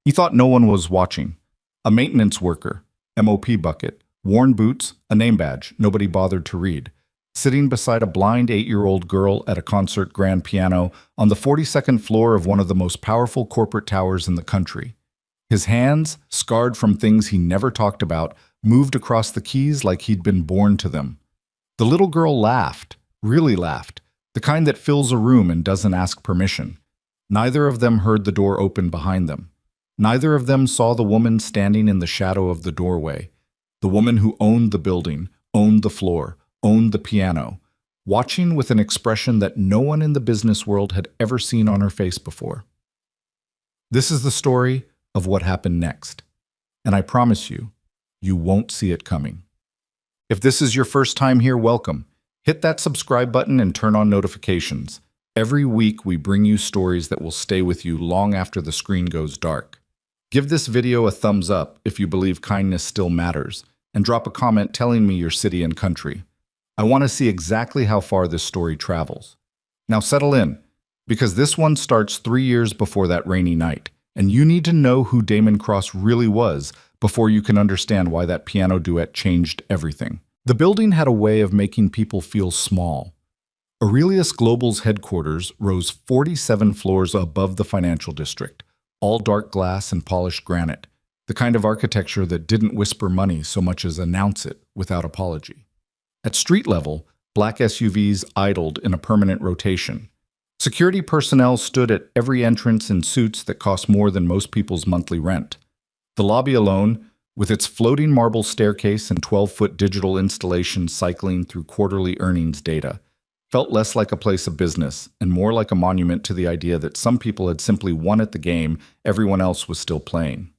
He thought no one was watching. A maintenance worker, MOP bucket, worn boots, a name badge nobody bothered to read, sitting beside a blind 8-year-old girl at a concert grand piano on the 42nd floor of one of the most powerful corporate towers in the country. His hands, scarred from things he never talked about, moved across the keys like he'd been born to them. The little girl laughed, really laughed, the kind that fills a room and doesn't ask permission. Neither of them heard the door open behind them. Neither of them saw the woman standing in the shadow of the doorway, the woman who owned the building, owned the floor, owned the piano, watching with an expression that no one in the business world had ever seen on her face before. This is the story of what happened next, and I promise you, you won't see it coming. If this is your first time here, welcome. Hit that subscribe button and turn on notifications. Every week we bring you stories that will stay with you long after the screen goes dark. Give this video a thumbs up if you believe kindness still matters, and drop a comment telling me your city and country. I want to see exactly how far this story travels. Now settle in, because this one starts 3 years before that rainy night, and you need to know who Damon Cross really was before you can understand why that piano duet changed everything. The building had a way of making people feel small. Aurelius Global's headquarters rose 47 floors above the financial district, all dark glass and polished granite, the kind of architecture that didn't whisper money so much as announce it without apology. At street level, black SUVs idled in a permanent rotation. Security personnel stood at every entrance in suits that cost more than most people's monthly rent. The lobby alone, with its floating marble staircase and 12-foot digital installation cycling through quarterly earnings data, felt less like a place of business and more like a monument to the idea that some people had simply won at the game everyone else was still playing.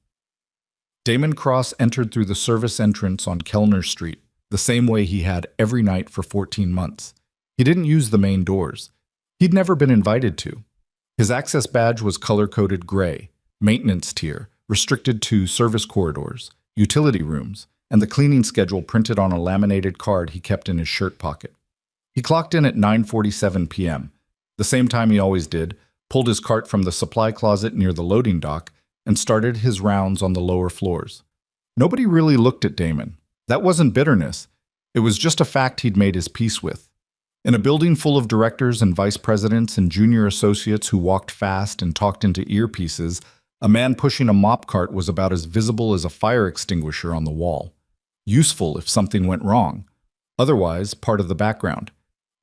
Damon Cross entered through the service entrance on Kellner Street, the same way he had every night for 14 months. He didn't use the main doors. He'd never been invited to. His access badge was color-coded gray, maintenance tier, restricted to service corridors, utility rooms, and the cleaning schedule printed on a laminated card he kept in his shirt pocket. He clocked in at 9:47 p.m., the same time he always did, pulled his cart from the supply closet near the loading dock, and started his rounds on the lower floors. Nobody really looked at Damon. That wasn't bitterness. It was just a fact he'd made his peace with. In a building full of directors and vice presidents and junior associates who walked fast and talked into earpieces, a man pushing a mop cart was about as visible as a fire extinguisher on the wall. Useful if something went wrong. Otherwise, part of the background.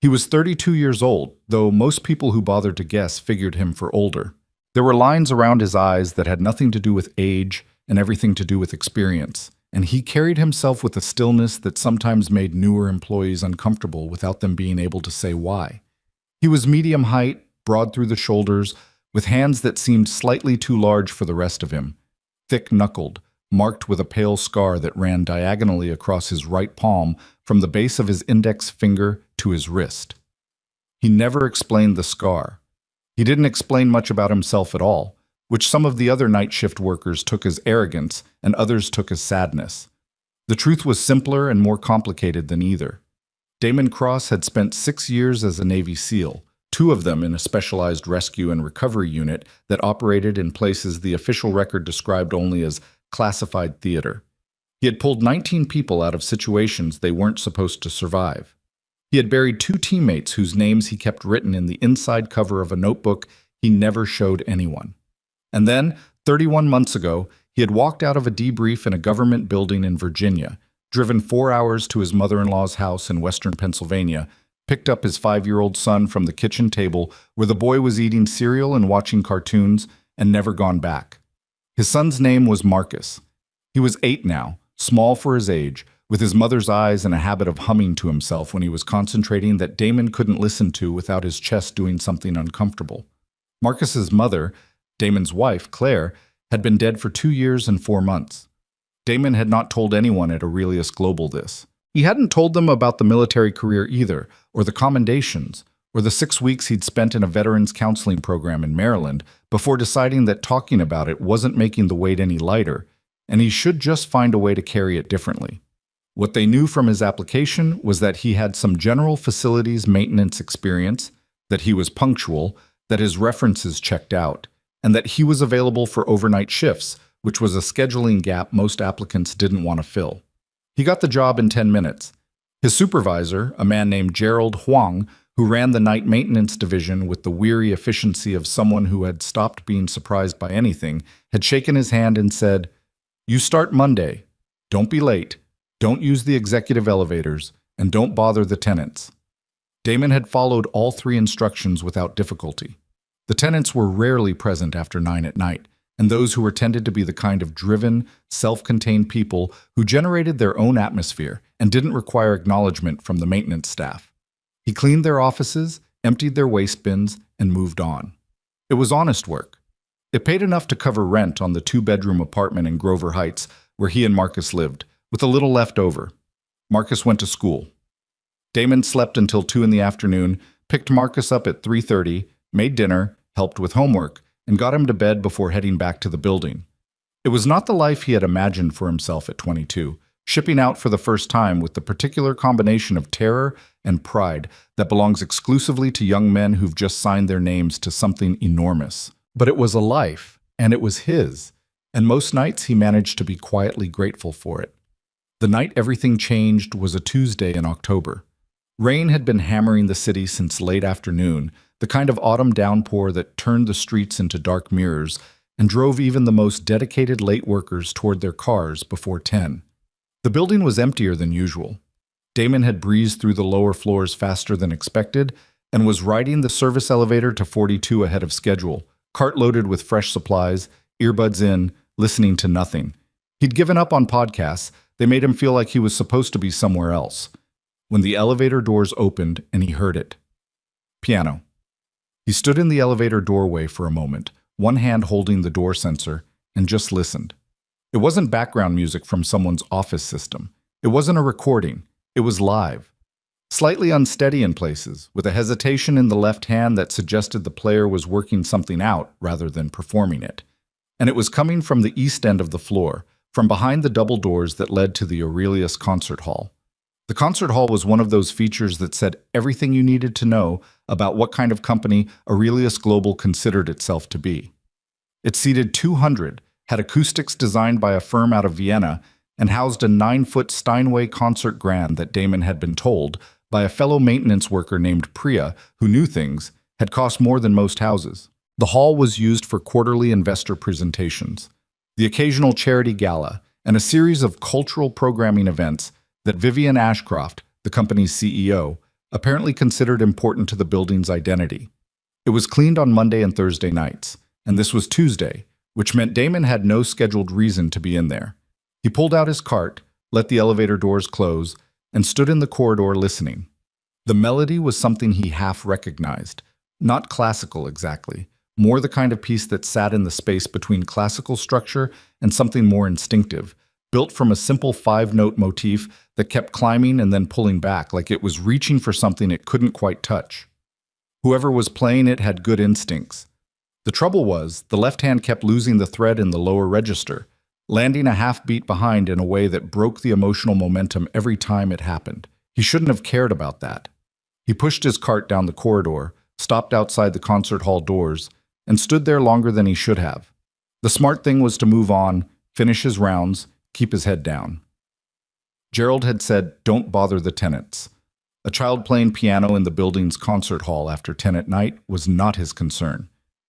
He was 32 years old, though most people who bothered to guess figured him for older. There were lines around his eyes that had nothing to do with age and everything to do with experience, and he carried himself with a stillness that sometimes made newer employees uncomfortable without them being able to say why. He was medium height, broad through the shoulders, with hands that seemed slightly too large for the rest of him, thick-knuckled, marked with a pale scar that ran diagonally across his right palm from the base of his index finger to his wrist. He never explained the scar. He didn't explain much about himself at all, which some of the other night shift workers took as arrogance and others took as sadness. The truth was simpler and more complicated than either. Damon Cross had spent 6 years as a Navy SEAL, 2 of them in a specialized rescue and recovery unit that operated in places the official record described only as classified theater. He had pulled 19 people out of situations they weren't supposed to survive. He had buried 2 teammates whose names he kept written in the inside cover of a notebook he never showed anyone. And then, 31 months ago, he had walked out of a debrief in a government building in Virginia, driven 4 hours to his mother-in-law's house in western Pennsylvania, picked up his 5-year-old son from the kitchen table where the boy was eating cereal and watching cartoons, and never gone back. His son's name was Marcus. He was 8 now, small for his age, with his mother's eyes and a habit of humming to himself when he was concentrating that Damon couldn't listen to without his chest doing something uncomfortable. Marcus's mother, Damon's wife, Claire, had been dead for 2 years and 4 months. Damon had not told anyone at Aurelius Global this. He hadn't told them about the military career either, or the commendations, or the 6 weeks he'd spent in a veterans counseling program in Maryland before deciding that talking about it wasn't making the weight any lighter, and he should just find a way to carry it differently. What they knew from his application was that he had some general facilities maintenance experience, that he was punctual, that his references checked out, and that he was available for overnight shifts, which was a scheduling gap most applicants didn't want to fill. He got the job in 10 minutes. His supervisor, a man named Gerald Huang, who ran the night maintenance division with the weary efficiency of someone who had stopped being surprised by anything, had shaken his hand and said, "You start Monday. Don't be late. Don't use the executive elevators, and don't bother the tenants." Damon had followed all three instructions without difficulty. The tenants were rarely present after 9 at night, and those who were tended to be the kind of driven, self-contained people who generated their own atmosphere and didn't require acknowledgement from the maintenance staff. He cleaned their offices, emptied their waste bins, and moved on. It was honest work. It paid enough to cover rent on the 2-bedroom apartment in Grover Heights where he and Marcus lived, with a little left over. Marcus went to school. Damon slept until 2 in the afternoon, picked Marcus up at 3:30, made dinner, helped with homework, and got him to bed before heading back to the building. It was not the life he had imagined for himself at 22, shipping out for the first time with the particular combination of terror and pride that belongs exclusively to young men who've just signed their names to something enormous. But it was a life, and it was his, and most nights he managed to be quietly grateful for it. The night everything changed was a Tuesday in October. Rain had been hammering the city since late afternoon, the kind of autumn downpour that turned the streets into dark mirrors and drove even the most dedicated late workers toward their cars before 10. The building was emptier than usual. Damon had breezed through the lower floors faster than expected and was riding the service elevator to 42 ahead of schedule, cart loaded with fresh supplies, earbuds in, listening to nothing. He'd given up on podcasts. They made him feel like he was supposed to be somewhere else. When the elevator doors opened and he heard it. Piano. He stood in the elevator doorway for a moment, one hand holding the door sensor, and just listened. It wasn't background music from someone's office system. It wasn't a recording. It was live. Slightly unsteady in places, with a hesitation in the left hand that suggested the player was working something out rather than performing it. And it was coming from the east end of the floor, from behind the double doors that led to the Aurelius Concert Hall. The concert hall was one of those features that said everything you needed to know about what kind of company Aurelius Global considered itself to be. It seated 200, had acoustics designed by a firm out of Vienna, and housed a 9-foot Steinway concert grand that Damon had been told, by a fellow maintenance worker named Priya, who knew things, had cost more than most houses. The hall was used for quarterly investor presentations, the occasional charity gala, and a series of cultural programming events that Vivian Ashcroft, the company's CEO, apparently considered important to the building's identity. It was cleaned on Monday and Thursday nights, and this was Tuesday, which meant Damon had no scheduled reason to be in there. He pulled out his cart, let the elevator doors close, and stood in the corridor listening. The melody was something he half recognized, not classical exactly, more the kind of piece that sat in the space between classical structure and something more instinctive, built from a simple 5-note motif that kept climbing and then pulling back like it was reaching for something it couldn't quite touch. Whoever was playing it had good instincts. The trouble was, the left hand kept losing the thread in the lower register, landing a half beat behind in a way that broke the emotional momentum every time it happened. He shouldn't have cared about that. He pushed his cart down the corridor, stopped outside the concert hall doors, and stood there longer than he should have. The smart thing was to move on, finish his rounds, keep his head down. Gerald had said, "Don't bother the tenants." A child playing piano in the building's concert hall after 10 at night was not his concern.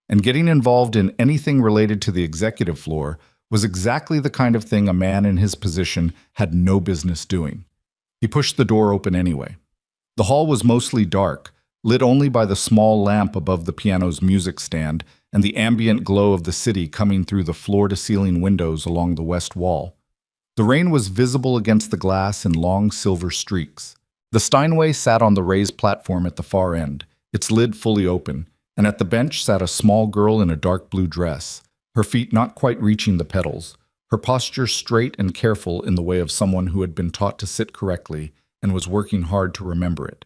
And getting involved in anything related to the executive floor was exactly the kind of thing a man in his position had no business doing. He pushed the door open anyway. The hall was mostly dark, lit only by the small lamp above the piano's music stand and the ambient glow of the city coming through the floor-to-ceiling windows along the west wall. The rain was visible against the glass in long silver streaks. The Steinway sat on the raised platform at the far end, its lid fully open, and at the bench sat a small girl in a dark blue dress, her feet not quite reaching the pedals, her posture straight and careful in the way of someone who had been taught to sit correctly and was working hard to remember it.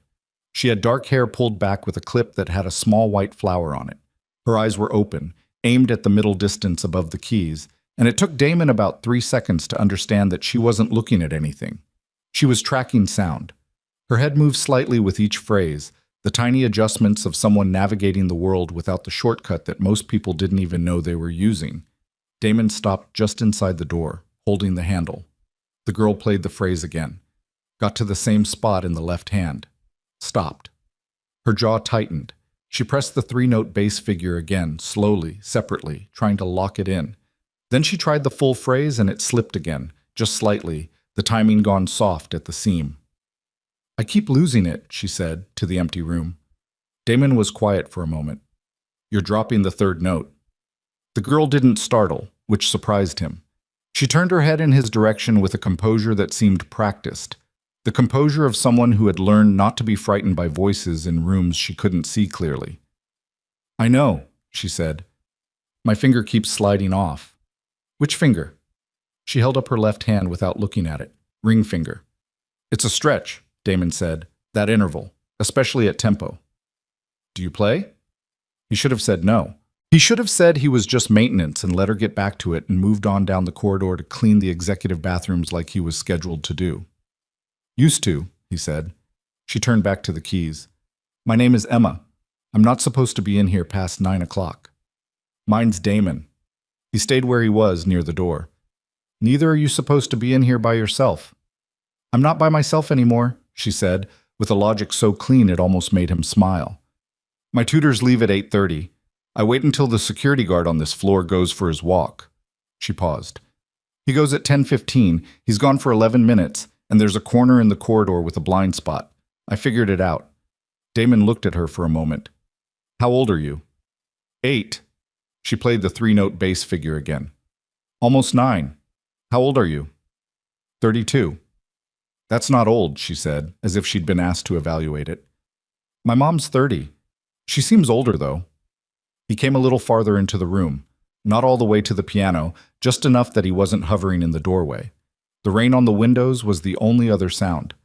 She had dark hair pulled back with a clip that had a small white flower on it. Her eyes were open, aimed at the middle distance above the keys, and it took Damon about 3 seconds to understand that she wasn't looking at anything. She was tracking sound. Her head moved slightly with each phrase, the tiny adjustments of someone navigating the world without the shortcut that most people didn't even know they were using. Damon stopped just inside the door, holding the handle. The girl played the phrase again, got to the same spot in the left hand, stopped. Her jaw tightened. She pressed the three-note bass figure again, slowly, separately, trying to lock it in. Then she tried the full phrase and it slipped again, just slightly, the timing gone soft at the seam. "I keep losing it," she said, to the empty room. Damon was quiet for a moment. "You're dropping the third note." The girl didn't startle, which surprised him. She turned her head in his direction with a composure that seemed practiced, the composure of someone who had learned not to be frightened by voices in rooms she couldn't see clearly. "I know," she said. "My finger keeps sliding off." "Which finger?" She held up her left hand without looking at it. "Ring finger." "It's a stretch," Damon said, "that interval, especially at tempo." "Do you play?" He should have said no. He should have said he was just maintenance and let her get back to it and moved on down the corridor to clean the executive bathrooms like he was scheduled to do. "Used to," he said. She turned back to the keys. "My name is Emma. I'm not supposed to be in here past 9 o'clock. "Mine's Damon." He stayed where he was, near the door. "Neither are you supposed to be in here by yourself." "I'm not by myself anymore," she said, with a logic so clean it almost made him smile. "My tutors leave at 8:30. I wait until the security guard on this floor goes for his walk." She paused. "He goes at 10:15. He's gone for 11 minutes, and there's a corner in the corridor with a blind spot. I figured it out." Damon looked at her for a moment. "How old are you?" 8. She played the three-note bass figure again. "Almost 9. How old are you?" 32. "That's not old," she said, as if she'd been asked to evaluate it. "My mom's 30. She seems older, though." He came a little farther into the room, not all the way to the piano, just enough that he wasn't hovering in the doorway. The rain on the windows was the only other sound.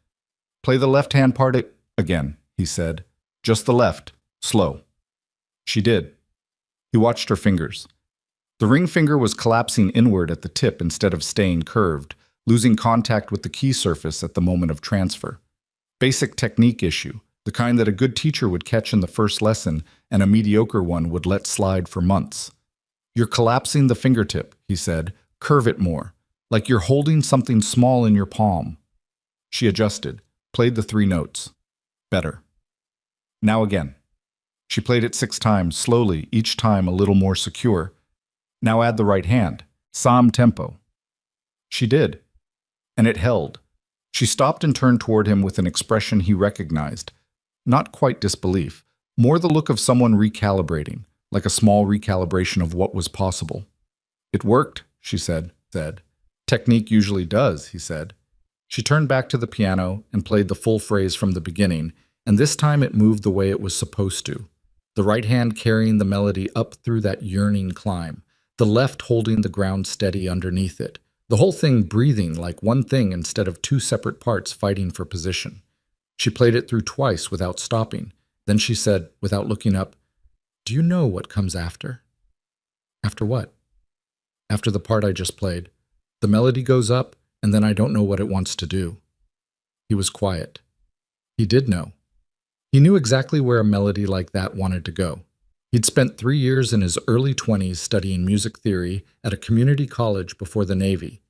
"Play the left-hand part again," he said. "Just the left, slow." She did. He watched her fingers. The ring finger was collapsing inward at the tip instead of staying curved, losing contact with the key surface at the moment of transfer. Basic technique issue, the kind that a good teacher would catch in the first lesson and a mediocre one would let slide for months. "You're collapsing the fingertip," he said. "Curve it more, like you're holding something small in your palm." She adjusted, played the 3 notes. Better. "Now again." She played it 6 times, slowly, each time a little more secure. "Now add the right hand. Psalm tempo." She did. And it held. She stopped and turned toward him with an expression he recognized. Not quite disbelief, more the look of someone recalibrating, like a small recalibration of what was possible. "It worked," she said. "Technique usually does," he said. She turned back to the piano and played the full phrase from the beginning, and this time it moved the way it was supposed to. The right hand carrying the melody up through that yearning climb, the left holding the ground steady underneath it, the whole thing breathing like one thing instead of 2 separate parts fighting for position. She played it through twice without stopping. Then she said, without looking up, "Do you know what comes after?" "After what?" "After the part I just played. The melody goes up, and then I don't know what it wants to do." He was quiet. He did know. He knew exactly where a melody like that wanted to go. He'd spent 3 years in his early 20s studying music theory at a community college before the Navy,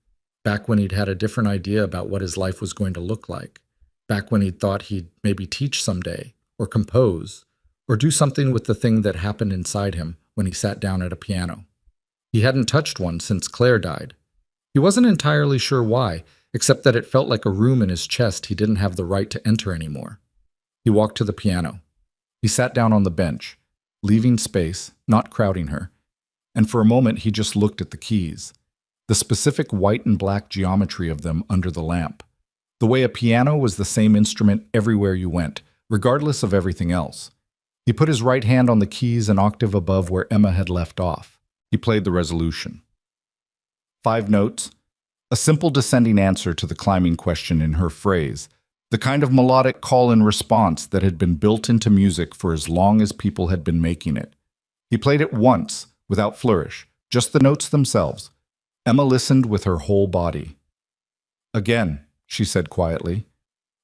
back when he'd had a different idea about what his life was going to look like, back when he'd thought he'd maybe teach someday, or compose, or do something with the thing that happened inside him when he sat down at a piano. He hadn't touched one since Claire died. He wasn't entirely sure why, except that it felt like a room in his chest he didn't have the right to enter anymore. He walked to the piano. He sat down on the bench, leaving space, not crowding her, and for a moment he just looked at the keys, the specific white and black geometry of them under the lamp, the way a piano was the same instrument everywhere you went, regardless of everything else. He put his right hand on the keys an octave above where Emma had left off. He played the resolution. 5 notes, a simple descending answer to the climbing question in her phrase, the kind of melodic call and response that had been built into music for as long as people had been making it. He played it once, without flourish, just the notes themselves. Emma listened with her whole body. "Again," she said quietly.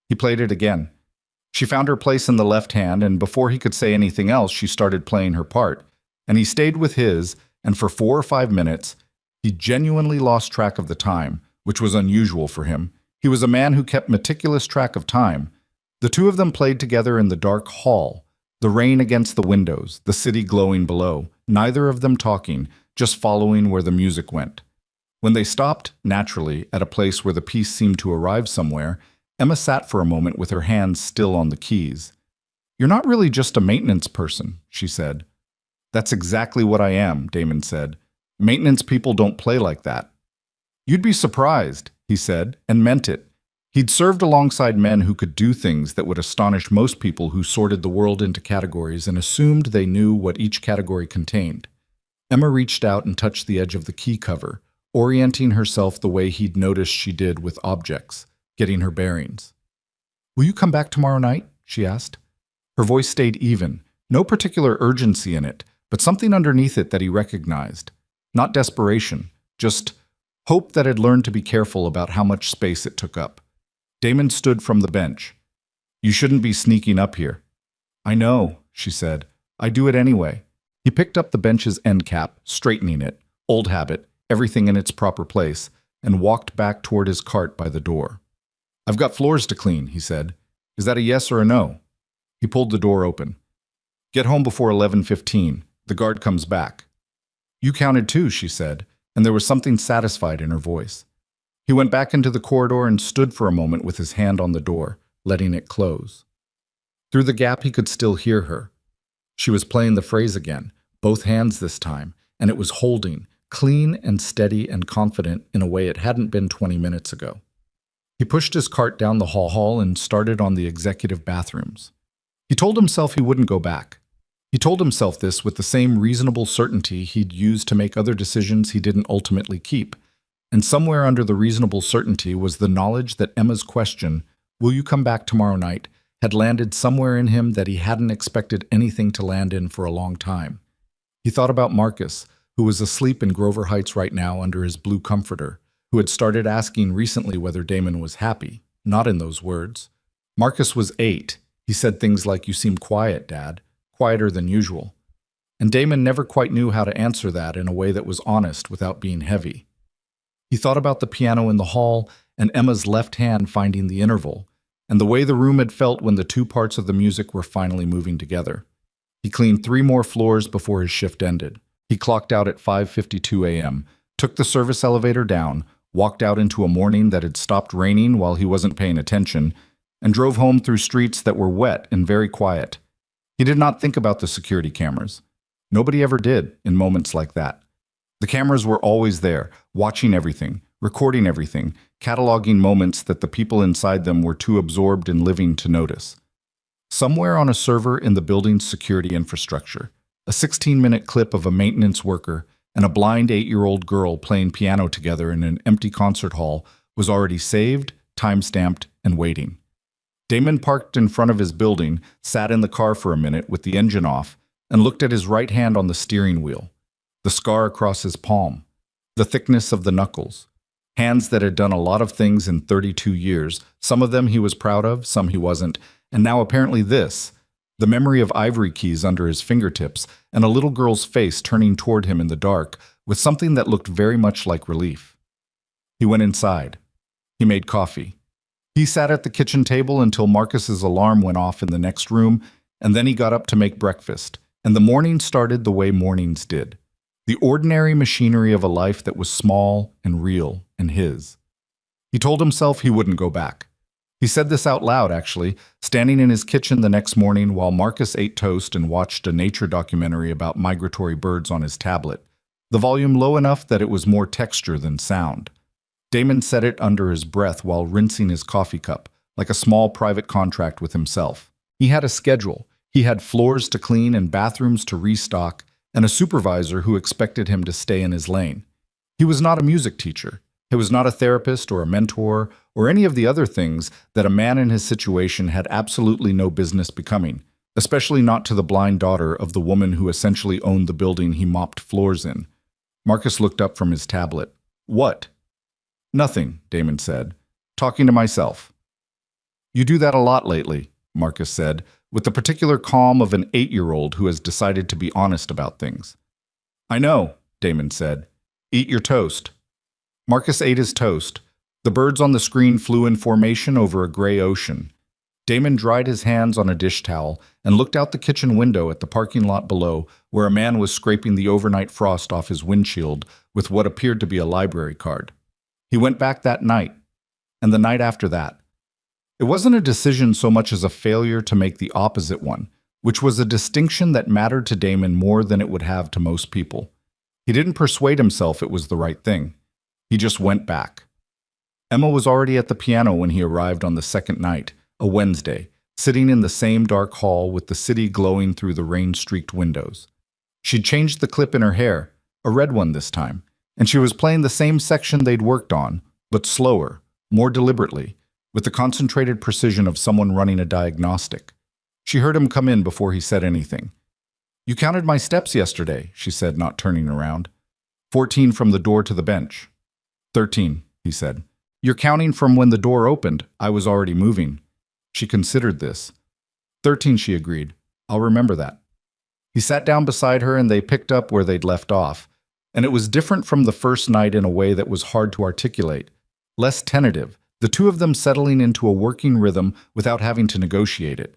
He played it again. She found her place in the left hand, and before he could say anything else, she started playing her part. And he stayed with his, and for 4 or 5 minutes, he genuinely lost track of the time, which was unusual for him. He was a man who kept meticulous track of time. The two of them played together in the dark hall, the rain against the windows, the city glowing below, neither of them talking, just following where the music went. When they stopped, naturally, at a place where the piece seemed to arrive somewhere, Emma sat for a moment with her hands still on the keys. "You're not really just a maintenance person," she said. "That's exactly what I am," Damon said. "Maintenance people don't play like that." "You'd be surprised," he said, and meant it. He'd served alongside men who could do things that would astonish most people who sorted the world into categories and assumed they knew what each category contained. Emma reached out and touched the edge of the key cover, orienting herself the way he'd noticed she did with objects, getting her bearings. "Will you come back tomorrow night?" she asked. Her voice stayed even, no particular urgency in it, but something underneath it that he recognized. Not desperation, just hope that had learned to be careful about how much space it took up. Damon stood from the bench. "You shouldn't be sneaking up here." "I know," she said. "I do it anyway." He picked up the bench's end cap, straightening it, old habit, everything in its proper place, and walked back toward his cart by the door. "I've got floors to clean," he said. "Is that a yes or a no?" He pulled the door open. "Get home before 11:15. The guard comes back." "You counted too," she said, and there was something satisfied in her voice. He went back into the corridor and stood for a moment with his hand on the door, letting it close. Through the gap he could still hear her. She was playing the phrase again, both hands this time, and it was holding, clean and steady and confident in a way it hadn't been 20 minutes ago. He pushed his cart down the hall and started on the executive bathrooms. He told himself he wouldn't go back. He told himself this with the same reasonable certainty he'd used to make other decisions he didn't ultimately keep. And somewhere under the reasonable certainty was the knowledge that Emma's question, "Will you come back tomorrow night?" had landed somewhere in him that he hadn't expected anything to land in for a long time. He thought about Marcus, who was asleep in Grover Heights right now under his blue comforter, who had started asking recently whether Damon was happy, not in those words. Marcus was 8. He said things like, "You seem quiet, Dad," quieter than usual. And Damon never quite knew how to answer that in a way that was honest without being heavy. He thought about the piano in the hall and Emma's left hand finding the interval, and the way the room had felt when the two parts of the music were finally moving together. He cleaned 3 more floors before his shift ended. He clocked out at 5:52 a.m., took the service elevator down, walked out into a morning that had stopped raining while he wasn't paying attention, and drove home through streets that were wet and very quiet. He did not think about the security cameras. Nobody ever did in moments like that. The cameras were always there, watching everything, recording everything, cataloging moments that the people inside them were too absorbed in living to notice. Somewhere on a server in the building's security infrastructure, a 16-minute clip of a maintenance worker and a blind 8-year-old girl playing piano together in an empty concert hall was already saved, time-stamped, and waiting. Damon parked in front of his building, sat in the car for a minute with the engine off, and looked at his right hand on the steering wheel. The scar across his palm, the thickness of the knuckles. Hands that had done a lot of things in 32 years, some of them he was proud of, some he wasn't, and now apparently this, the memory of ivory keys under his fingertips, and a little girl's face turning toward him in the dark with something that looked very much like relief. He went inside. He made coffee. He sat at the kitchen table until Marcus's alarm went off in the next room, and then he got up to make breakfast, and the morning started the way mornings did. The ordinary machinery of a life that was small and real and his. He told himself he wouldn't go back. He said this out loud, actually, standing in his kitchen the next morning while Marcus ate toast and watched a nature documentary about migratory birds on his tablet, the volume low enough that it was more texture than sound. Damon said it under his breath while rinsing his coffee cup, like a small private contract with himself. He had a schedule. He had floors to clean and bathrooms to restock, and a supervisor who expected him to stay in his lane. He was not a music teacher. He was not a therapist or a mentor or any of the other things that a man in his situation had absolutely no business becoming, especially not to the blind daughter of the woman who essentially owned the building he mopped floors in. Marcus looked up from his tablet. "What?" "Nothing," Damon said. "Talking to myself." "You do that a lot lately." Marcus said, with the particular calm of an 8-year-old who has decided to be honest about things. I know, Damon said. Eat your toast. Marcus ate his toast. The birds on the screen flew in formation over a gray ocean. Damon dried his hands on a dish towel and looked out the kitchen window at the parking lot below, where a man was scraping the overnight frost off his windshield with what appeared to be a library card. He went back that night, and the night after that. It wasn't a decision so much as a failure to make the opposite one, which was a distinction that mattered to Damon more than it would have to most people. He didn't persuade himself it was the right thing. He just went back. Emma was already at the piano when he arrived on the second night, a Wednesday, sitting in the same dark hall with the city glowing through the rain-streaked windows. She'd changed the clip in her hair, a red one this time, and she was playing the same section they'd worked on, but slower, more deliberately, with the concentrated precision of someone running a diagnostic. She heard him come in before he said anything. You counted my steps yesterday, she said, not turning around. 14 from the door to the bench. 13, he said. You're counting from when the door opened. I was already moving. She considered this. 13, she agreed. I'll remember that. He sat down beside her and they picked up where they'd left off. And it was different from the first night in a way that was hard to articulate. Less tentative, the two of them settling into a working rhythm without having to negotiate it.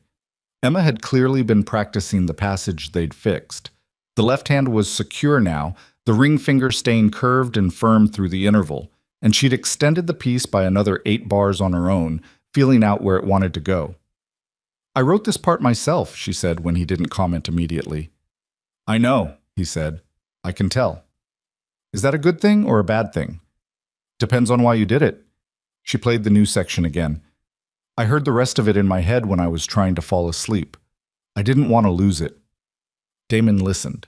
Emma had clearly been practicing the passage they'd fixed. The left hand was secure now, the ring finger staying curved and firm through the interval, and she'd extended the piece by another 8 bars on her own, feeling out where it wanted to go. I wrote this part myself, she said when he didn't comment immediately. I know, he said. I can tell. Is that a good thing or a bad thing? Depends on why you did it. She played the new section again. I heard the rest of it in my head when I was trying to fall asleep. I didn't want to lose it. Damon listened.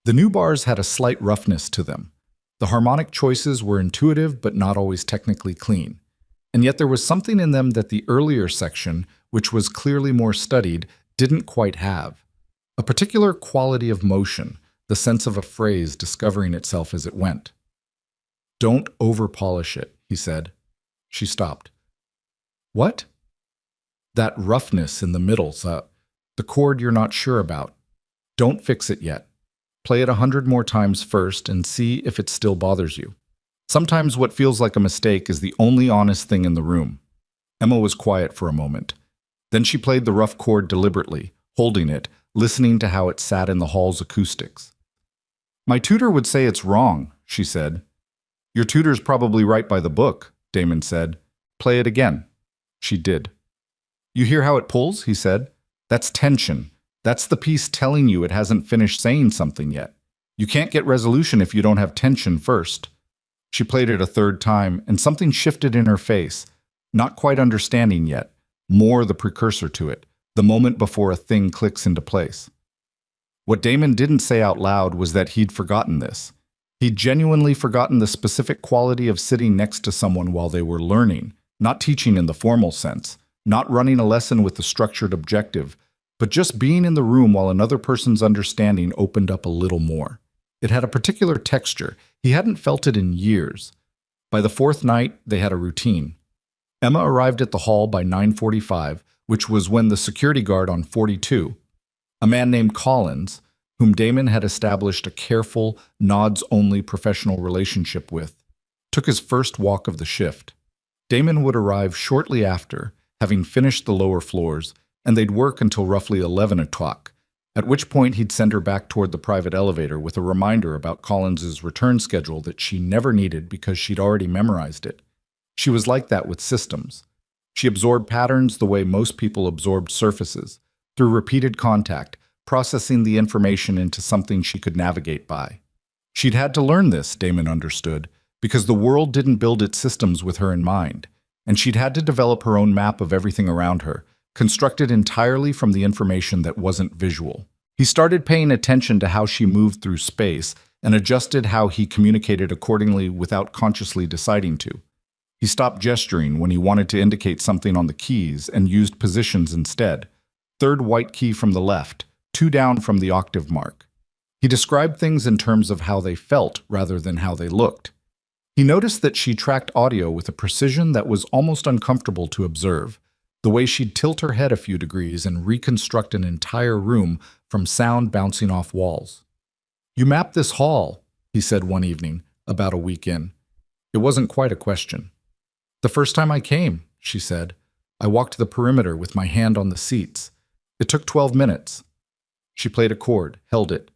The new bars had a slight roughness to them. The harmonic choices were intuitive but not always technically clean. And yet there was something in them that the earlier section, which was clearly more studied, didn't quite have. A particular quality of motion, the sense of a phrase discovering itself as it went. Don't over-polish it, he said. She stopped. What? That roughness in the middle, the chord you're not sure about. Don't fix it yet. Play it 100 more times first and see if it still bothers you. Sometimes what feels like a mistake is the only honest thing in the room. Emma was quiet for a moment. Then she played the rough chord deliberately, holding it, listening to how it sat in the hall's acoustics. My tutor would say it's wrong, she said. Your tutor's probably right by the book, Damon said. Play it again. She did. You hear how it pulls, he said. That's tension. That's the piece telling you it hasn't finished saying something yet. You can't get resolution if you don't have tension first. She played it a third time, and something shifted in her face, not quite understanding yet, more the precursor to it, the moment before a thing clicks into place. What Damon didn't say out loud was that he'd forgotten this. He'd genuinely forgotten the specific quality of sitting next to someone while they were learning, not teaching in the formal sense, not running a lesson with a structured objective, but just being in the room while another person's understanding opened up a little more. It had a particular texture. He hadn't felt it in years. By the fourth night, they had a routine. Emma arrived at the hall by 9:45, which was when the security guard on 42, a man named Collins, whom Damon had established a careful, nods-only professional relationship with, took his first walk of the shift. Damon would arrive shortly after, having finished the lower floors, and they'd work until roughly 11 o'clock, at which point he'd send her back toward the private elevator with a reminder about Collins's return schedule that she never needed because she'd already memorized it. She was like that with systems. She absorbed patterns the way most people absorbed surfaces, through repeated contact, processing the information into something she could navigate by. She'd had to learn this, Damon understood, because the world didn't build its systems with her in mind, and she'd had to develop her own map of everything around her, constructed entirely from the information that wasn't visual. He started paying attention to how she moved through space and adjusted how he communicated accordingly without consciously deciding to. He stopped gesturing when he wanted to indicate something on the keys and used positions instead. Third white key from the left, 2 down from the octave mark. He described things in terms of how they felt rather than how they looked. He noticed that she tracked audio with a precision that was almost uncomfortable to observe. The way she'd tilt her head a few degrees and reconstruct an entire room from sound bouncing off walls. "You mapped this hall," he said one evening, about a week in. It wasn't quite a question. "The first time I came," she said, "I walked the perimeter with my hand on the seats. It took 12 minutes. She played a chord, held it.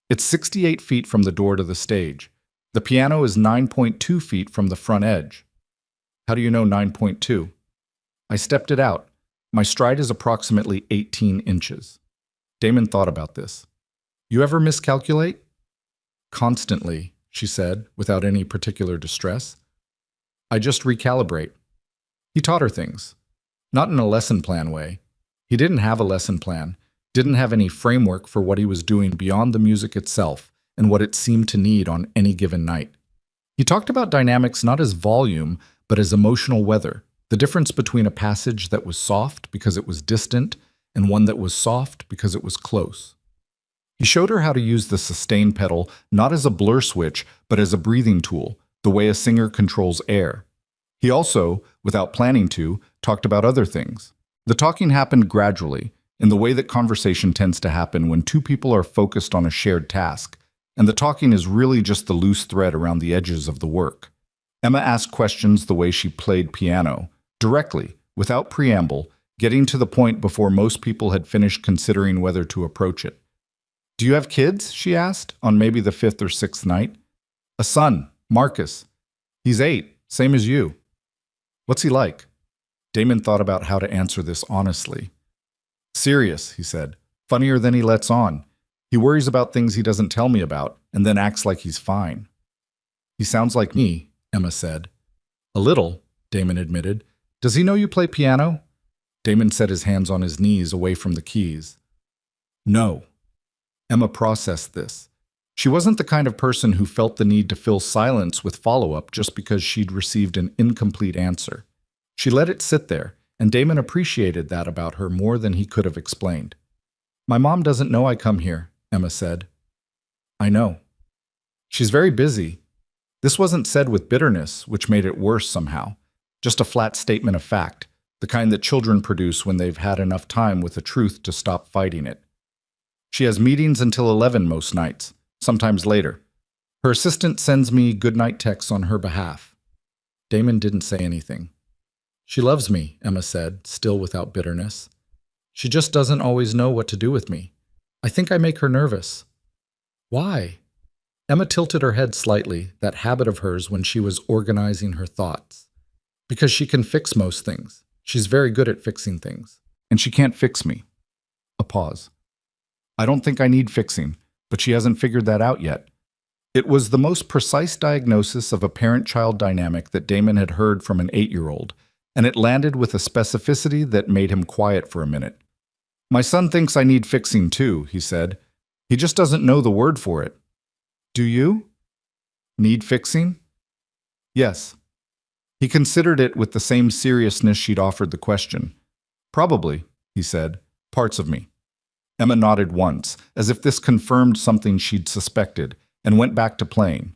It's 68 feet from the door to the stage. The piano is 9.2 feet from the front edge. How do you know 9.2? I stepped it out. My stride is approximately 18 inches. Damon thought about this. You ever miscalculate? Constantly, she said, without any particular distress. I just recalibrate. He taught her things. Not in a lesson plan way. He didn't have a lesson plan, didn't have any framework for what he was doing beyond the music itself and what it seemed to need on any given night. He talked about dynamics not as volume, but as emotional weather, the difference between a passage that was soft because it was distant and one that was soft because it was close. He showed her how to use the sustain pedal not as a blur switch, but as a breathing tool, the way a singer controls air. He also, without planning to, talked about other things. The talking happened gradually, in the way that conversation tends to happen when two people are focused on a shared task, and the talking is really just the loose thread around the edges of the work. Emma asked questions the way she played piano, directly, without preamble, getting to the point before most people had finished considering whether to approach it. Do you have kids? She asked, on maybe the 5th or 6th night. A son, Marcus. He's 8, same as you. What's he like? Damon thought about how to answer this honestly. Serious, he said. Funnier than he lets on. He worries about things he doesn't tell me about, and then acts like he's fine. He sounds like me, Emma said. A little, Damon admitted. Does he know you play piano? Damon set his hands on his knees away from the keys. No. Emma processed this. She wasn't the kind of person who felt the need to fill silence with follow-up just because she'd received an incomplete answer. She let it sit there, and Damon appreciated that about her more than he could have explained. My mom doesn't know I come here, Emma said. I know. She's very busy. This wasn't said with bitterness, which made it worse somehow. Just a flat statement of fact, the kind that children produce when they've had enough time with the truth to stop fighting it. She has meetings until 11 most nights, sometimes later. Her assistant sends me goodnight texts on her behalf. Damon didn't say anything. She loves me, Emma said, still without bitterness. She just doesn't always know what to do with me. I think I make her nervous. Why? Emma tilted her head slightly, that habit of hers when she was organizing her thoughts. Because she can fix most things. She's very good at fixing things. And she can't fix me. A pause. I don't think I need fixing, but she hasn't figured that out yet. It was the most precise diagnosis of a parent-child dynamic that Damon had heard from an 8-year-old, and it landed with a specificity that made him quiet for a minute. My son thinks I need fixing too, he said. He just doesn't know the word for it. Do you? Need fixing? Yes. He considered it with the same seriousness she'd offered the question. Probably, he said, parts of me. Emma nodded once, as if this confirmed something she'd suspected, and went back to playing.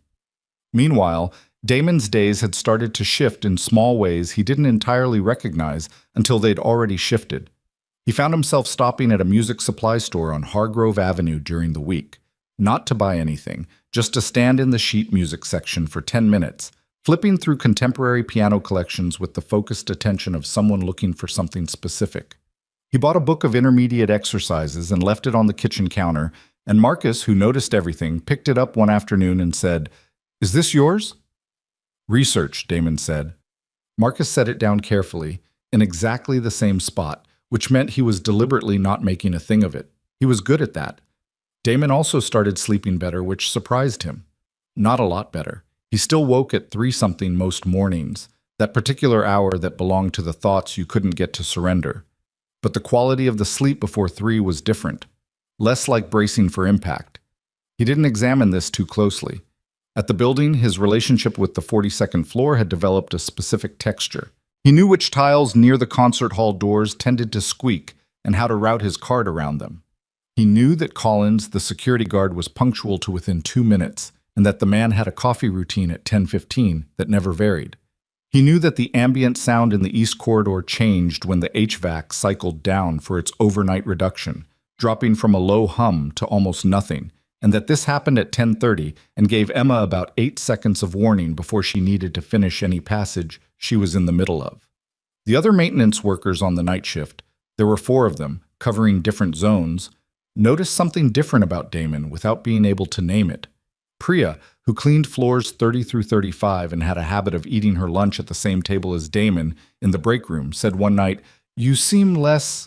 Meanwhile, Damon's days had started to shift in small ways he didn't entirely recognize until they'd already shifted. He found himself stopping at a music supply store on Hargrove Avenue during the week, not to buy anything, just to stand in the sheet music section for 10 minutes, flipping through contemporary piano collections with the focused attention of someone looking for something specific. He bought a book of intermediate exercises and left it on the kitchen counter, and Marcus, who noticed everything, picked it up one afternoon and said, Is this yours? Research, Damon said. Marcus set it down carefully, in exactly the same spot, which meant he was deliberately not making a thing of it. He was good at that. Damon also started sleeping better, which surprised him. Not a lot better. He still woke at 3-something most mornings, that particular hour that belonged to the thoughts you couldn't get to surrender. But the quality of the sleep before 3 was different, less like bracing for impact. He didn't examine this too closely. At the building, his relationship with the 42nd floor had developed a specific texture. He knew which tiles near the concert hall doors tended to squeak and how to route his cart around them. He knew that Collins, the security guard, was punctual to within 2 minutes, and that the man had a coffee routine at 10:15 that never varied. He knew that the ambient sound in the east corridor changed when the HVAC cycled down for its overnight reduction, dropping from a low hum to almost nothing, and that this happened at 10:30 and gave Emma about 8 seconds of warning before she needed to finish any passage she was in the middle of. The other maintenance workers on the night shift, there were 4 of them, covering different zones, noticed something different about Damon without being able to name it. Priya, who cleaned floors 30 through 35 and had a habit of eating her lunch at the same table as Damon in the break room, said one night, "You seem less,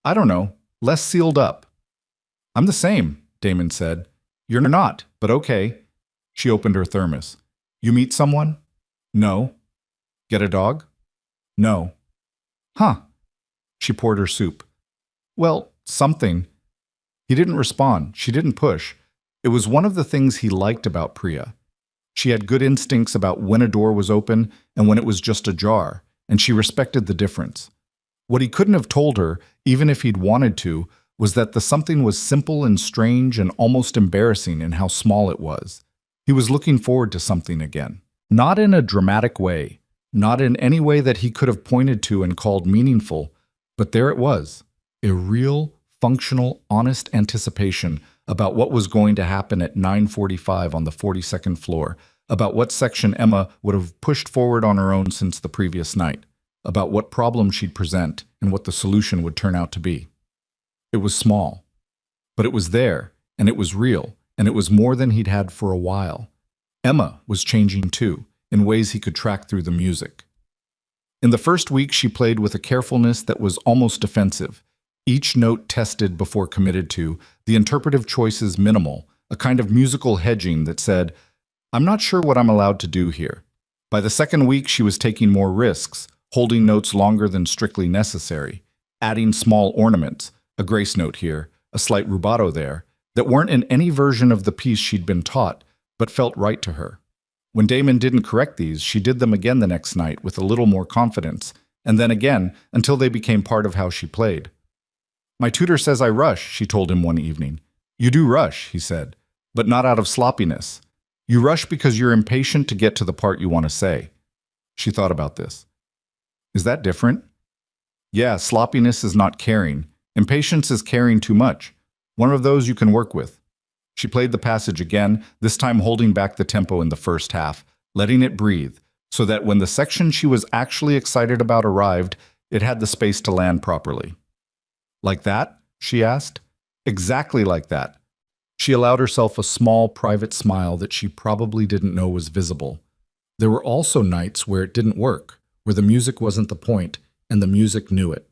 I don't know, less sealed up." "I'm the same," Damon said. "You're not, but okay." She opened her thermos. "You meet someone?" "No." "Get a dog?" "No." "Huh." She poured her soup. "Well, something." He didn't respond. She didn't push. It was one of the things he liked about Priya. She had good instincts about when a door was open and when it was just ajar, and she respected the difference. What he couldn't have told her, even if he'd wanted to, was that the something was simple and strange and almost embarrassing in how small it was. He was looking forward to something again. Not in a dramatic way, not in any way that he could have pointed to and called meaningful, but there it was, a real, functional, honest anticipation about what was going to happen at 9:45 on the 42nd floor, about what section Emma would have pushed forward on her own since the previous night, about what problem she'd present and what the solution would turn out to be. It was small, but it was there, and it was real, and it was more than he'd had for a while. Emma was changing too, in ways he could track through the music. In the first week, she played with a carefulness that was almost defensive. Each note tested before committed to, the interpretive choices minimal, a kind of musical hedging that said, "I'm not sure what I'm allowed to do here." By the second week, she was taking more risks, holding notes longer than strictly necessary, adding small ornaments, a grace note here, a slight rubato there, that weren't in any version of the piece she'd been taught, but felt right to her. When Damon didn't correct these, she did them again the next night with a little more confidence, and then again until they became part of how she played. "My tutor says I rush," she told him one evening. "You do rush," he said, "but not out of sloppiness. You rush because you're impatient to get to the part you want to say." She thought about this. "Is that different?" "Yeah, sloppiness is not caring. Impatience is caring too much. One of those you can work with." She played the passage again, this time holding back the tempo in the first half, letting it breathe, so that when the section she was actually excited about arrived, it had the space to land properly. "Like that?" she asked. "Exactly like that." She allowed herself a small, private smile that she probably didn't know was visible. There were also nights where it didn't work, where the music wasn't the point, and the music knew it.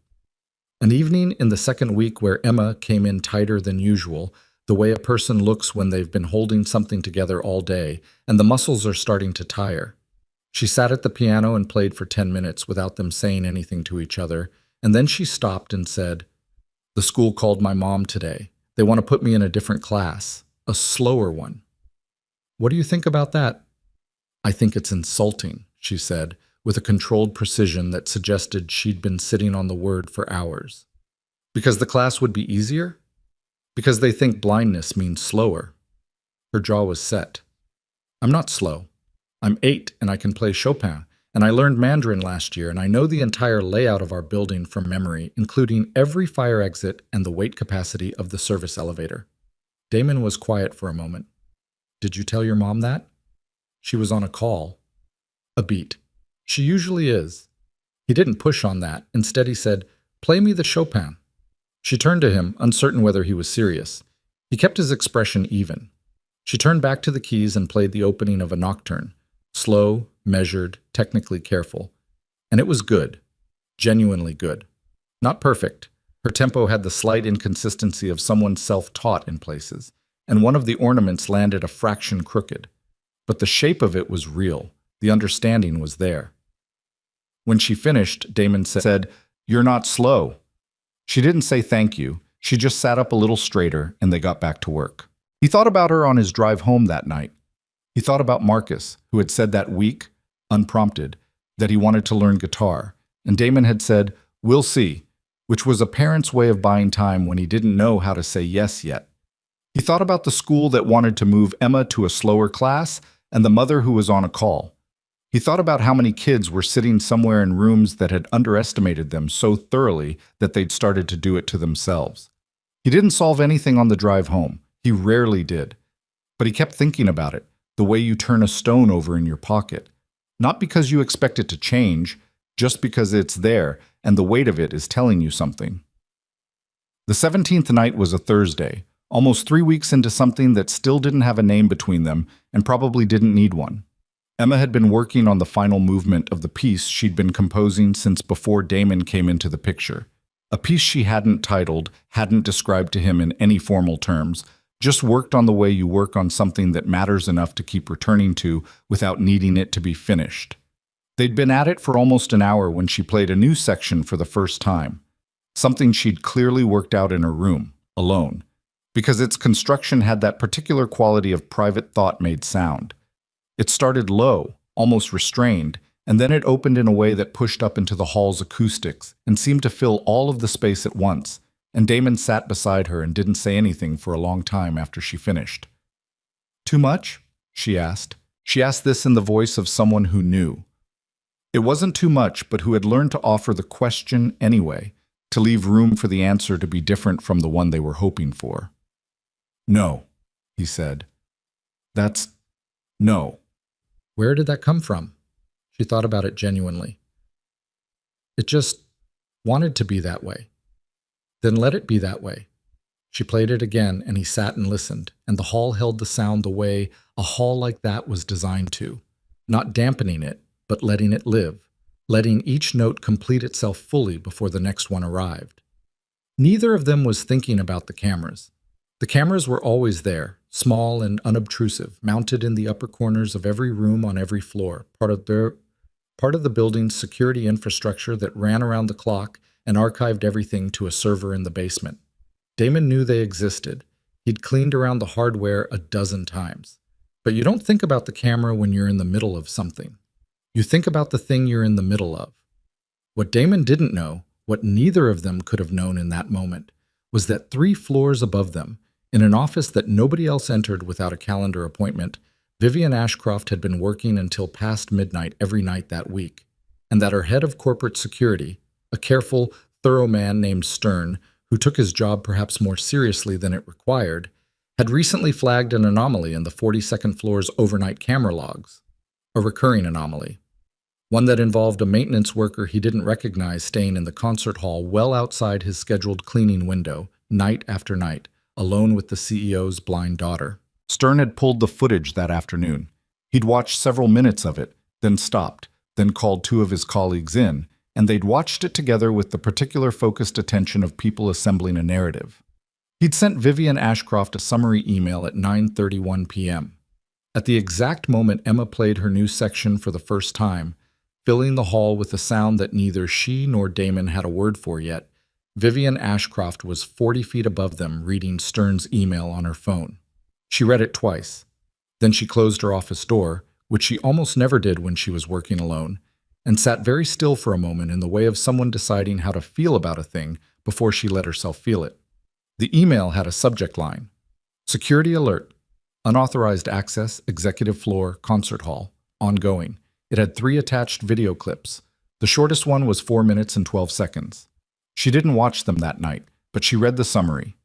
An evening in the second week where Emma came in tighter than usual, the way a person looks when they've been holding something together all day, and the muscles are starting to tire. She sat at the piano and played for 10 minutes without them saying anything to each other, and then she stopped and said, "The school called my mom today. They want to put me in a different class, a slower one." "What do you think about that?" "I think it's insulting," she said, with a controlled precision that suggested she'd been sitting on the word for hours. "Because the class would be easier? Because they think blindness means slower." Her jaw was set. "I'm not slow. I'm 8 and I can play Chopin, and I learned Mandarin last year, and I know the entire layout of our building from memory, including every fire exit and the weight capacity of the service elevator." Damon was quiet for a moment. "Did you tell your mom that?" "She was on a call." A beat. "She usually is." He didn't push on that. Instead he said, "Play me the Chopin." She turned to him, uncertain whether he was serious. He kept his expression even. She turned back to the keys and played the opening of a nocturne. Slow, measured, technically careful. And it was good. Genuinely good. Not perfect. Her tempo had the slight inconsistency of someone self-taught in places, and one of the ornaments landed a fraction crooked. But the shape of it was real. The understanding was there. When she finished, Damon said, "You're not slow." She didn't say thank you. She just sat up a little straighter, and they got back to work. He thought about her on his drive home that night. He thought about Marcus, who had said that week, unprompted, that he wanted to learn guitar, and Damon had said, "We'll see," which was a parent's way of buying time when he didn't know how to say yes yet. He thought about the school that wanted to move Emma to a slower class and the mother who was on a call. He thought about how many kids were sitting somewhere in rooms that had underestimated them so thoroughly that they'd started to do it to themselves. He didn't solve anything on the drive home. He rarely did. But he kept thinking about it, the way you turn a stone over in your pocket. Not because you expect it to change, just because it's there and the weight of it is telling you something. The 17th night was a Thursday, almost 3 weeks into something that still didn't have a name between them and probably didn't need one. Emma had been working on the final movement of the piece she'd been composing since before Damon came into the picture. A piece she hadn't titled, hadn't described to him in any formal terms, just worked on the way you work on something that matters enough to keep returning to without needing it to be finished. They'd been at it for almost an hour when she played a new section for the first time, something she'd clearly worked out in her room, alone, because its construction had that particular quality of private thought-made sound. It started low, almost restrained, and then it opened in a way that pushed up into the hall's acoustics and seemed to fill all of the space at once, and Damon sat beside her and didn't say anything for a long time after she finished. "Too much?" she asked. She asked this in the voice of someone who knew. It wasn't too much, but who had learned to offer the question anyway, to leave room for the answer to be different from the one they were hoping for. "No," he said. No. Where did that come from? She thought about it genuinely. It just wanted to be that way. Then let it be that way. She played it again, and he sat and listened, and the hall held the sound the way a hall like that was designed to, not dampening it, but letting it live, letting each note complete itself fully before the next one arrived. Neither of them was thinking about the cameras. The cameras were always there, small and unobtrusive, mounted in the upper corners of every room on every floor, part of the building's security infrastructure that ran around the clock and archived everything to a server in the basement. Damon knew they existed. He'd cleaned around the hardware a dozen times. But you don't think about the camera when you're in the middle of something. You think about the thing you're in the middle of. What Damon didn't know, what neither of them could have known in that moment, was that 3 floors above them, in an office that nobody else entered without a calendar appointment, Vivian Ashcroft had been working until past midnight every night that week, and that her head of corporate security, a careful, thorough man named Stern, who took his job perhaps more seriously than it required, had recently flagged an anomaly in the 42nd floor's overnight camera logs, a recurring anomaly, one that involved a maintenance worker he didn't recognize staying in the concert hall well outside his scheduled cleaning window, night after night, alone with the CEO's blind daughter. Stern had pulled the footage that afternoon. He'd watched several minutes of it, then stopped, then called 2 of his colleagues in, and they'd watched it together with the particular focused attention of people assembling a narrative. He'd sent Vivian Ashcroft a summary email at 9:31 p.m. At the exact moment Emma played her new section for the first time, filling the hall with a sound that neither she nor Damon had a word for yet, Vivian Ashcroft was 40 feet above them reading Stern's email on her phone. She read it twice. Then she closed her office door, which she almost never did when she was working alone, and sat very still for a moment in the way of someone deciding how to feel about a thing before she let herself feel it. The email had a subject line: Security alert. Unauthorized access, executive floor, concert hall. Ongoing. It had 3 attached video clips. The shortest one was 4 minutes and 12 seconds. She didn't watch them that night, but she read the summary.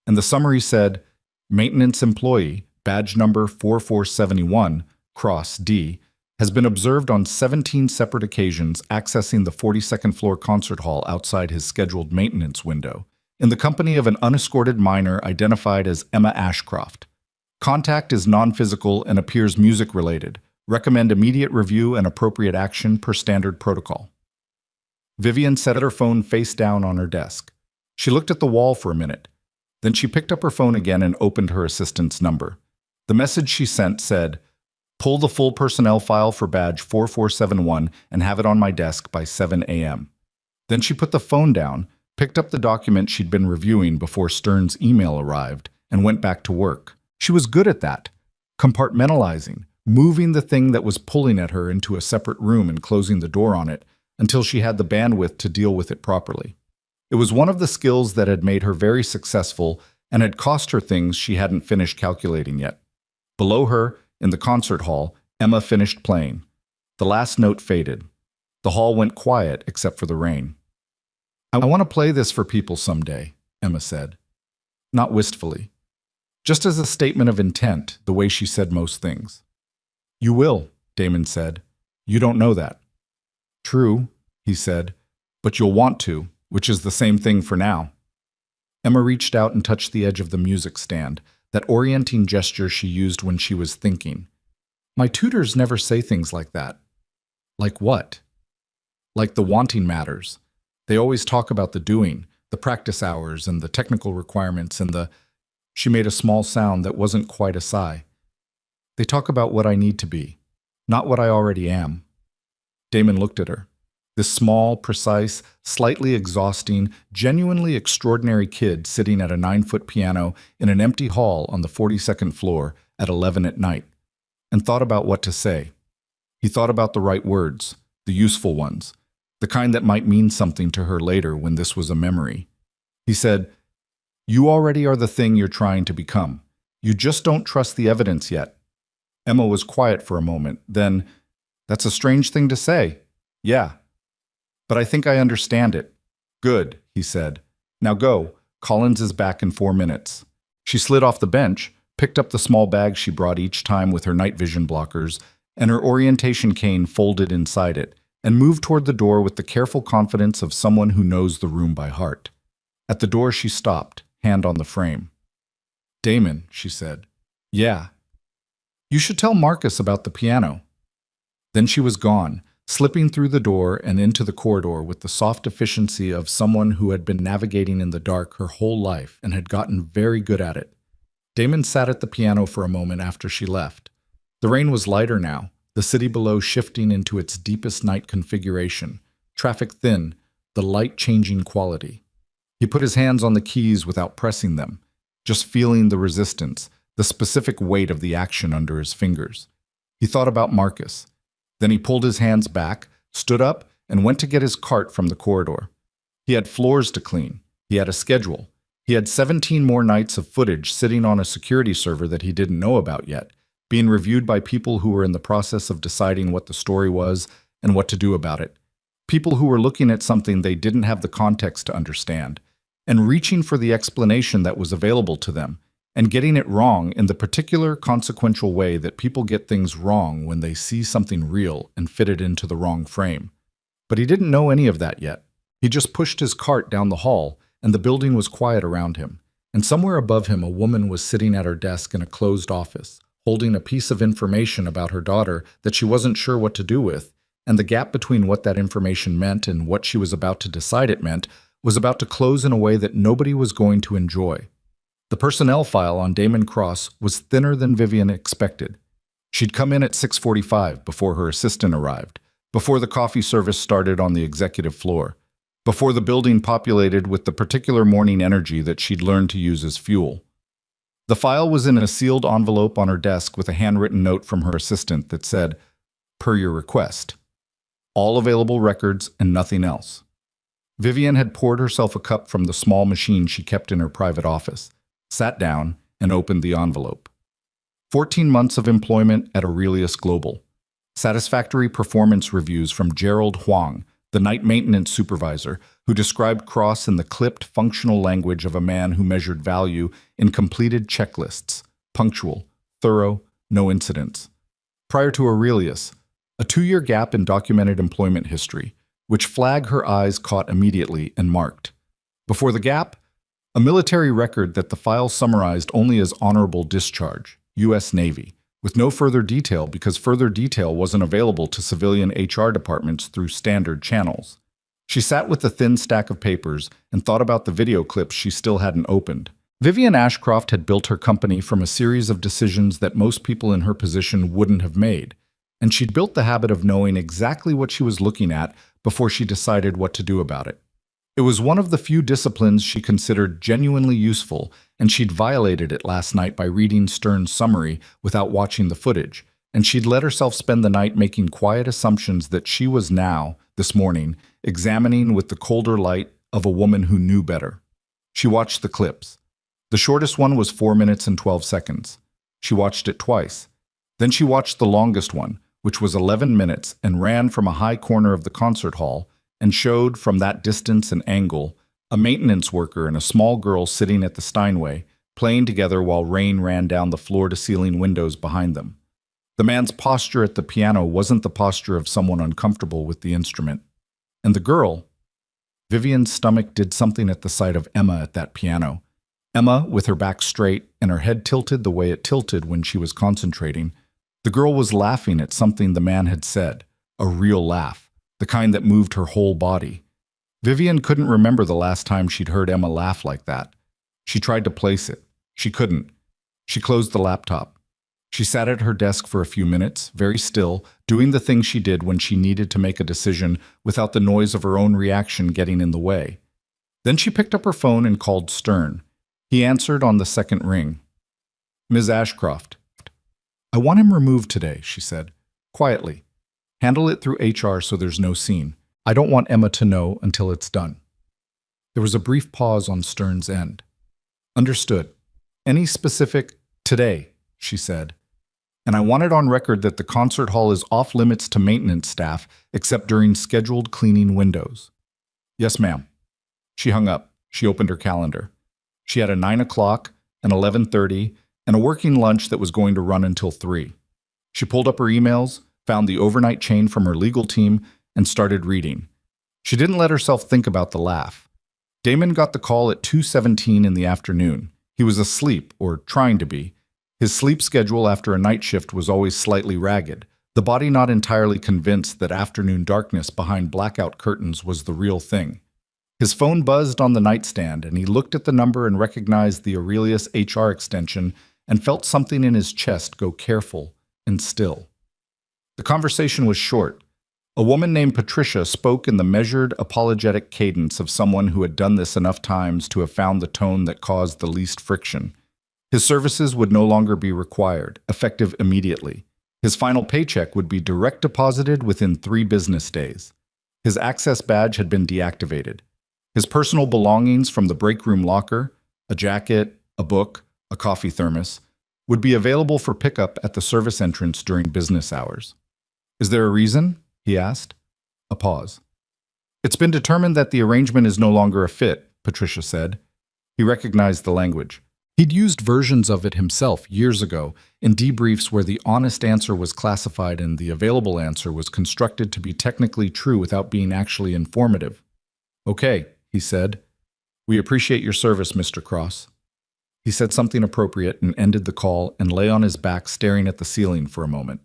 And the summary said, Maintenance employee, badge number 4471, cross D, has been observed on 17 separate occasions accessing the 42nd floor concert hall outside his scheduled maintenance window, in the company of an unescorted minor identified as Emma Ashcroft. Contact is non-physical and appears music-related. Recommend immediate review and appropriate action per standard protocol. Vivian set her phone face down on her desk. She looked at the wall for a minute. Then she picked up her phone again and opened her assistant's number. The message she sent said, Pull the full personnel file for badge 4471 and have it on my desk by 7 a.m. Then she put the phone down, picked up the document she'd been reviewing before Stern's email arrived, and went back to work. She was good at that, compartmentalizing, moving the thing that was pulling at her into a separate room and closing the door on it until she had the bandwidth to deal with it properly. It was one of the skills that had made her very successful and had cost her things she hadn't finished calculating yet. Below her, in the concert hall, Emma finished playing. The last note faded. The hall went quiet except for the rain. I want to play this for people someday, Emma said. Not wistfully. Just as a statement of intent, the way she said most things. You will, Damon said. You don't know that. True, he said, but you'll want to, which is the same thing for now. Emma reached out and touched the edge of the music stand, that orienting gesture she used when she was thinking. My tutors never say things like that. Like what? Like the wanting matters. They always talk about the doing, the practice hours and the technical requirements and the… She made a small sound that wasn't quite a sigh. They talk about what I need to be, not what I already am. Damon looked at her. This small, precise, slightly exhausting, genuinely extraordinary kid sitting at a 9-foot piano in an empty hall on the 42nd floor at 11 at night, and thought about what to say. He thought about the right words, the useful ones, the kind that might mean something to her later when this was a memory. He said, You already are the thing you're trying to become. You just don't trust the evidence yet. Emma was quiet for a moment, then, That's a strange thing to say. Yeah. But I think I understand it. Good, he said. Now go. Collins is back in 4 minutes. She slid off the bench, picked up the small bag she brought each time with her night vision blockers, and her orientation cane folded inside it, and moved toward the door with the careful confidence of someone who knows the room by heart. At the door she stopped, hand on the frame. Damon, she said. Yeah. You should tell Marcus about the piano. Then she was gone, slipping through the door and into the corridor with the soft efficiency of someone who had been navigating in the dark her whole life and had gotten very good at it. Damon sat at the piano for a moment after she left. The rain was lighter now, the city below shifting into its deepest night configuration, traffic thin, the light changing quality. He put his hands on the keys without pressing them, just feeling the resistance, the specific weight of the action under his fingers. He thought about Marcus. Then he pulled his hands back, stood up, and went to get his cart from the corridor. He had floors to clean. He had a schedule. He had 17 more nights of footage sitting on a security server that he didn't know about yet, being reviewed by people who were in the process of deciding what the story was and what to do about it. People who were looking at something they didn't have the context to understand, and reaching for the explanation that was available to them, and getting it wrong in the particular consequential way that people get things wrong when they see something real and fit it into the wrong frame. But he didn't know any of that yet. He just pushed his cart down the hall, and the building was quiet around him. And somewhere above him, a woman was sitting at her desk in a closed office, holding a piece of information about her daughter that she wasn't sure what to do with, and the gap between what that information meant and what she was about to decide it meant was about to close in a way that nobody was going to enjoy. The personnel file on Damon Cross was thinner than Vivian expected. She'd come in at 6:45 before her assistant arrived, before the coffee service started on the executive floor, before the building populated with the particular morning energy that she'd learned to use as fuel. The file was in a sealed envelope on her desk with a handwritten note from her assistant that said, "Per your request. All available records and nothing else." Vivian had poured herself a cup from the small machine she kept in her private office, sat down, and opened the envelope. 14 months of employment at Aurelius Global. Satisfactory performance reviews from Gerald Huang, the night maintenance supervisor, who described Cross in the clipped, functional language of a man who measured value in completed checklists, punctual, thorough, no incidents. Prior to Aurelius, a 2-year gap in documented employment history, which flag her eyes caught immediately and marked. Before the gap, a military record that the file summarized only as honorable discharge, U.S. Navy, with no further detail because further detail wasn't available to civilian HR departments through standard channels. She sat with the thin stack of papers and thought about the video clips she still hadn't opened. Vivian Ashcroft had built her company from a series of decisions that most people in her position wouldn't have made, and she'd built the habit of knowing exactly what she was looking at before she decided what to do about it. It was one of the few disciplines she considered genuinely useful, and she'd violated it last night by reading Stern's summary without watching the footage, and she'd let herself spend the night making quiet assumptions that she was now, this morning, examining with the colder light of a woman who knew better. She watched the clips. The shortest one was 4 minutes and 12 seconds. She watched it twice. Then she watched the longest one, which was 11 minutes, and ran from a high corner of the concert hall and showed, from that distance and angle, a maintenance worker and a small girl sitting at the Steinway, playing together while rain ran down the floor-to-ceiling windows behind them. The man's posture at the piano wasn't the posture of someone uncomfortable with the instrument. And the girl, Vivian's stomach did something at the sight of Emma at that piano. Emma, with her back straight and her head tilted the way it tilted when she was concentrating. The girl was laughing at something the man had said, a real laugh, the kind that moved her whole body. Vivian couldn't remember the last time she'd heard Emma laugh like that. She tried to place it. She couldn't. She closed the laptop. She sat at her desk for a few minutes, very still, doing the thing she did when she needed to make a decision without the noise of her own reaction getting in the way. Then she picked up her phone and called Stern. He answered on the second ring. "Ms. Ashcroft." "I want him removed today," she said, quietly. "Handle it through HR so there's no scene. I don't want Emma to know until it's done." There was a brief pause on Stern's end. "Understood. Any specific today," she said. "And I want it on record that the concert hall is off limits to maintenance staff except during scheduled cleaning windows." "Yes, ma'am." She hung up. She opened her calendar. She had a 9 o'clock, an 11:30, and a working lunch that was going to run until 3. She pulled up her emails, found the overnight chain from her legal team, and started reading. She didn't let herself think about the laugh. Damon got the call at 2:17 in the afternoon. He was asleep, or trying to be. His sleep schedule after a night shift was always slightly ragged, the body not entirely convinced that afternoon darkness behind blackout curtains was the real thing. His phone buzzed on the nightstand, and he looked at the number and recognized the Aurelius HR extension and felt something in his chest go careful and still. The conversation was short. A woman named Patricia spoke in the measured, apologetic cadence of someone who had done this enough times to have found the tone that caused the least friction. His services would no longer be required, effective immediately. His final paycheck would be direct deposited within 3 business days. His access badge had been deactivated. His personal belongings from the break room locker, a jacket, a book, a coffee thermos, would be available for pickup at the service entrance during business hours. "Is there a reason?" he asked. A pause. "It's been determined that the arrangement is no longer a fit," Patricia said. He recognized the language. He'd used versions of it himself years ago in debriefs where the honest answer was classified and the available answer was constructed to be technically true without being actually informative. "Okay," he said. "We appreciate your service, Mr. Cross." He said something appropriate and ended the call and lay on his back staring at the ceiling for a moment.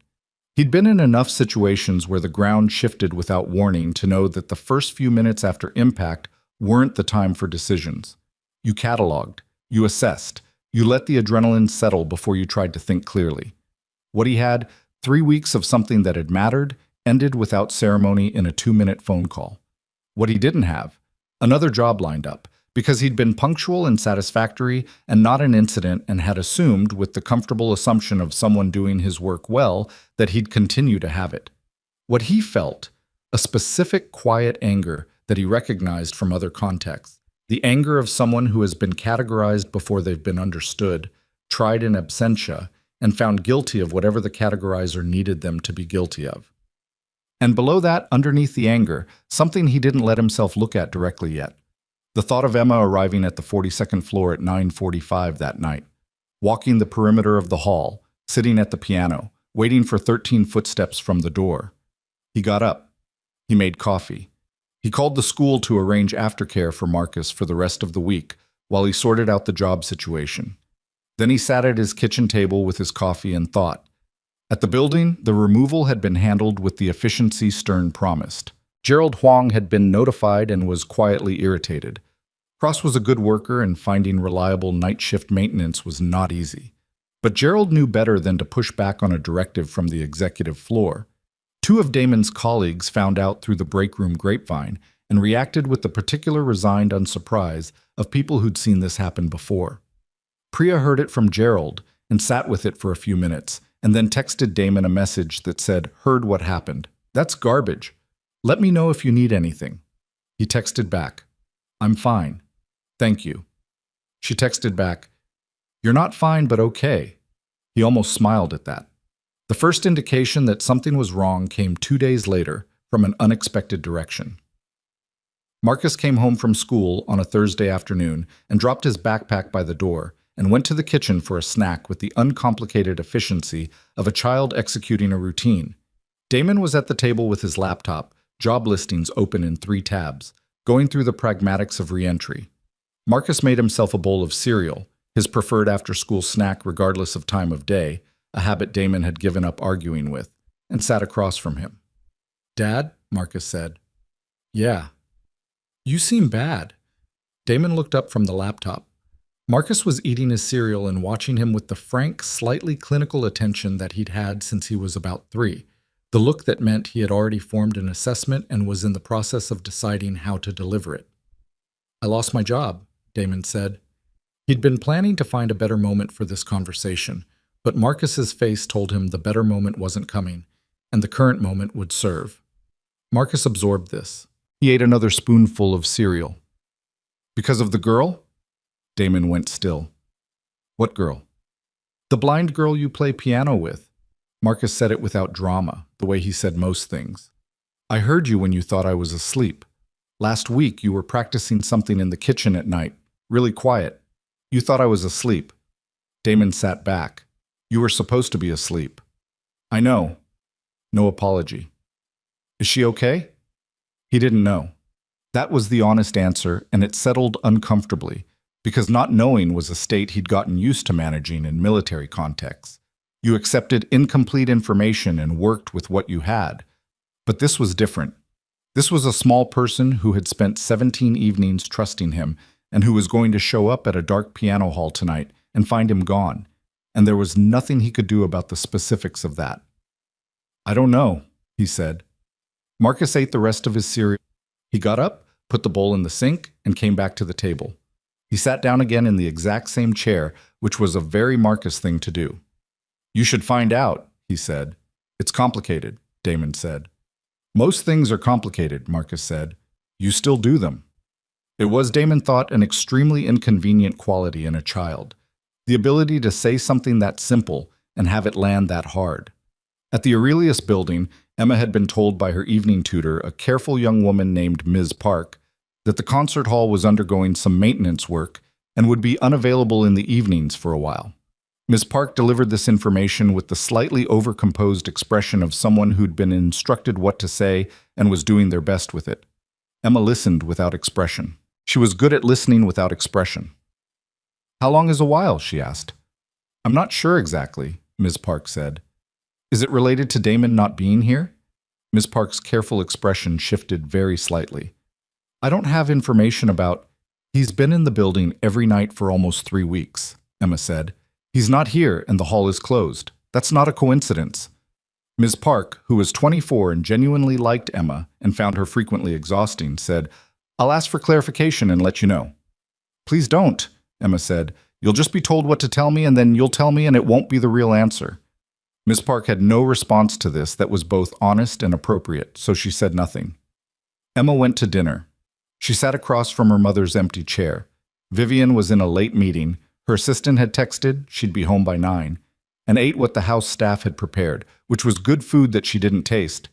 He'd been in enough situations where the ground shifted without warning to know that the first few minutes after impact weren't the time for decisions. You cataloged, you assessed, you let the adrenaline settle before you tried to think clearly. What he had, 3 weeks of something that had mattered, ended without ceremony in a 2-minute phone call. What he didn't have, another job lined up, because he'd been punctual and satisfactory and not an incident and had assumed, with the comfortable assumption of someone doing his work well, that he'd continue to have it. What he felt, a specific quiet anger that he recognized from other contexts, the anger of someone who has been categorized before they've been understood, tried in absentia, and found guilty of whatever the categorizer needed them to be guilty of. And below that, underneath the anger, something he didn't let himself look at directly yet. The thought of Emma arriving at the 42nd floor at 9:45 that night, walking the perimeter of the hall, sitting at the piano, waiting for 13 footsteps from the door. He got up. He made coffee. He called the school to arrange aftercare for Marcus for the rest of the week while he sorted out the job situation. Then he sat at his kitchen table with his coffee and thought. At the building, the removal had been handled with the efficiency Stern promised. Gerald Huang had been notified and was quietly irritated. Cross was a good worker, and finding reliable night shift maintenance was not easy. But Gerald knew better than to push back on a directive from the executive floor. 2 of Damon's colleagues found out through the break room grapevine and reacted with the particular resigned unsurprise of people who'd seen this happen before. Priya heard it from Gerald and sat with it for a few minutes, and then texted Damon a message that said, "Heard what happened. That's garbage. Let me know if you need anything." He texted back, "I'm fine. Thank you." She texted back, "You're not fine, but okay." He almost smiled at that. The first indication that something was wrong came 2 days later from an unexpected direction. Marcus came home from school on a Thursday afternoon and dropped his backpack by the door and went to the kitchen for a snack with the uncomplicated efficiency of a child executing a routine. Damon was at the table with his laptop, job listings open in 3 tabs, going through the pragmatics of re-entry. Marcus made himself a bowl of cereal, his preferred after-school snack regardless of time of day, a habit Damon had given up arguing with, and sat across from him. "Dad?" Marcus said. "Yeah." "You seem bad." Damon looked up from the laptop. Marcus was eating his cereal and watching him with the frank, slightly clinical attention that he'd had since he was about 3, the look that meant he had already formed an assessment and was in the process of deciding how to deliver it. "I lost my job," Damon said. He'd been planning to find a better moment for this conversation, but Marcus's face told him the better moment wasn't coming, and the current moment would serve. Marcus absorbed this. He ate another spoonful of cereal. "Because of the girl?" Damon went still. "What girl?" "The blind girl you play piano with." Marcus said it without drama, the way he said most things. "I heard you when you thought I was asleep. Last week you were practicing something in the kitchen at night, really quiet. You thought I was asleep." Damon sat back. "You were supposed to be asleep." "I know." No apology. "Is she okay?" He didn't know. That was the honest answer, and it settled uncomfortably, because not knowing was a state he'd gotten used to managing in military contexts. You accepted incomplete information and worked with what you had. But this was different. This was a small person who had spent 17 evenings trusting him and who was going to show up at a dark piano hall tonight and find him gone, and there was nothing he could do about the specifics of that. "I don't know," he said. Marcus ate the rest of his cereal. He got up, put the bowl in the sink, and came back to the table. He sat down again in the exact same chair, which was a very Marcus thing to do. "You should find out," he said. "It's complicated," Damon said. "Most things are complicated," Marcus said. "You still do them." It was, Damon thought, an extremely inconvenient quality in a child. The ability to say something that simple and have it land that hard. At the Aurelius building, Emma had been told by her evening tutor, a careful young woman named Ms. Park, that the concert hall was undergoing some maintenance work and would be unavailable in the evenings for a while. Ms. Park delivered this information with the slightly overcomposed expression of someone who'd been instructed what to say and was doing their best with it. Emma listened without expression. She was good at listening without expression. "How long is a while?" she asked. "I'm not sure exactly," Ms. Park said. "Is it related to Damon not being here?" Ms. Park's careful expression shifted very slightly. "I don't have information about—" "He's been in the building every night for almost 3 weeks, Emma said. "He's not here and the hall is closed. That's not a coincidence." Ms. Park, who was 24 and genuinely liked Emma and found her frequently exhausting, said, "I'll ask for clarification and let you know." "Please don't," Emma said. "You'll just be told what to tell me and then you'll tell me and it won't be the real answer." Ms. Park had no response to this that was both honest and appropriate, so she said nothing. Emma went to dinner. She sat across from her mother's empty chair. Vivian was in a late meeting. Her assistant had texted she'd be home by 9, and ate what the house staff had prepared, which was good food that she didn't taste.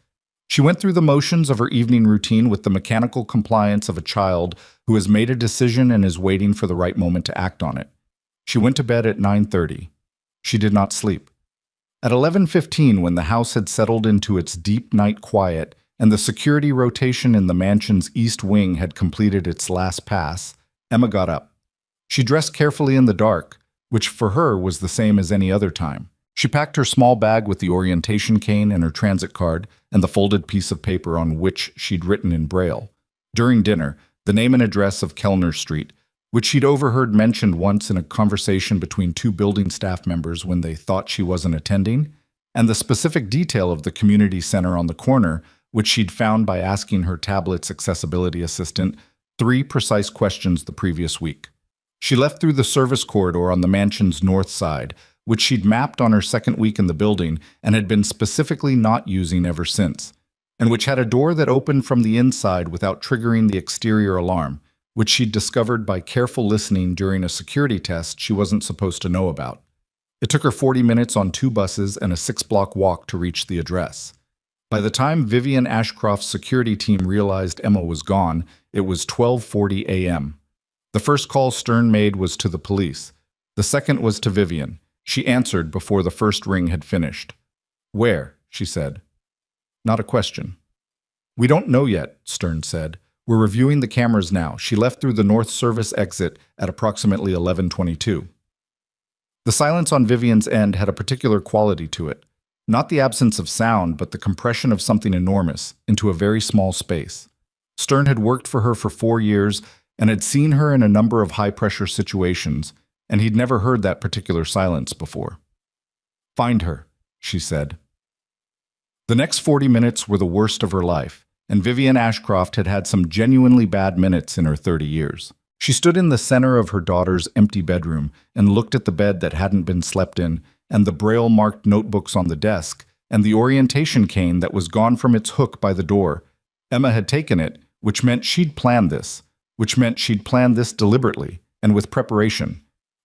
She went through the motions of her evening routine with the mechanical compliance of a child who has made a decision and is waiting for the right moment to act on it. She went to bed at 9:30. She did not sleep. At 11:15, when the house had settled into its deep night quiet and the security rotation in the mansion's east wing had completed its last pass, Emma got up. She dressed carefully in the dark, which for her was the same as any other time. She packed her small bag with the orientation cane and her transit card and the folded piece of paper on which she'd written in Braille, during dinner, the name and address of Kellner Street, which she'd overheard mentioned once in a conversation between 2 building staff members when they thought she wasn't attending, and the specific detail of the community center on the corner, which she'd found by asking her tablet's accessibility assistant 3 precise questions the previous week. She left through the service corridor on the mansion's north side, which she'd mapped on her second week in the building and had been specifically not using ever since, and which had a door that opened from the inside without triggering the exterior alarm, which she'd discovered by careful listening during a security test she wasn't supposed to know about. It took her 40 minutes on 2 buses and a 6-block walk to reach the address. By the time Vivian Ashcroft's security team realized Emma was gone, it was 12:40 a.m. The first call Stern made was to the police. The second was to Vivian. She answered before the first ring had finished. "Where?" she said. Not a question. "We don't know yet," Stern said. "We're reviewing the cameras now. She left through the North Service exit at approximately 11:22. The silence on Vivian's end had a particular quality to it. Not the absence of sound, but the compression of something enormous into a very small space. Stern had worked for her for 4 years and had seen her in a number of high-pressure situations, and he'd never heard that particular silence before. "Find her," she said. The next 40 minutes were the worst of her life, and Vivian Ashcroft had had some genuinely bad minutes in her 30 years. She stood in the center of her daughter's empty bedroom and looked at the bed that hadn't been slept in, and the braille-marked notebooks on the desk, and the orientation cane that was gone from its hook by the door. Emma had taken it, which meant she'd planned this, deliberately and with preparation.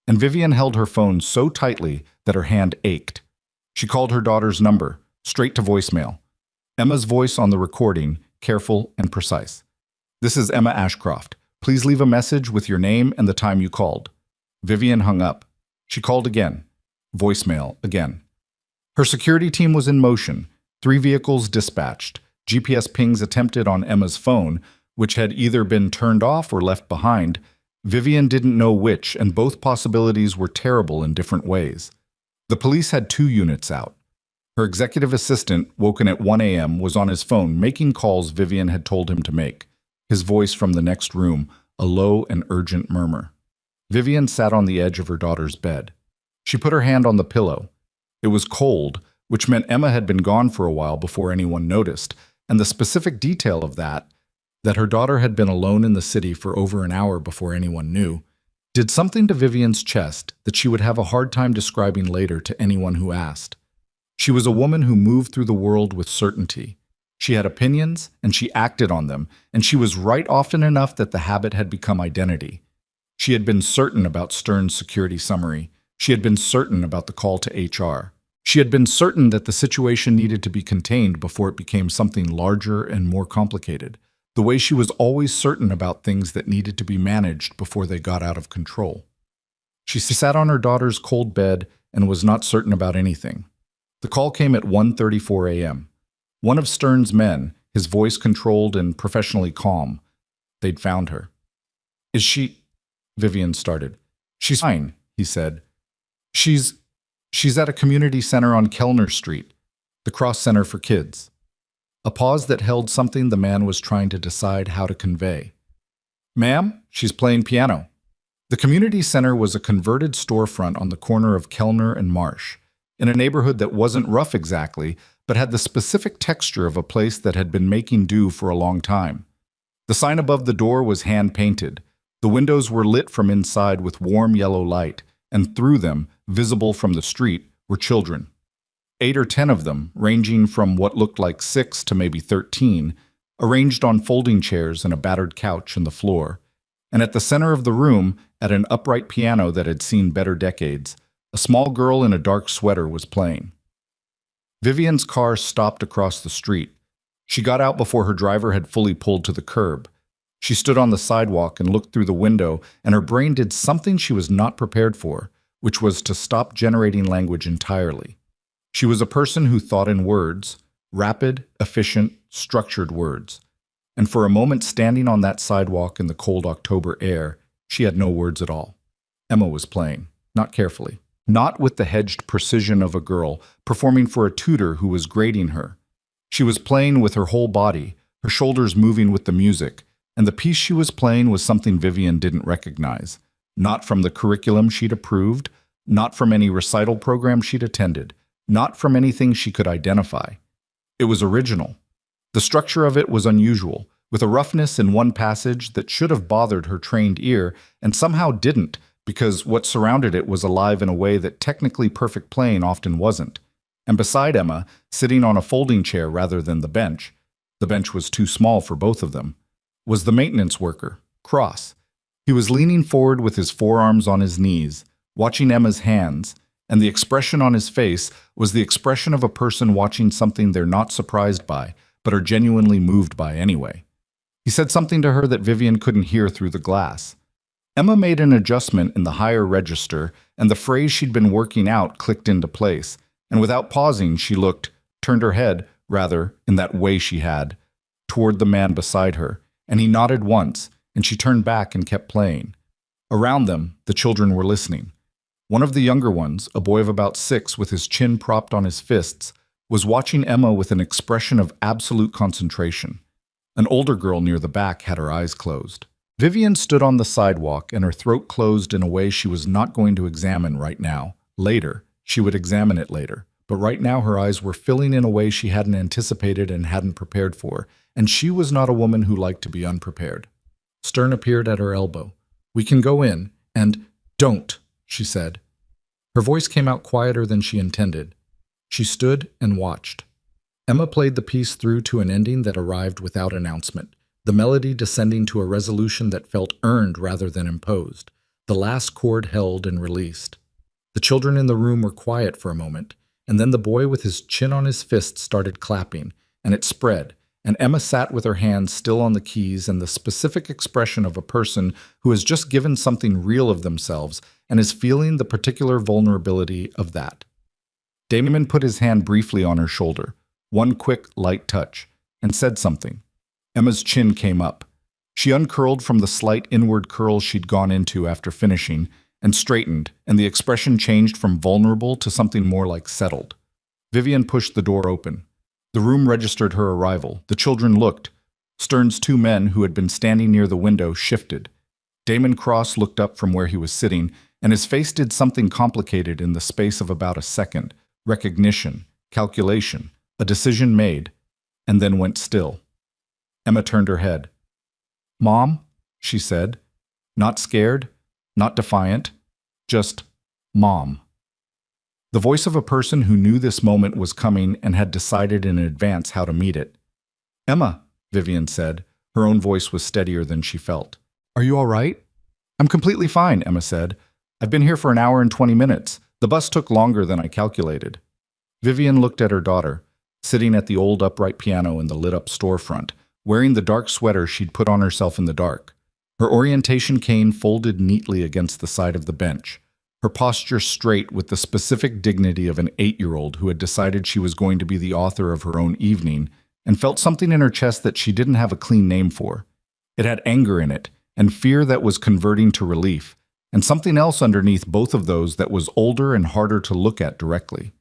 And Vivian held her phone so tightly that her hand ached. She called her daughter's number, straight to voicemail. Emma's voice on the recording, careful and precise. "This is Emma Ashcroft. Please leave a message with your name and the time you called." Vivian hung up. She called again. Voicemail again. Her security team was in motion. 3 vehicles dispatched. GPS pings attempted on Emma's phone, which had either been turned off or left behind. Vivian didn't know which, and both possibilities were terrible in different ways. The police had 2 units out. Her executive assistant, woken at 1 a.m., was on his phone making calls Vivian had told him to make. His voice from the next room, a low and urgent murmur. Vivian sat on the edge of her daughter's bed. She put her hand on the pillow. It was cold, which meant Emma had been gone for a while before anyone noticed, and the specific detail of that her daughter had been alone in the city for over an hour before anyone knew, did something to Vivian's chest that she would have a hard time describing later to anyone who asked. She was a woman who moved through the world with certainty. She had opinions, and she acted on them, and she was right often enough that the habit had become identity. She had been certain about Stern's security summary. She had been certain about the call to HR. She had been certain that the situation needed to be contained before it became something larger and more complicated, the way she was always certain about things that needed to be managed before they got out of control. She sat on her daughter's cold bed and was not certain about anything. The call came at 1:34 a.m. One of Stern's men, his voice controlled and professionally calm. They'd found her. "Is she—" Vivian started. "She's fine," he said. She's at a community center on Kellner Street, the Cross Center for Kids." A pause that held something the man was trying to decide how to convey. "Ma'am, she's playing piano." The community center was a converted storefront on the corner of Kellner and Marsh, in a neighborhood that wasn't rough exactly, but had the specific texture of a place that had been making do for a long time. The sign above the door was hand-painted. The windows were lit from inside with warm yellow light, and through them, visible from the street, were children. 8 or 10 of them, ranging from what looked like 6 to maybe 13, arranged on folding chairs and a battered couch on the floor. And at the center of the room, at an upright piano that had seen better decades, a small girl in a dark sweater was playing. Vivian's car stopped across the street. She got out before her driver had fully pulled to the curb. She stood on the sidewalk and looked through the window, and her brain did something she was not prepared for, which was to stop generating language entirely. She was a person who thought in words, rapid, efficient, structured words. And for a moment standing on that sidewalk in the cold October air, she had no words at all. Emma was playing, not carefully, not with the hedged precision of a girl performing for a tutor who was grading her. She was playing with her whole body, her shoulders moving with the music, and the piece she was playing was something Vivian didn't recognize, not from the curriculum she'd approved, not from any recital program she'd attended, not from anything she could identify. It was original. The structure of it was unusual, with a roughness in one passage that should have bothered her trained ear and somehow didn't, because what surrounded it was alive in a way that technically perfect playing often wasn't. And beside Emma, sitting on a folding chair rather than the bench was too small for both of them, was the maintenance worker, Cross. He was leaning forward with his forearms on his knees, watching Emma's hands, and the expression on his face was the expression of a person watching something they're not surprised by, but are genuinely moved by anyway. He said something to her that Vivian couldn't hear through the glass. Emma made an adjustment in the higher register, and the phrase she'd been working out clicked into place, and without pausing, she turned her head, rather, in that way she had, toward the man beside her, and he nodded once, and she turned back and kept playing. Around them, the children were listening. One of the younger ones, a boy of about 6 with his chin propped on his fists, was watching Emma with an expression of absolute concentration. An older girl near the back had her eyes closed. Vivian stood on the sidewalk and her throat closed in a way she was not going to examine right now. Later, she would examine it later. But right now her eyes were filling in a way she hadn't anticipated and hadn't prepared for, and she was not a woman who liked to be unprepared. Stern appeared at her elbow. "We can go in, and don't," she said. Her voice came out quieter than she intended. She stood and watched. Emma played the piece through to an ending that arrived without announcement, the melody descending to a resolution that felt earned rather than imposed. The last chord held and released. The children in the room were quiet for a moment, and then the boy with his chin on his fist started clapping, and it spread, and Emma sat with her hands still on the keys and the specific expression of a person who has just given something real of themselves and is feeling the particular vulnerability of that. Damon put his hand briefly on her shoulder, one quick, light touch, and said something. Emma's chin came up. She uncurled from the slight inward curl she'd gone into after finishing, and straightened, and the expression changed from vulnerable to something more like settled. Vivian pushed the door open. The room registered her arrival. The children looked. Stern's 2 men, who had been standing near the window, shifted. Damon Cross looked up from where he was sitting, and his face did something complicated in the space of about a second. Recognition, calculation, a decision made, and then went still. Emma turned her head. "Mom," she said, not scared, not defiant, just Mom. The voice of a person who knew this moment was coming and had decided in advance how to meet it. "Emma," Vivian said. Her own voice was steadier than she felt. "Are you all right?" "I'm completely fine," Emma said. "I've been here for an hour and 20 minutes. The bus took longer than I calculated." Vivian looked at her daughter, sitting at the old upright piano in the lit-up storefront, wearing the dark sweater she'd put on herself in the dark. Her orientation cane folded neatly against the side of the bench, her posture straight with the specific dignity of an 8-year-old who had decided she was going to be the author of her own evening and felt something in her chest that she didn't have a clean name for. It had anger in it, and fear that was converting to relief, and something else underneath both of those that was older and harder to look at directly.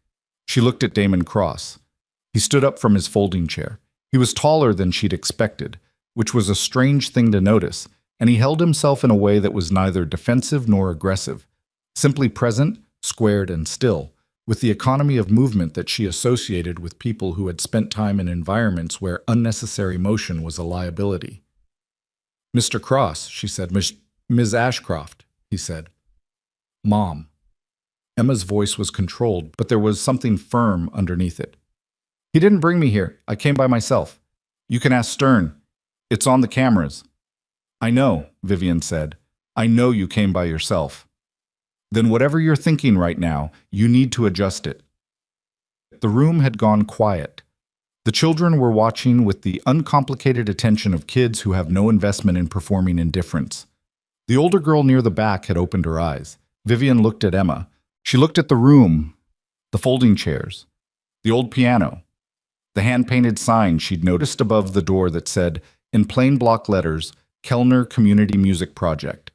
She looked at Damon Cross. He stood up from his folding chair. He was taller than she'd expected, which was a strange thing to notice, and he held himself in a way that was neither defensive nor aggressive, simply present, squared, and still, with the economy of movement that she associated with people who had spent time in environments where unnecessary motion was a liability. "Mr. Cross," she said. "Ms. Ashcroft," he said. "Mom." Emma's voice was controlled, but there was something firm underneath it. "He didn't bring me here. I came by myself. You can ask Stern. It's on the cameras." "I know," Vivian said. "I know you came by yourself." "Then whatever you're thinking right now, you need to adjust it." The room had gone quiet. The children were watching with the uncomplicated attention of kids who have no investment in performing indifference. The older girl near the back had opened her eyes. Vivian looked at Emma. She looked at the room, the folding chairs, the old piano, the hand-painted sign she'd noticed above the door that said, in plain block letters, Kellner Community Music Project.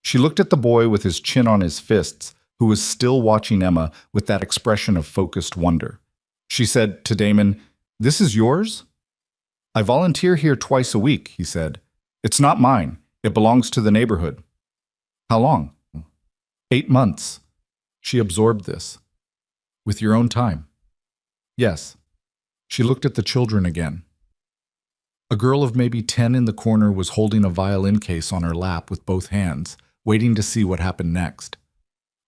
She looked at the boy with his chin on his fists, who was still watching Emma with that expression of focused wonder. She said to Damon, "This is yours?" "I volunteer here twice a week," he said. "It's not mine. It belongs to the neighborhood." "How long?" 8 months. She absorbed this. "With your own time?" "Yes." She looked at the children again. A girl of maybe 10 in the corner was holding a violin case on her lap with both hands, waiting to see what happened next.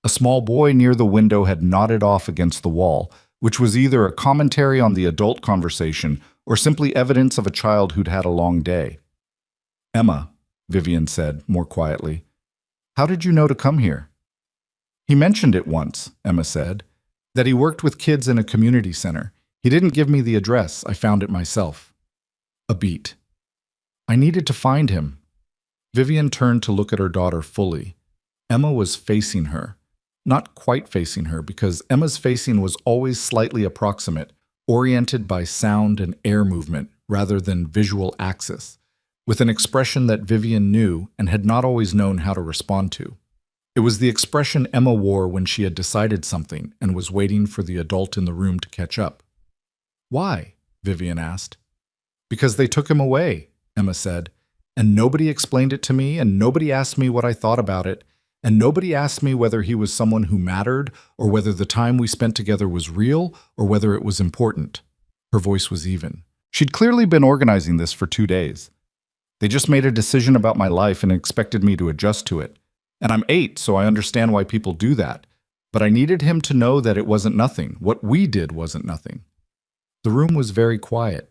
A small boy near the window had nodded off against the wall, which was either a commentary on the adult conversation or simply evidence of a child who'd had a long day. "Emma," Vivian said, more quietly, "how did you know to come here?" He mentioned it once, Emma said, that he worked with kids in a community center. He didn't give me the address. I found it myself. A beat. I needed to find him. Vivian turned to look at her daughter fully. Emma was facing her. Not quite facing her, because Emma's facing was always slightly approximate, oriented by sound and air movement rather than visual axis, with an expression that Vivian knew and had not always known how to respond to. It was the expression Emma wore when she had decided something and was waiting for the adult in the room to catch up. Why? Vivian asked. Because they took him away, Emma said, and nobody explained it to me, and nobody asked me what I thought about it, and nobody asked me whether he was someone who mattered, or whether the time we spent together was real, or whether it was important. Her voice was even. She'd clearly been organizing this for 2 days. They just made a decision about my life and expected me to adjust to it. And I'm 8, so I understand why people do that. But I needed him to know that it wasn't nothing. What we did wasn't nothing. The room was very quiet.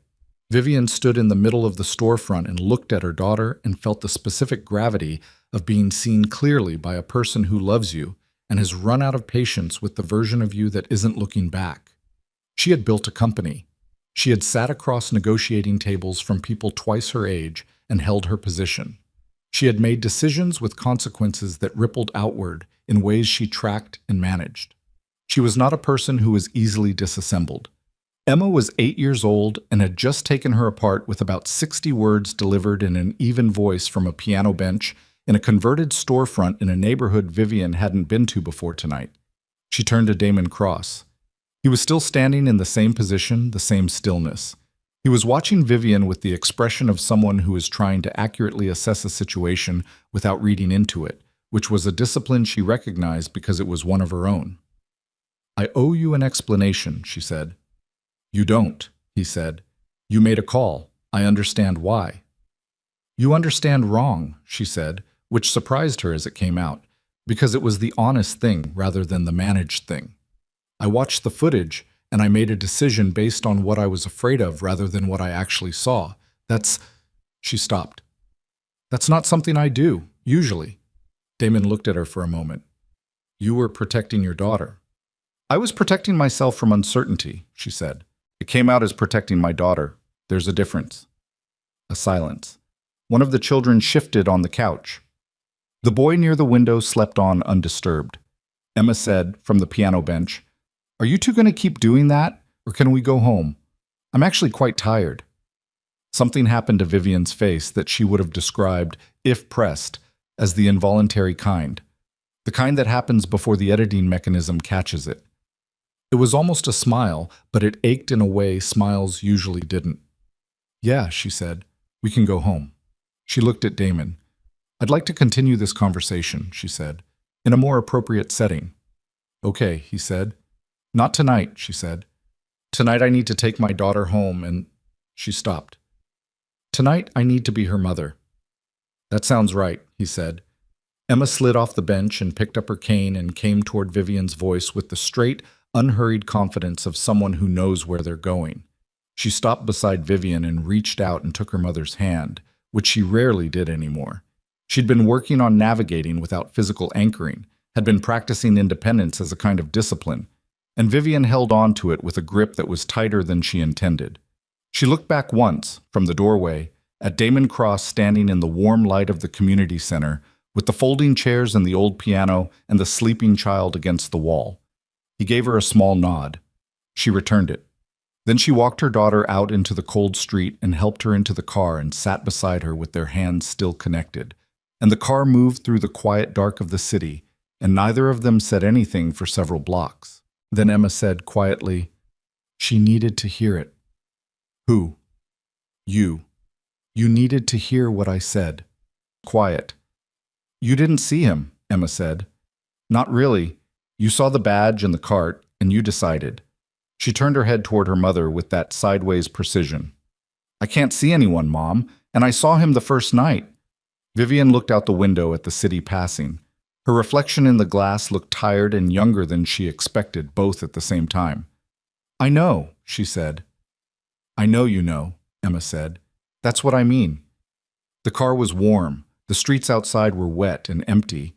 Vivian stood in the middle of the storefront and looked at her daughter and felt the specific gravity of being seen clearly by a person who loves you and has run out of patience with the version of you that isn't looking back. She had built a company. She had sat across negotiating tables from people twice her age and held her position. She had made decisions with consequences that rippled outward in ways she tracked and managed. She was not a person who was easily disassembled. Emma was 8 years old and had just taken her apart with about 60 words delivered in an even voice from a piano bench in a converted storefront in a neighborhood Vivian hadn't been to before tonight. She turned to Damon Cross. He was still standing in the same position, the same stillness. He was watching Vivian with the expression of someone who is trying to accurately assess a situation without reading into it, which was a discipline she recognized because it was one of her own. I owe you an explanation, she said. You don't, he said. You made a call. I understand why. You understand wrong, she said, which surprised her as it came out, because it was the honest thing rather than the managed thing. I watched the footage, and I made a decision based on what I was afraid of rather than what I actually saw. She stopped. That's not something I do, usually. Damon looked at her for a moment. You were protecting your daughter. I was protecting myself from uncertainty, she said. It came out as protecting my daughter. There's a difference. A silence. One of the children shifted on the couch. The boy near the window slept on undisturbed. Emma said, from the piano bench, Are you two going to keep doing that, or can we go home? I'm actually quite tired. Something happened to Vivian's face that she would have described, if pressed, as the involuntary kind. The kind that happens before the editing mechanism catches it. It was almost a smile, but it ached in a way smiles usually didn't. Yeah, she said. We can go home. She looked at Damon. I'd like to continue this conversation, she said, in a more appropriate setting. Okay, he said. Not tonight, she said. Tonight I need to take my daughter home and… She stopped. Tonight I need to be her mother. That sounds right, he said. Emma slid off the bench and picked up her cane and came toward Vivian's voice with the straight, unhurried confidence of someone who knows where they're going. She stopped beside Vivian and reached out and took her mother's hand, which she rarely did anymore. She'd been working on navigating without physical anchoring, had been practicing independence as a kind of discipline, and Vivian held on to it with a grip that was tighter than she intended. She looked back once, from the doorway, at Damon Cross standing in the warm light of the community center, with the folding chairs and the old piano and the sleeping child against the wall. He gave her a small nod. She returned it. Then she walked her daughter out into the cold street and helped her into the car and sat beside her with their hands still connected. And the car moved through the quiet dark of the city, and neither of them said anything for several blocks. Then Emma said quietly, She needed to hear it. Who? You. You needed to hear what I said. Quiet. You didn't see him, Emma said. Not really. You saw the badge and the cart, and you decided. She turned her head toward her mother with that sideways precision. I can't see anyone, Mom, and I saw him the first night. Vivian looked out the window at the city passing. Her reflection in the glass looked tired and younger than she expected, both at the same time. I know, she said. I know you know, Emma said. That's what I mean. The car was warm. The streets outside were wet and empty.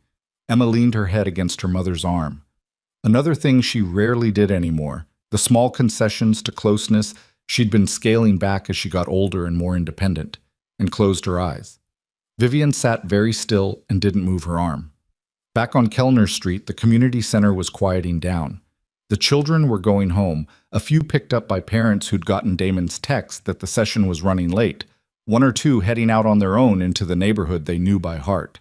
Emma leaned her head against her mother's arm. Another thing she rarely did anymore, the small concessions to closeness she'd been scaling back as she got older and more independent, and closed her eyes. Vivian sat very still and didn't move her arm. Back on Kellner Street, the community center was quieting down. The children were going home, a few picked up by parents who'd gotten Damon's text that the session was running late, one or two heading out on their own into the neighborhood they knew by heart.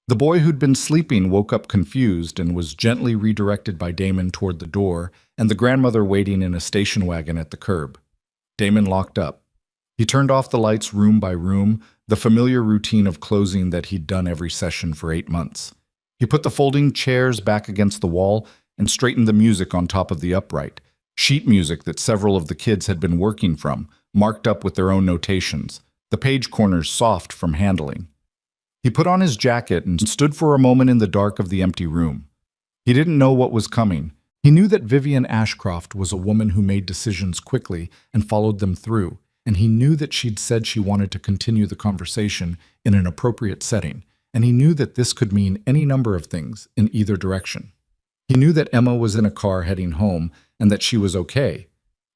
The boy who'd been sleeping woke up confused and was gently redirected by Damon toward the door and the grandmother waiting in a station wagon at the curb. Damon locked up. He turned off the lights room by room, the familiar routine of closing that he'd done every session for 8 months. He put the folding chairs back against the wall and straightened the music on top of the upright, sheet music that several of the kids had been working from, marked up with their own notations, the page corners soft from handling. He put on his jacket and stood for a moment in the dark of the empty room. He didn't know what was coming. He knew that Vivian Ashcroft was a woman who made decisions quickly and followed them through, and he knew that she'd said she wanted to continue the conversation in an appropriate setting, and he knew that this could mean any number of things in either direction. He knew that Emma was in a car heading home and that she was okay,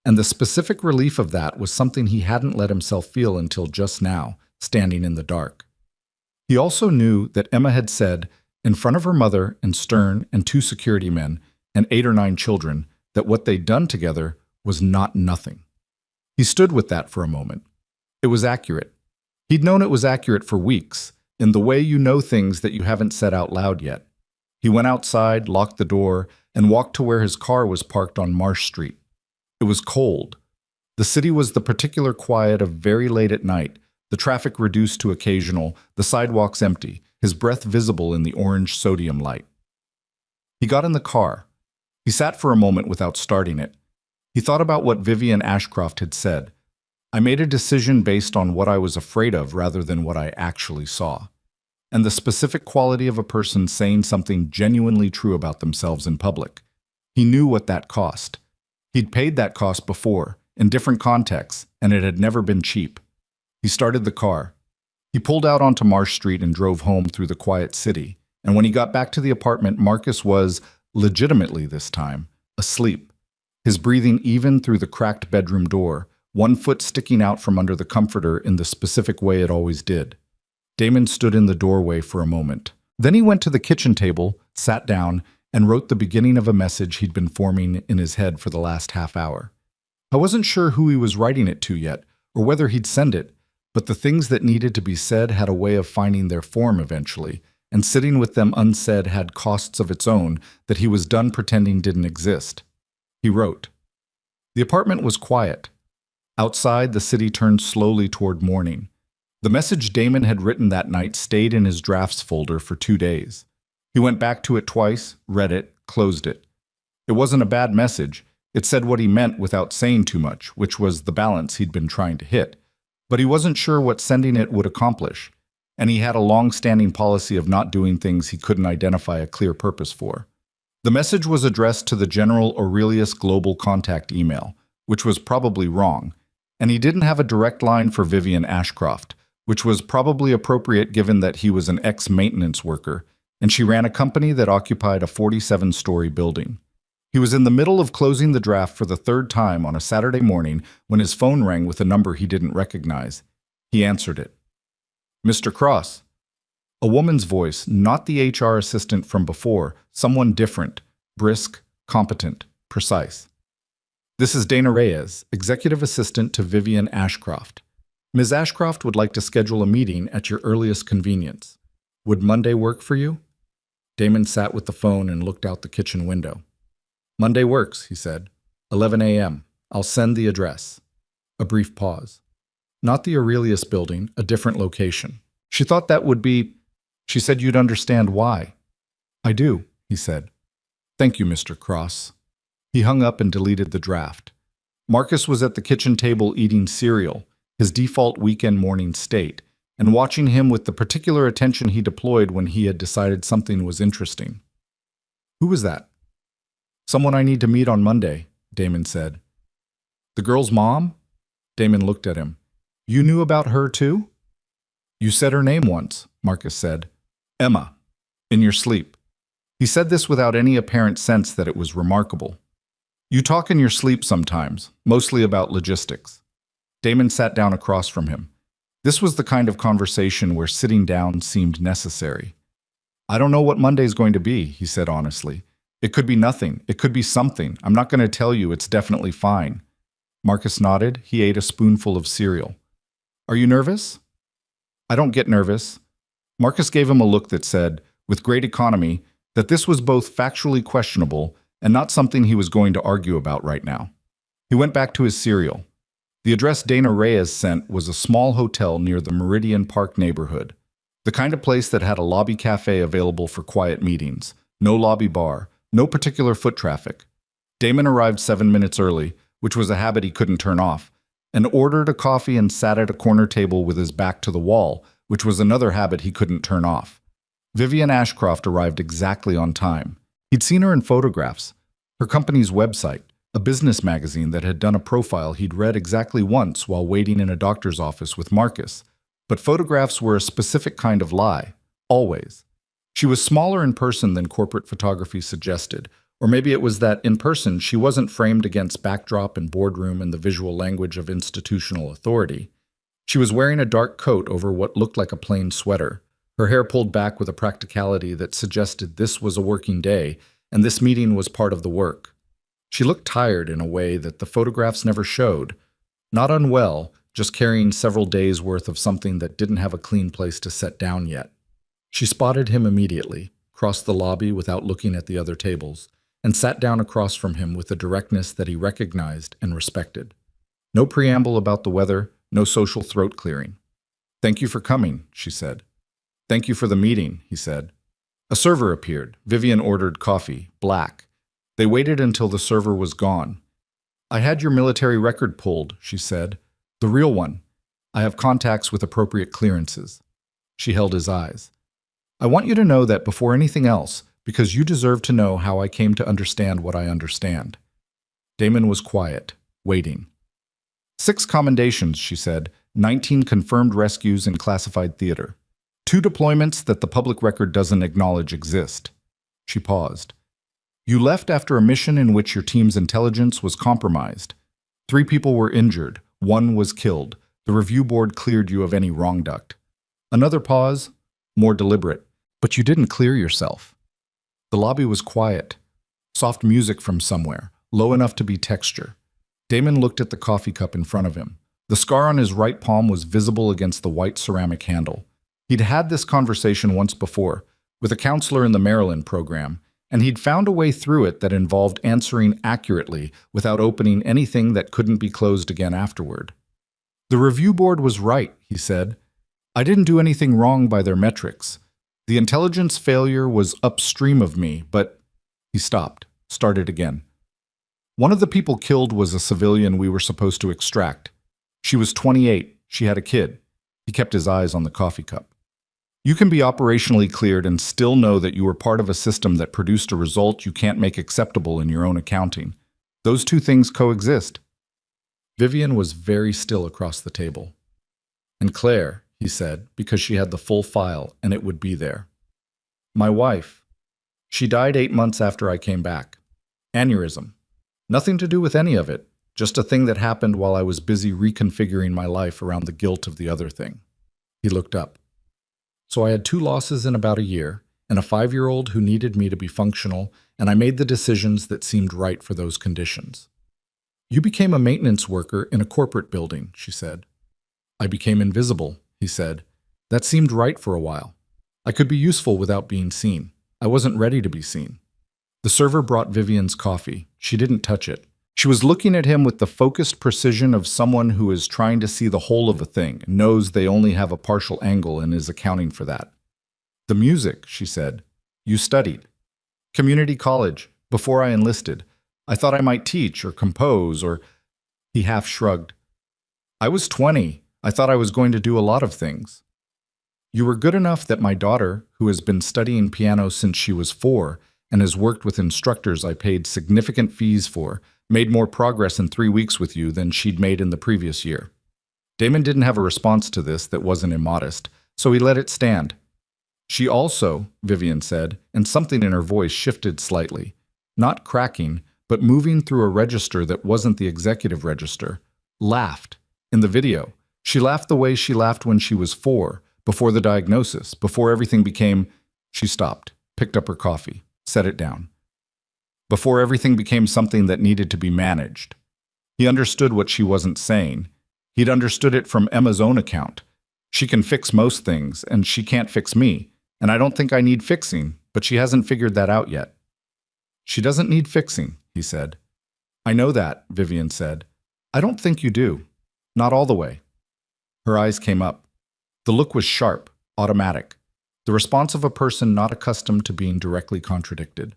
and the specific relief of that was something he hadn't let himself feel until just now, standing in the dark. He also knew that Emma had said, in front of her mother and Stern and 2 security men and 8 or 9 children, that what they'd done together was not nothing. He stood with that for a moment. It was accurate. He'd known it was accurate for weeks, in the way you know things that you haven't said out loud yet. He went outside, locked the door, and walked to where his car was parked on Marsh Street. It was cold. The city was the particular quiet of very late at night, the traffic reduced to occasional, the sidewalks empty, his breath visible in the orange sodium light. He got in the car. He sat for a moment without starting it. He thought about what Vivian Ashcroft had said. I made a decision based on what I was afraid of rather than what I actually saw. And the specific quality of a person saying something genuinely true about themselves in public. He knew what that cost. He'd paid that cost before, in different contexts, and it had never been cheap. He started the car. He pulled out onto Marsh Street and drove home through the quiet city, and when he got back to the apartment, Marcus was, legitimately this time, asleep. His breathing even through the cracked bedroom door, one foot sticking out from under the comforter in the specific way it always did. Damon stood in the doorway for a moment. Then he went to the kitchen table, sat down, and wrote the beginning of a message he'd been forming in his head for the last half hour. I wasn't sure who he was writing it to yet, or whether he'd send it, but the things that needed to be said had a way of finding their form eventually, and sitting with them unsaid had costs of its own that he was done pretending didn't exist. He wrote. The apartment was quiet. Outside, the city turned slowly toward morning. The message Damon had written that night stayed in his drafts folder for 2 days. He went back to it twice, read it, closed it. It wasn't a bad message. It said what he meant without saying too much, which was the balance he'd been trying to hit. But he wasn't sure what sending it would accomplish, and he had a long-standing policy of not doing things he couldn't identify a clear purpose for. The message was addressed to the General Aurelius Global Contact email, which was probably wrong, and he didn't have a direct line for Vivian Ashcroft, which was probably appropriate given that he was an ex-maintenance worker, and she ran a company that occupied a 47-story building. He was in the middle of closing the draft for the 3rd time on a Saturday morning when his phone rang with a number he didn't recognize. He answered it. Mr. Cross. A woman's voice, not the HR assistant from before, someone different, brisk, competent, precise. This is Dana Reyes, executive assistant to Vivian Ashcroft. Ms. Ashcroft would like to schedule a meeting at your earliest convenience. Would Monday work for you? Damon sat with the phone and looked out the kitchen window. Monday works, he said. 11 a.m. I'll send the address. A brief pause. Not the Aurelius building, a different location. She thought that would be... She said you'd understand why. I do, he said. Thank you, Mr. Cross. He hung up and deleted the draft. Marcus was at the kitchen table eating cereal, his default weekend morning state, and watching him with the particular attention he deployed when he had decided something was interesting. Who was that? Someone I need to meet on Monday, Damon said. The girl's mom? Damon looked at him. You knew about her too? You said her name once, Marcus said. Emma. In your sleep. He said this without any apparent sense that it was remarkable. You talk in your sleep sometimes, mostly about logistics. Damon sat down across from him. This was the kind of conversation where sitting down seemed necessary. I don't know what Monday's going to be, he said honestly. It could be nothing. It could be something. I'm not going to tell you it's definitely fine. Marcus nodded. He ate a spoonful of cereal. Are you nervous? I don't get nervous. Marcus gave him a look that said, with great economy, that this was both factually questionable and not something he was going to argue about right now. He went back to his cereal. The address Dana Reyes sent was a small hotel near the Meridian Park neighborhood, the kind of place that had a lobby cafe available for quiet meetings, no lobby bar, no particular foot traffic. Damon arrived 7 minutes early, which was a habit he couldn't turn off, and ordered a coffee and sat at a corner table with his back to the wall, which was another habit he couldn't turn off. Vivian Ashcroft arrived exactly on time. He'd seen her in photographs, her company's website, a business magazine that had done a profile he'd read exactly once while waiting in a doctor's office with Marcus. But photographs were a specific kind of lie, always. She was smaller in person than corporate photography suggested, or maybe it was that in person she wasn't framed against backdrop and boardroom and the visual language of institutional authority. She was wearing a dark coat over what looked like a plain sweater, her hair pulled back with a practicality that suggested this was a working day and this meeting was part of the work. She looked tired in a way that the photographs never showed, not unwell, just carrying several days' worth of something that didn't have a clean place to set down yet. She spotted him immediately, crossed the lobby without looking at the other tables, and sat down across from him with a directness that he recognized and respected. No preamble about the weather, no social throat clearing. Thank you for coming, she said. Thank you for the meeting, he said. A server appeared. Vivian ordered coffee, black. They waited until the server was gone. I had your military record pulled, she said. The real one. I have contacts with appropriate clearances. She held his eyes. I want you to know that before anything else, because you deserve to know how I came to understand what I understand. Damon was quiet, waiting. 6 commendations, she said, 19 confirmed rescues in classified theater. 2 deployments that the public record doesn't acknowledge exist. She paused. You left after a mission in which your team's intelligence was compromised. 3 people were injured. 1 was killed. The review board cleared you of any wrongdoing. Another pause, more deliberate. But you didn't clear yourself. The lobby was quiet. Soft music from somewhere, low enough to be texture. Damon looked at the coffee cup in front of him. The scar on his right palm was visible against the white ceramic handle. He'd had this conversation once before, with a counselor in the Maryland program, and he'd found a way through it that involved answering accurately without opening anything that couldn't be closed again afterward. The review board was right, he said. I didn't do anything wrong by their metrics. The intelligence failure was upstream of me, but he stopped, started again. One of the people killed was a civilian we were supposed to extract. She was 28. She had a kid. He kept his eyes on the coffee cup. You can be operationally cleared and still know that you were part of a system that produced a result you can't make acceptable in your own accounting. Those 2 things coexist. Vivian was very still across the table. And Claire, he said, because she had the full file and it would be there. My wife. She died 8 months after I came back. Aneurysm. Nothing to do with any of it, just a thing that happened while I was busy reconfiguring my life around the guilt of the other thing. He looked up. So I had 2 losses in about a year, and a 5-year-old who needed me to be functional, and I made the decisions that seemed right for those conditions. You became a maintenance worker in a corporate building, she said. I became invisible, he said. That seemed right for a while. I could be useful without being seen. I wasn't ready to be seen. The server brought Vivian's coffee. She didn't touch it. She was looking at him with the focused precision of someone who is trying to see the whole of a thing, knows they only have a partial angle and is accounting for that. The music, she said. You studied. Community college, before I enlisted. I thought I might teach or compose or... He half shrugged. I was 20. I thought I was going to do a lot of things. You were good enough that my daughter, who has been studying piano since she was 4 and has worked with instructors I paid significant fees for, made more progress in 3 weeks with you than she'd made in the previous year. Damon didn't have a response to this that wasn't immodest, so he let it stand. She also, Vivian said, and something in her voice shifted slightly. Not cracking, but moving through a register that wasn't the executive register. Laughed. In the video, she laughed the way she laughed when she was 4, before the diagnosis, before everything became... She stopped, picked up her coffee, set it down. Before everything became something that needed to be managed. He understood what she wasn't saying. He'd understood it from Emma's own account. She can fix most things, and she can't fix me. And I don't think I need fixing, but she hasn't figured that out yet. She doesn't need fixing, he said. I know that, Vivian said. I don't think you do. Not all the way. Her eyes came up. The look was sharp, automatic. The response of a person not accustomed to being directly contradicted.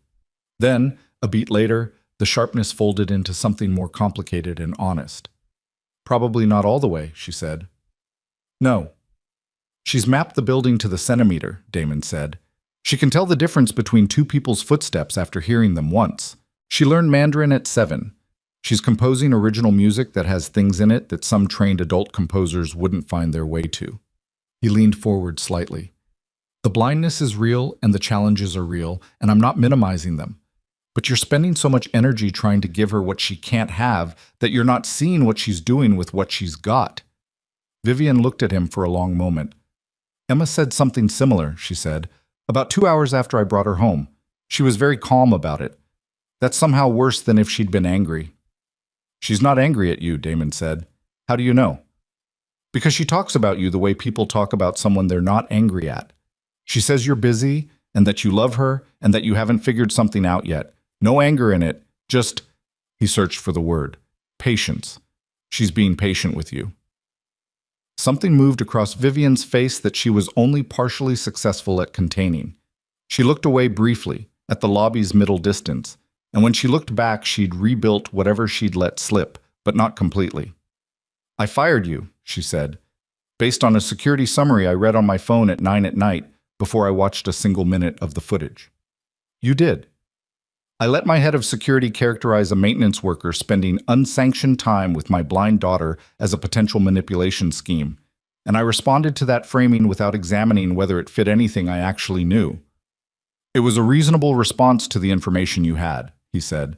Then, a beat later, the sharpness folded into something more complicated and honest. Probably not all the way, she said. No. She's mapped the building to the centimeter, Damon said. She can tell the difference between two people's footsteps after hearing them once. She learned Mandarin at 7. She's composing original music that has things in it that some trained adult composers wouldn't find their way to. He leaned forward slightly. The blindness is real and the challenges are real, and I'm not minimizing them. But you're spending so much energy trying to give her what she can't have that you're not seeing what she's doing with what she's got. Vivian looked at him for a long moment. Emma said something similar, she said. About 2 hours after I brought her home. She was very calm about it. That's somehow worse than if she'd been angry. She's not angry at you, Damon said. How do you know? Because she talks about you the way people talk about someone they're not angry at. She says you're busy, and that you love her, and that you haven't figured something out yet. No anger in it, just, he searched for the word, patience. She's being patient with you. Something moved across Vivian's face that she was only partially successful at containing. She looked away briefly, at the lobby's middle distance, and when she looked back, she'd rebuilt whatever she'd let slip, but not completely. I fired you, she said, based on a security summary I read on my phone at 9 at night before I watched a single minute of the footage. You did. I let my head of security characterize a maintenance worker spending unsanctioned time with my blind daughter as a potential manipulation scheme, and I responded to that framing without examining whether it fit anything I actually knew. It was a reasonable response to the information you had, he said.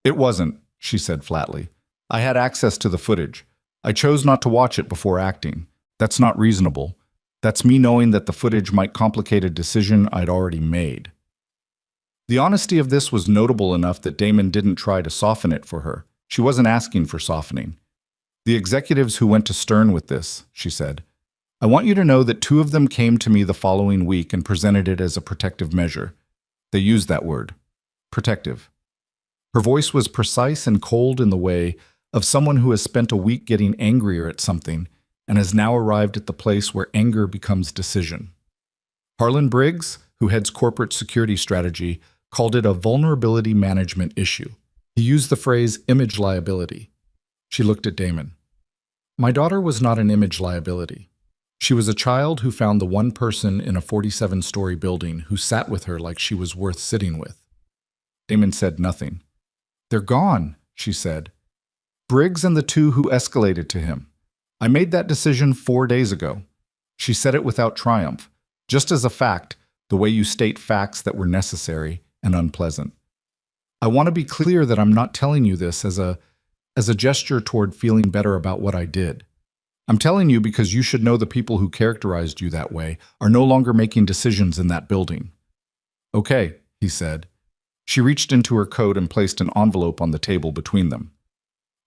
It wasn't, she said flatly. I had access to the footage. I chose not to watch it before acting. That's not reasonable. That's me knowing that the footage might complicate a decision I'd already made. The honesty of this was notable enough that Damon didn't try to soften it for her. She wasn't asking for softening. The executives who went to Stern with this, she said. I want you to know that 2 of them came to me the following week and presented it as a protective measure. They used that word. Protective. Her voice was precise and cold in the way of someone who has spent a week getting angrier at something and has now arrived at the place where anger becomes decision. Harlan Briggs, who heads corporate security strategy, called it a vulnerability management issue. He used the phrase image liability. She looked at Damon. My daughter was not an image liability. She was a child who found the one person in a 47-story building who sat with her like she was worth sitting with. Damon said nothing. They're gone, she said. Briggs and the 2 who escalated to him. I made that decision 4 days ago. She said it without triumph, just as a fact, the way you state facts that were necessary and unpleasant. I want to be clear that I'm not telling you this as a gesture toward feeling better about what I did. I'm telling you because you should know the people who characterized you that way are no longer making decisions in that building. Okay, he said. She reached into her coat and placed an envelope on the table between them.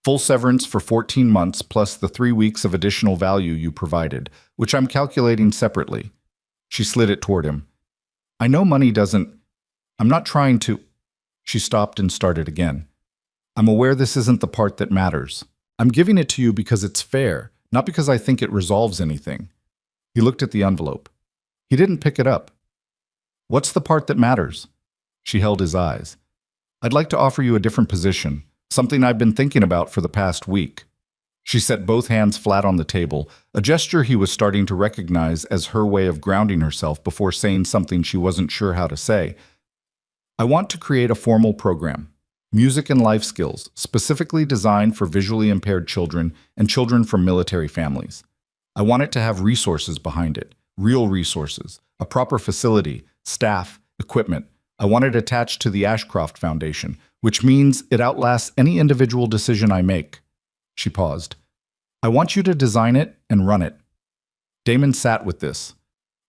Full severance for 14 months plus the 3 weeks of additional value you provided, which I'm calculating separately. She slid it toward him. I know money doesn't... I'm not trying to... She stopped and started again. I'm aware this isn't the part that matters. I'm giving it to you because it's fair, not because I think it resolves anything. He looked at the envelope. He didn't pick it up. What's the part that matters? She held his eyes. I'd like to offer you a different position, something I've been thinking about for the past week. She set both hands flat on the table, a gesture he was starting to recognize as her way of grounding herself before saying something she wasn't sure how to say. I want to create a formal program, music and life skills, specifically designed for visually impaired children and children from military families. I want it to have resources behind it, real resources, a proper facility, staff, equipment. I want it attached to the Ashcroft Foundation, which means it outlasts any individual decision I make. She paused. I want you to design it and run it. Damon sat with this.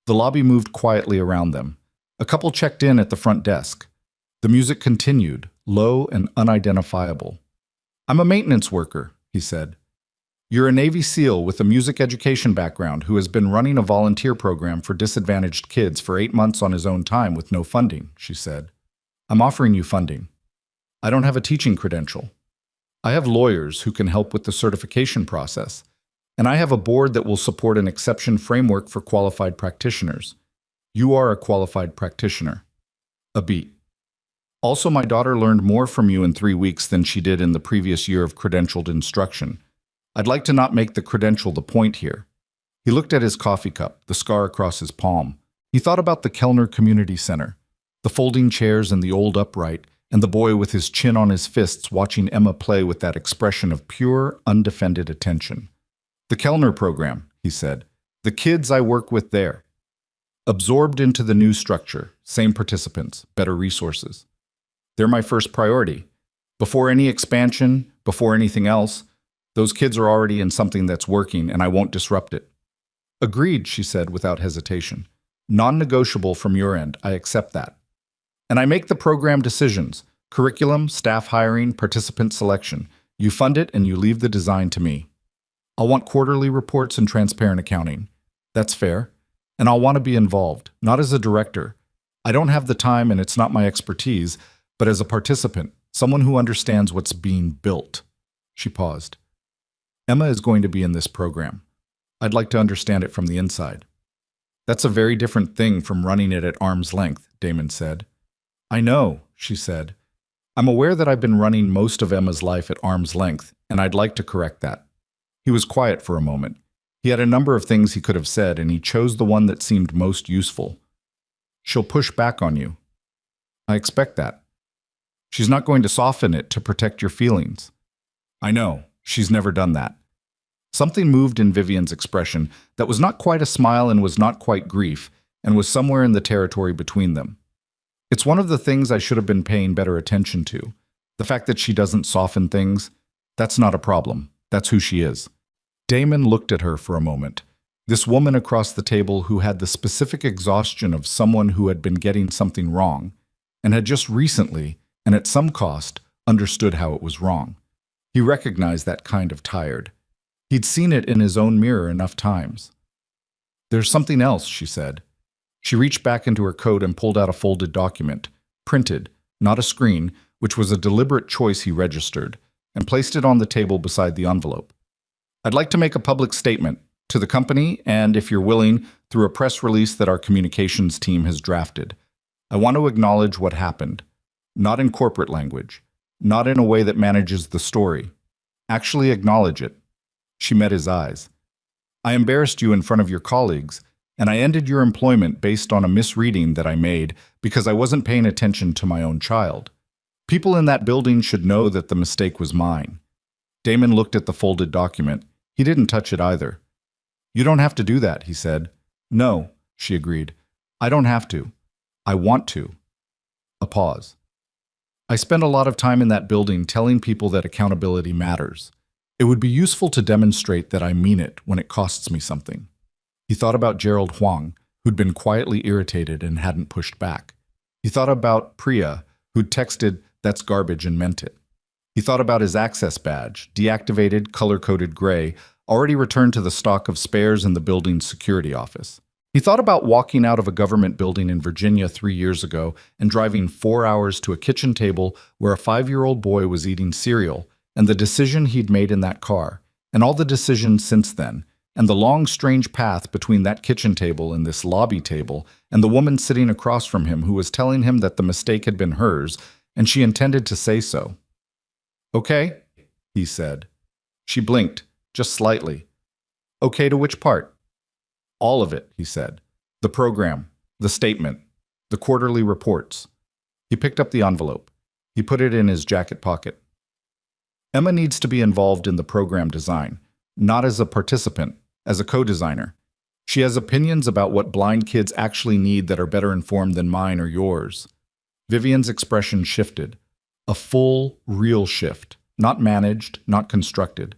The lobby moved quietly around them. A couple checked in at the front desk. The music continued, low and unidentifiable. I'm a maintenance worker, he said. You're a Navy SEAL with a music education background who has been running a volunteer program for disadvantaged kids for 8 months on his own time with no funding, she said. I'm offering you funding. I don't have a teaching credential. I have lawyers who can help with the certification process, and I have a board that will support an exception framework for qualified practitioners. You are a qualified practitioner. A beat. Also, my daughter learned more from you in 3 weeks than she did in the previous year of credentialed instruction. I'd like to not make the credential the point here. He looked at his coffee cup, the scar across his palm. He thought about the Kellner Community Center, the folding chairs and the old upright, and the boy with his chin on his fists watching Emma play with that expression of pure, undefended attention. The Kellner program, he said. The kids I work with there. Absorbed into the new structure, same participants, better resources. They're my first priority. Before any expansion, before anything else, those kids are already in something that's working, and I won't disrupt it. Agreed, she said without hesitation. Non-negotiable from your end, I accept that. And I make the program decisions, curriculum, staff hiring, participant selection. You fund it and you leave the design to me. I'll want quarterly reports and transparent accounting. That's fair. And I'll want to be involved, not as a director. I don't have the time and it's not my expertise, but as a participant, someone who understands what's being built. She paused. Emma is going to be in this program. I'd like to understand it from the inside. That's a very different thing from running it at arm's length, Damon said. I know, she said. I'm aware that I've been running most of Emma's life at arm's length, and I'd like to correct that. He was quiet for a moment. He had a number of things he could have said, and he chose the one that seemed most useful. She'll push back on you. I expect that. She's not going to soften it to protect your feelings. I know, she's never done that. Something moved in Vivian's expression that was not quite a smile and was not quite grief, and was somewhere in the territory between them. It's one of the things I should have been paying better attention to. The fact that she doesn't soften things, that's not a problem. That's who she is. Damon looked at her for a moment. This woman across the table who had the specific exhaustion of someone who had been getting something wrong, and had just recently, and at some cost, understood how it was wrong. He recognized that kind of tired. He'd seen it in his own mirror enough times. There's something else, she said. She reached back into her coat and pulled out a folded document, printed, not a screen, which was a deliberate choice he registered, and placed it on the table beside the envelope. I'd like to make a public statement to the company and, if you're willing, through a press release that our communications team has drafted. I want to acknowledge what happened, not in corporate language, not in a way that manages the story. Actually acknowledge it. She met his eyes. I embarrassed you in front of your colleagues, and I ended your employment based on a misreading that I made because I wasn't paying attention to my own child. People in that building should know that the mistake was mine. Damon looked at the folded document. He didn't touch it either. You don't have to do that, he said. No, she agreed. I don't have to. I want to. A pause. I spend a lot of time in that building telling people that accountability matters. It would be useful to demonstrate that I mean it when it costs me something. He thought about Gerald Huang, who'd been quietly irritated and hadn't pushed back. He thought about Priya, who'd texted, "That's garbage," and meant it. He thought about his access badge, deactivated, color-coded gray, already returned to the stock of spares in the building's security office. He thought about walking out of a government building in Virginia 3 years ago and driving 4 hours to a kitchen table where a 5-year-old boy was eating cereal, and the decision he'd made in that car, and all the decisions since then, and the long, strange path between that kitchen table and this lobby table, and the woman sitting across from him who was telling him that the mistake had been hers, and she intended to say so. Okay, he said. She blinked, just slightly. Okay to which part? All of it, he said. The program, the statement, the quarterly reports. He picked up the envelope. He put it in his jacket pocket. Emma needs to be involved in the program design, not as a participant, as a co-designer. She has opinions about what blind kids actually need that are better informed than mine or yours. Vivian's expression shifted. A full, real shift. Not managed, not constructed.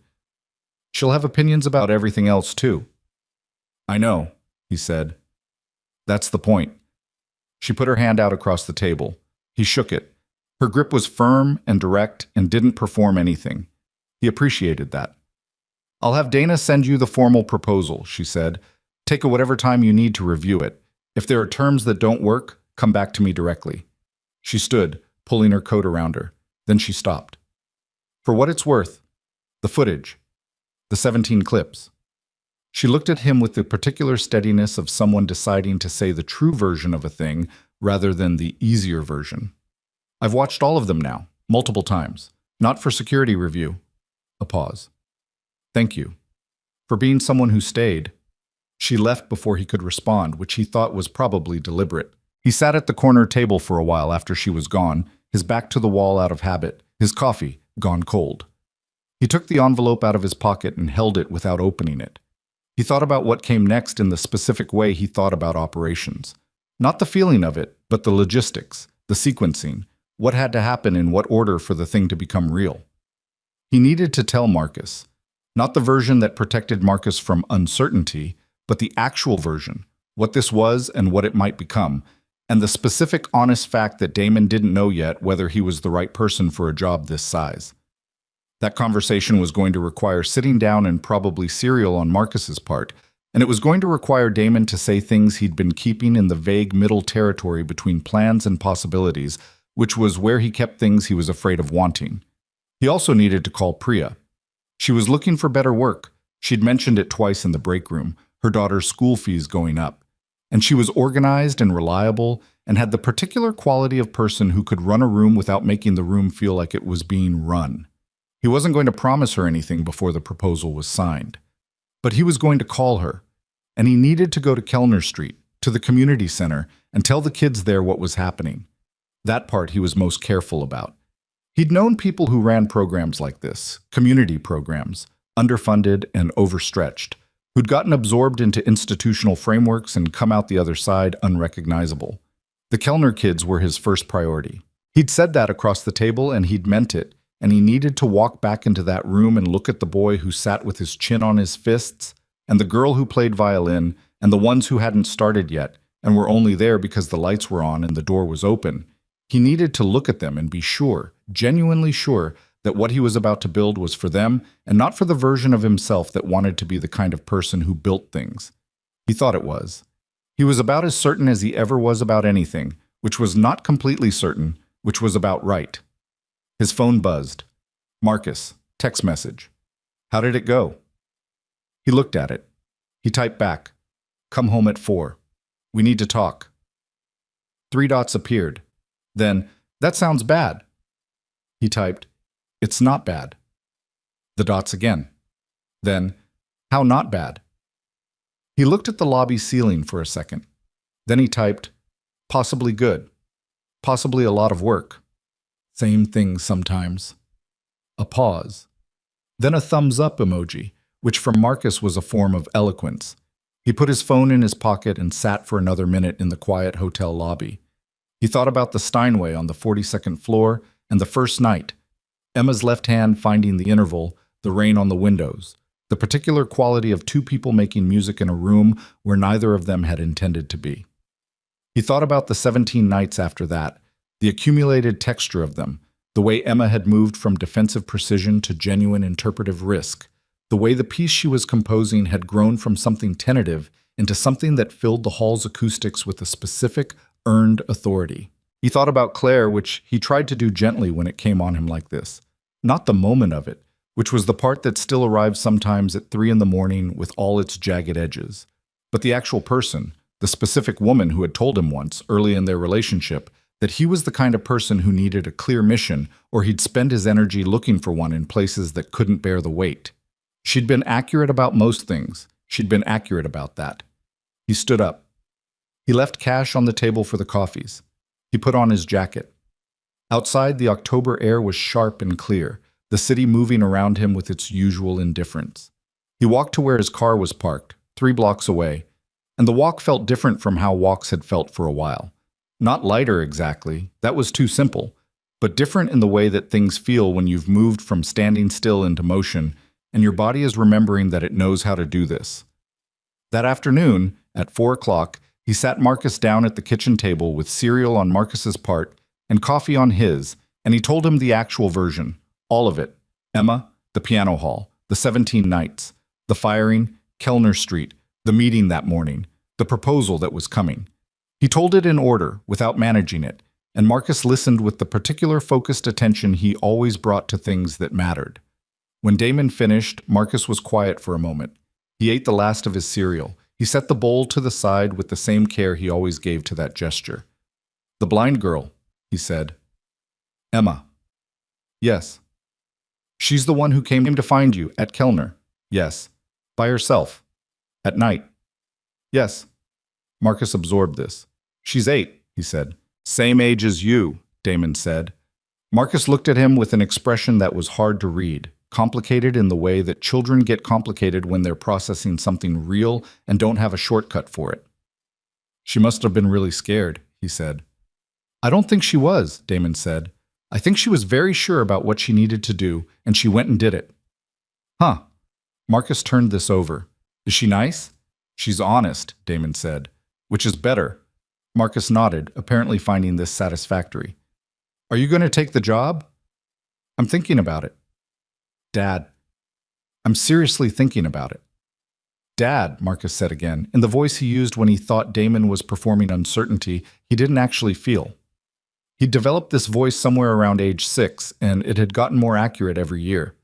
She'll have opinions about everything else, too. I know, he said. That's the point. She put her hand out across the table. He shook it. Her grip was firm and direct and didn't perform anything. He appreciated that. I'll have Dana send you the formal proposal, she said. Take whatever time you need to review it. If there are terms that don't work, come back to me directly. She stood, pulling her coat around her. Then she stopped. For what it's worth, the footage, the 17 clips. She looked at him with the particular steadiness of someone deciding to say the true version of a thing rather than the easier version. I've watched all of them now, multiple times. Not for security review. A pause. Thank you. For being someone who stayed. She left before he could respond, which he thought was probably deliberate. He sat at the corner table for a while after she was gone, his back to the wall out of habit, his coffee gone cold. He took the envelope out of his pocket and held it without opening it. He thought about what came next in the specific way he thought about operations. Not the feeling of it, but the logistics, the sequencing, what had to happen in what order for the thing to become real. He needed to tell Marcus, not the version that protected Marcus from uncertainty, but the actual version, what this was and what it might become, and the specific honest fact that Damon didn't know yet whether he was the right person for a job this size. That conversation was going to require sitting down and probably cereal on Marcus's part, and it was going to require Damon to say things he'd been keeping in the vague middle territory between plans and possibilities, which was where he kept things he was afraid of wanting. He also needed to call Priya. She was looking for better work. She'd mentioned it twice in the break room, her daughter's school fees going up. And she was organized and reliable and had the particular quality of person who could run a room without making the room feel like it was being run. He wasn't going to promise her anything before the proposal was signed. But he was going to call her, and he needed to go to Kellner Street, to the community center, and tell the kids there what was happening. That part he was most careful about. He'd known people who ran programs like this, community programs, underfunded and overstretched, who'd gotten absorbed into institutional frameworks and come out the other side unrecognizable. The Kellner kids were his first priority. He'd said that across the table, and he'd meant it, and he needed to walk back into that room and look at the boy who sat with his chin on his fists, and the girl who played violin, and the ones who hadn't started yet, and were only there because the lights were on and the door was open. He needed to look at them and be sure, genuinely sure, that what he was about to build was for them and not for the version of himself that wanted to be the kind of person who built things. He thought it was. He was about as certain as he ever was about anything, which was not completely certain, which was about right. His phone buzzed. Marcus, text message. How did it go? He looked at it. He typed back. Come home at 4. We need to talk. 3 dots appeared. Then, that sounds bad. He typed, it's not bad. The dots again. Then, how not bad? He looked at the lobby ceiling for a second. Then he typed, possibly good. Possibly a lot of work. Same thing sometimes. A pause. Then a thumbs up emoji, which for Marcus was a form of eloquence. He put his phone in his pocket and sat for another minute in the quiet hotel lobby. He thought about the Steinway on the 42nd floor and the first night, Emma's left hand finding the interval, the rain on the windows, the particular quality of 2 people making music in a room where neither of them had intended to be. He thought about the 17 nights after that, the accumulated texture of them, the way Emma had moved from defensive precision to genuine interpretive risk, the way the piece she was composing had grown from something tentative into something that filled the hall's acoustics with a specific, earned authority. He thought about Claire, which he tried to do gently when it came on him like this. Not the moment of it, which was the part that still arrived sometimes at 3 in the morning with all its jagged edges, but the actual person, the specific woman who had told him once, early in their relationship, that he was the kind of person who needed a clear mission or he'd spend his energy looking for one in places that couldn't bear the weight. She'd been accurate about most things. She'd been accurate about that. He stood up. He left cash on the table for the coffees. He put on his jacket. Outside, the October air was sharp and clear, the city moving around him with its usual indifference. He walked to where his car was parked, 3 blocks away, and the walk felt different from how walks had felt for a while. Not lighter exactly, that was too simple, but different in the way that things feel when you've moved from standing still into motion, and your body is remembering that it knows how to do this. That afternoon, at 4 o'clock, he sat Marcus down at the kitchen table with cereal on Marcus's part and coffee on his, and he told him the actual version, all of it. Emma, the piano hall, the 17 nights, the firing, Kellner Street, the meeting that morning, the proposal that was coming. He told it in order, without managing it, and Marcus listened with the particular focused attention he always brought to things that mattered. When Damon finished, Marcus was quiet for a moment. He ate the last of his cereal. He set the bowl to the side with the same care he always gave to that gesture. "The blind girl," he said. "Emma." "Yes." "She's the one who came to find you at Kellner." "Yes." "By herself." "At night." "Yes." Marcus absorbed this. "She's 8, he said. "Same age as you," Damon said. Marcus looked at him with an expression that was hard to read, complicated in the way that children get complicated when they're processing something real and don't have a shortcut for it. "She must have been really scared," he said. "I don't think she was," Damon said. "I think she was very sure about what she needed to do, and she went and did it." "Huh." Marcus turned this over. "Is she nice?" "She's honest," Damon said. "Which is better." Marcus nodded, apparently finding this satisfactory. "Are you going to take the job?" "I'm thinking about it." "Dad." "I'm seriously thinking about it." "Dad," Marcus said again, in the voice he used when he thought Damon was performing uncertainty he didn't actually feel. He'd developed this voice somewhere around age 6, and it had gotten more accurate every year.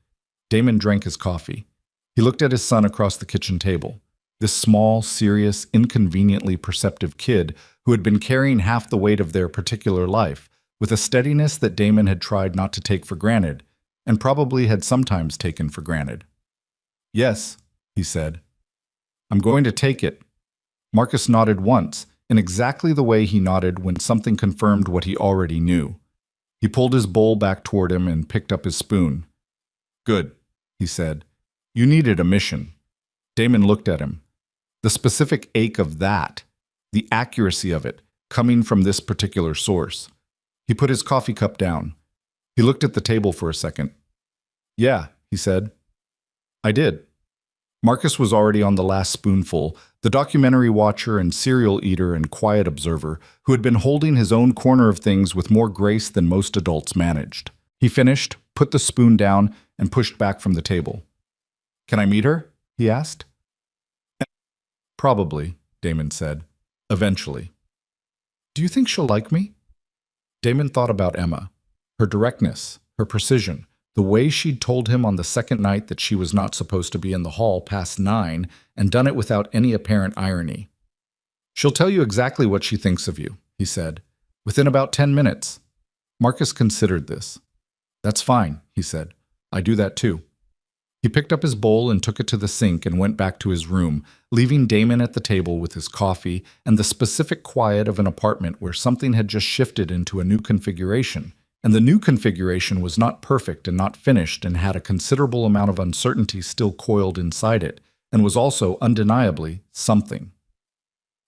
Damon drank his coffee. He looked at his son across the kitchen table. This small, serious, inconveniently perceptive kid who had been carrying half the weight of their particular life, with a steadiness that Damon had tried not to take for granted, and probably had sometimes taken for granted. "Yes," he said. "I'm going to take it." Marcus nodded once, in exactly the way he nodded when something confirmed what he already knew. He pulled his bowl back toward him and picked up his spoon. "Good," he said. "You needed a mission." Damon looked at him. The specific ache of that, the accuracy of it, coming from this particular source. He put his coffee cup down. He looked at the table for a second. "Yeah," he said. "I did." Marcus was already on the last spoonful, the documentary watcher and cereal eater and quiet observer who had been holding his own corner of things with more grace than most adults managed. He finished, put the spoon down, and pushed back from the table. "Can I meet her?" he asked. "Probably," Damon said. "Eventually." "Do you think she'll like me?" Damon thought about Emma. Her directness, her precision, the way she'd told him on the second night that she was not supposed to be in the hall past 9 and done it without any apparent irony. "She'll tell you exactly what she thinks of you," he said, "within about 10 minutes. Marcus considered this. "That's fine," he said. "I do that too." He picked up his bowl and took it to the sink and went back to his room, leaving Damon at the table with his coffee and the specific quiet of an apartment where something had just shifted into a new configuration. And the new configuration was not perfect and not finished and had a considerable amount of uncertainty still coiled inside it, and was also undeniably something.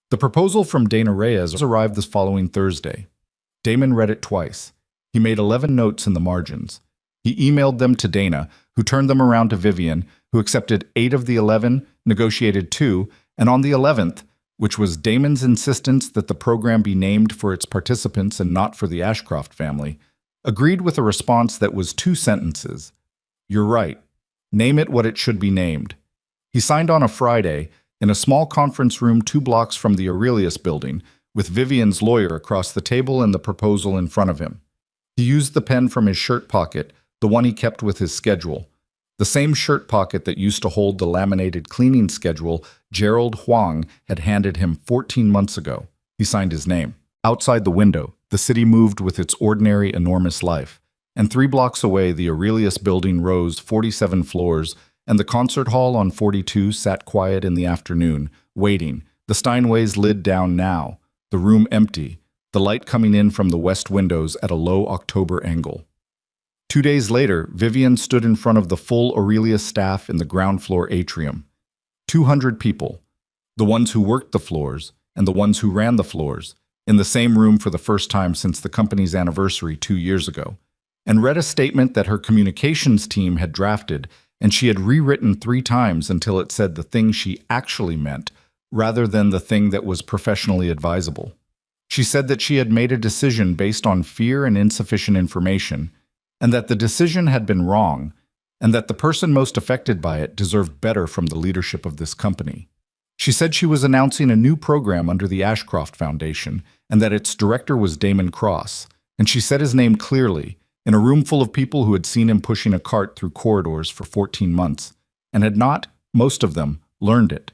The proposal from Dana Reyes arrived this following Thursday. Damon read it twice. He made 11 notes in the margins. He emailed them to Dana, who turned them around to Vivian, who accepted 8 of the 11, negotiated 2, and on the 11th, which was Damon's insistence that the program be named for its participants and not for the Ashcroft family, agreed with a response that was 2 sentences. "You're right. Name it what it should be named." He signed on a Friday, in a small conference room 2 blocks from the Aurelius building, with Vivian's lawyer across the table and the proposal in front of him. He used the pen from his shirt pocket, the one he kept with his schedule. The same shirt pocket that used to hold the laminated cleaning schedule Gerald Huang had handed him 14 months ago. He signed his name. Outside the window, the city moved with its ordinary, enormous life. And 3 blocks away, the Aurelius building rose 47 floors, and the concert hall on 42 sat quiet in the afternoon, waiting, the Steinways lid down now, the room empty, the light coming in from the west windows at a low October angle. 2 days later, Vivian stood in front of the full Aurelius staff in the ground floor atrium. 200 people. the ones who worked the floors, and the ones who ran the floors, in the same room for the first time since the company's anniversary 2 years ago, and read a statement that her communications team had drafted, and she had rewritten 3 times until it said the thing she actually meant, rather than the thing that was professionally advisable. She said that she had made a decision based on fear and insufficient information, and that the decision had been wrong, and that the person most affected by it deserved better from the leadership of this company. She said she was announcing a new program under the Ashcroft Foundation, and that its director was Damon Cross, and she said his name clearly, in a room full of people who had seen him pushing a cart through corridors for 14 months, and had not, most of them, learned it.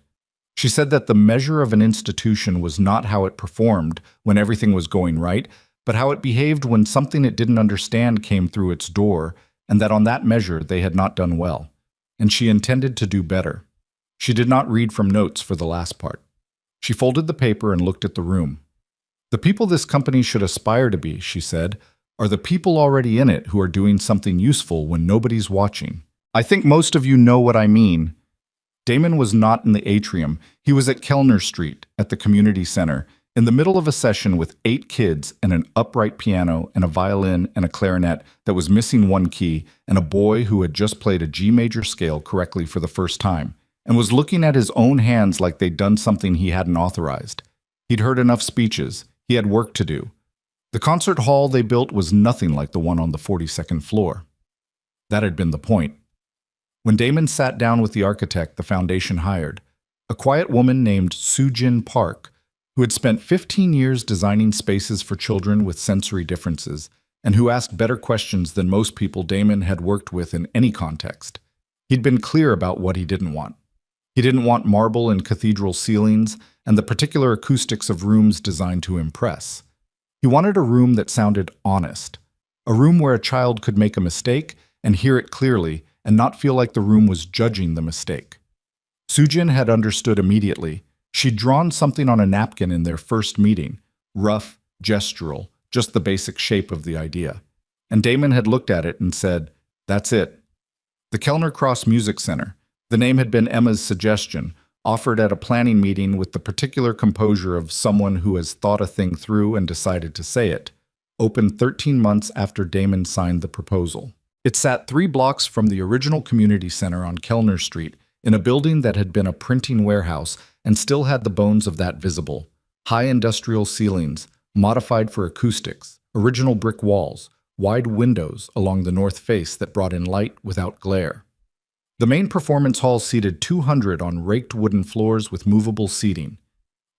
She said that the measure of an institution was not how it performed when everything was going right, but how it behaved when something it didn't understand came through its door, and that on that measure they had not done well, and she intended to do better. She did not read from notes for the last part. She folded the paper and looked at the room. The people this company should aspire to be, she said, are the people already in it who are doing something useful when nobody's watching. I think most of you know what I mean. Damon was not in the atrium. He was at Kellner Street, at the community center, in the middle of a session with 8 kids and an upright piano and a violin and a clarinet that was missing one key, and a boy who had just played a G major scale correctly for the first time, and was looking at his own hands like they'd done something he hadn't authorized. He'd heard enough speeches. He had work to do. The concert hall they built was nothing like the one on the 42nd floor. That had been the point. When Damon sat down with the architect the foundation hired, a quiet woman named Soo-Jin Park, who had spent 15 years designing spaces for children with sensory differences, and who asked better questions than most people Damon had worked with in any context. He'd been clear about what he didn't want. He didn't want marble and cathedral ceilings and the particular acoustics of rooms designed to impress. He wanted a room that sounded honest, a room where a child could make a mistake and hear it clearly and not feel like the room was judging the mistake. Soo-Jin had understood immediately. She'd drawn something on a napkin in their first meeting, rough, gestural, just the basic shape of the idea. And Damon had looked at it and said, "That's it." The Kellner Cross Music Center, the name had been Emma's suggestion, offered at a planning meeting with the particular composure of someone who has thought a thing through and decided to say it, opened 13 months after Damon signed the proposal. It sat 3 blocks from the original community center on Kellner Street, in a building that had been a printing warehouse and still had the bones of that visible. High industrial ceilings, modified for acoustics, original brick walls, wide windows along the north face that brought in light without glare. The main performance hall seated 200 on raked wooden floors with movable seating.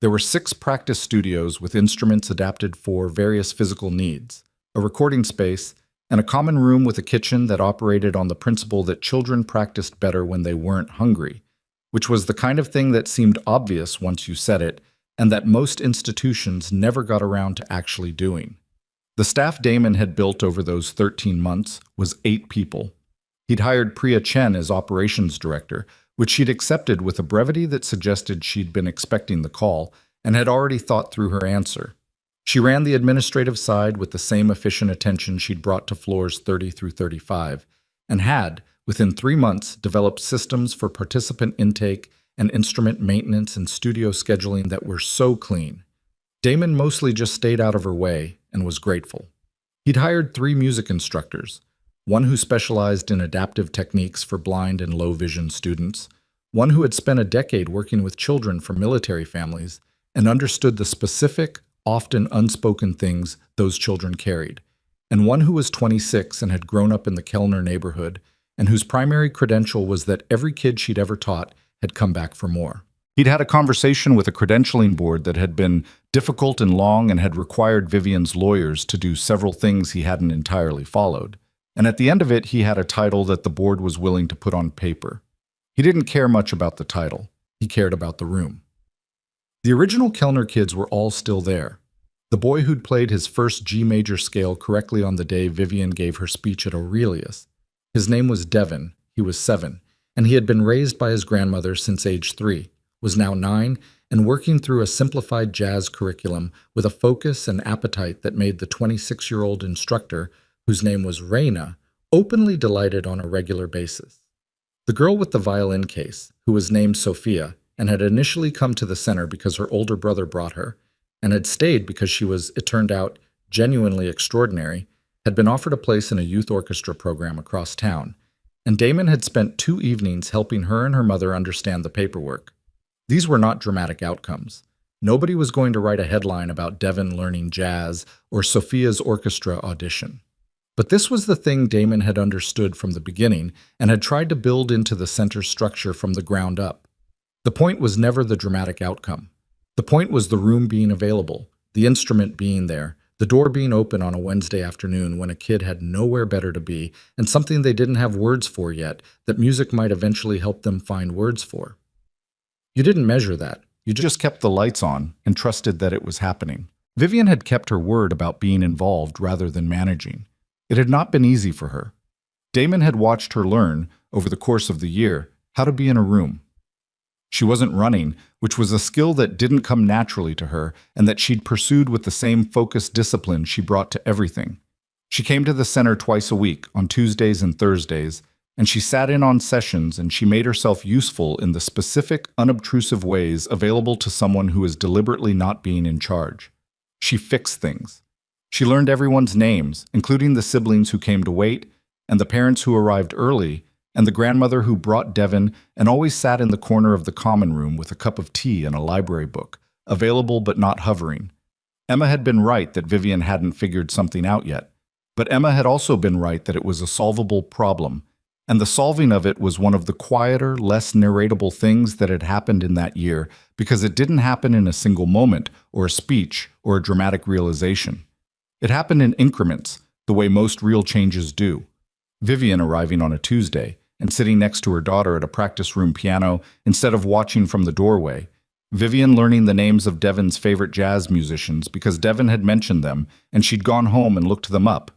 There were 6 practice studios with instruments adapted for various physical needs, a recording space, and a common room with a kitchen that operated on the principle that children practiced better when they weren't hungry, which was the kind of thing that seemed obvious once you said it, and that most institutions never got around to actually doing. The staff Damon had built over those 13 months was 8 people. He'd hired Priya Chen as operations director, which she'd accepted with a brevity that suggested she'd been expecting the call and had already thought through her answer. She ran the administrative side with the same efficient attention she'd brought to floors 30 through 35, and had, within 3 months, developed systems for participant intake and instrument maintenance and studio scheduling that were so clean. Damon mostly just stayed out of her way and was grateful. He'd hired 3 music instructors, one who specialized in adaptive techniques for blind and low-vision students, one who had spent a decade working with children from military families and understood the specific, often unspoken things those children carried, and one who was 26 and had grown up in the Kellner neighborhood and whose primary credential was that every kid she'd ever taught had come back for more. He'd had a conversation with a credentialing board that had been difficult and long and had required Vivian's lawyers to do several things he hadn't entirely followed. And at the end of it, he had a title that the board was willing to put on paper. He didn't care much about the title. He cared about the room. The original Kellner kids were all still there. The boy who'd played his first G major scale correctly on the day Vivian gave her speech at Aurelius. His name was Devin. He was 7, and he had been raised by his grandmother since age 3, was now 9, and working through a simplified jazz curriculum with a focus and appetite that made the 26-year-old instructor, whose name was Reina, openly delighted on a regular basis. The girl with the violin case, who was named Sophia, and had initially come to the center because her older brother brought her, and had stayed because she was, it turned out, genuinely extraordinary, had been offered a place in a youth orchestra program across town, and Damon had spent 2 evenings helping her and her mother understand the paperwork. These were not dramatic outcomes. Nobody was going to write a headline about Devon learning jazz or Sophia's orchestra audition. But this was the thing Damon had understood from the beginning and had tried to build into the center structure from the ground up. The point was never the dramatic outcome. The point was the room being available, the instrument being there, the door being open on a Wednesday afternoon when a kid had nowhere better to be, and something they didn't have words for yet that music might eventually help them find words for. You didn't measure that. You just kept the lights on and trusted that it was happening. Vivian had kept her word about being involved rather than managing. It had not been easy for her. Damon had watched her learn, over the course of the year, how to be in a room. She wasn't running, which was a skill that didn't come naturally to her and that she'd pursued with the same focused discipline she brought to everything. She came to the center twice a week, on Tuesdays and Thursdays, and she sat in on sessions and she made herself useful in the specific, unobtrusive ways available to someone who is deliberately not being in charge. She fixed things. She learned everyone's names, including the siblings who came to wait, and the parents who arrived early, and the grandmother who brought Devon and always sat in the corner of the common room with a cup of tea and a library book, available but not hovering. Emma had been right that Vivian hadn't figured something out yet, but Emma had also been right that it was a solvable problem, and the solving of it was one of the quieter, less narratable things that had happened in that year because it didn't happen in a single moment or a speech or a dramatic realization. It happened in increments, the way most real changes do. Vivian arriving on a Tuesday and sitting next to her daughter at a practice room piano instead of watching from the doorway. Vivian learning the names of Devon's favorite jazz musicians because Devon had mentioned them and she'd gone home and looked them up.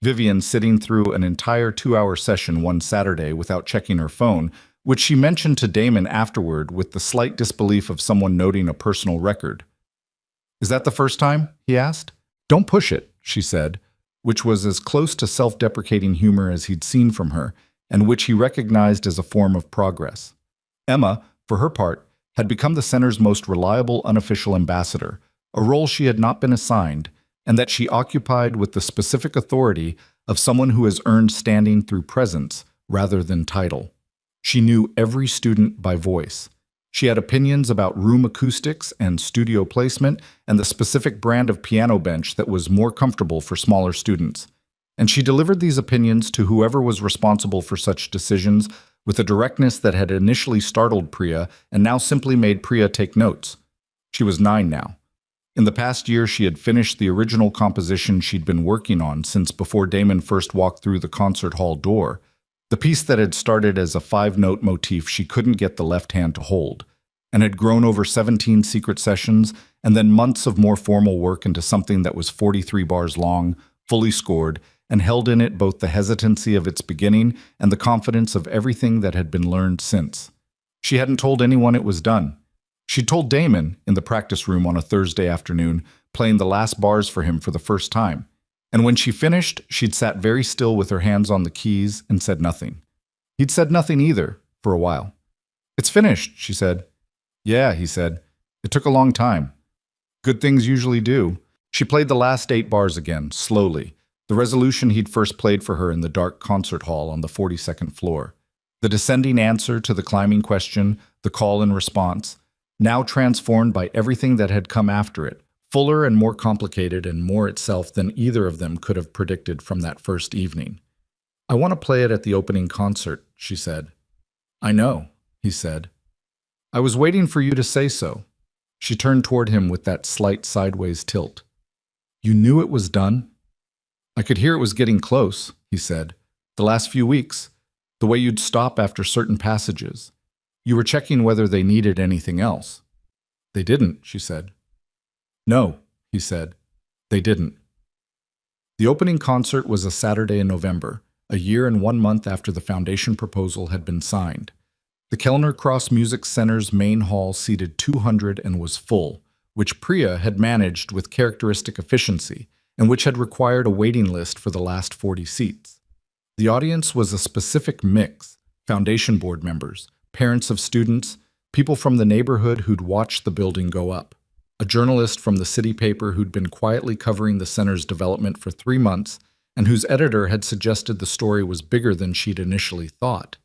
Vivian sitting through an entire 2-hour session one Saturday without checking her phone, which she mentioned to Damon afterward with the slight disbelief of someone noting a personal record. "Is that the first time?" he asked. "Don't push it," she said, which was as close to self-deprecating humor as he'd seen from her, and which he recognized as a form of progress. Emma, for her part, had become the center's most reliable unofficial ambassador, a role she had not been assigned, and that she occupied with the specific authority of someone who has earned standing through presence rather than title. She knew every student by voice. She had opinions about room acoustics and studio placement and the specific brand of piano bench that was more comfortable for smaller students. And she delivered these opinions to whoever was responsible for such decisions with a directness that had initially startled Priya and now simply made Priya take notes. She was 9 now. In the past year, she had finished the original composition she'd been working on since before Damon first walked through the concert hall door, the piece that had started as a 5-note motif she couldn't get the left hand to hold, and had grown over 17 secret sessions and then months of more formal work into something that was 43 bars long, fully scored, and held in it both the hesitancy of its beginning and the confidence of everything that had been learned since. She hadn't told anyone it was done. She'd told Damon, in the practice room on a Thursday afternoon, playing the last bars for him for the first time. And when she finished, she'd sat very still with her hands on the keys and said nothing. He'd said nothing either, for a while. "It's finished," she said. "Yeah," he said. "It took a long time." Good things usually do. She played the last 8 bars again, slowly, the resolution he'd first played for her in the dark concert hall on the 42nd floor. The descending answer to the climbing question, the call and response, now transformed by everything that had come after it, fuller and more complicated and more itself than either of them could have predicted from that first evening. "I want to play it at the opening concert," she said. "I know," he said. "I was waiting for you to say so." She turned toward him with that slight sideways tilt. "You knew it was done?" "I could hear it was getting close," he said. "The last few weeks, the way you'd stop after certain passages. You were checking whether they needed anything else." "They didn't," she said. "No," he said. "They didn't." The opening concert was a Saturday in November, a year and 1 month after the foundation proposal had been signed. The Kellner Cross Music Center's main hall seated 200 and was full, which Priya had managed with characteristic efficiency, and which had required a waiting list for the last 40 seats. The audience was a specific mix: foundation board members, parents of students, people from the neighborhood who'd watched the building go up, a journalist from the city paper who'd been quietly covering the center's development for 3 months and whose editor had suggested the story was bigger than she'd initially thought.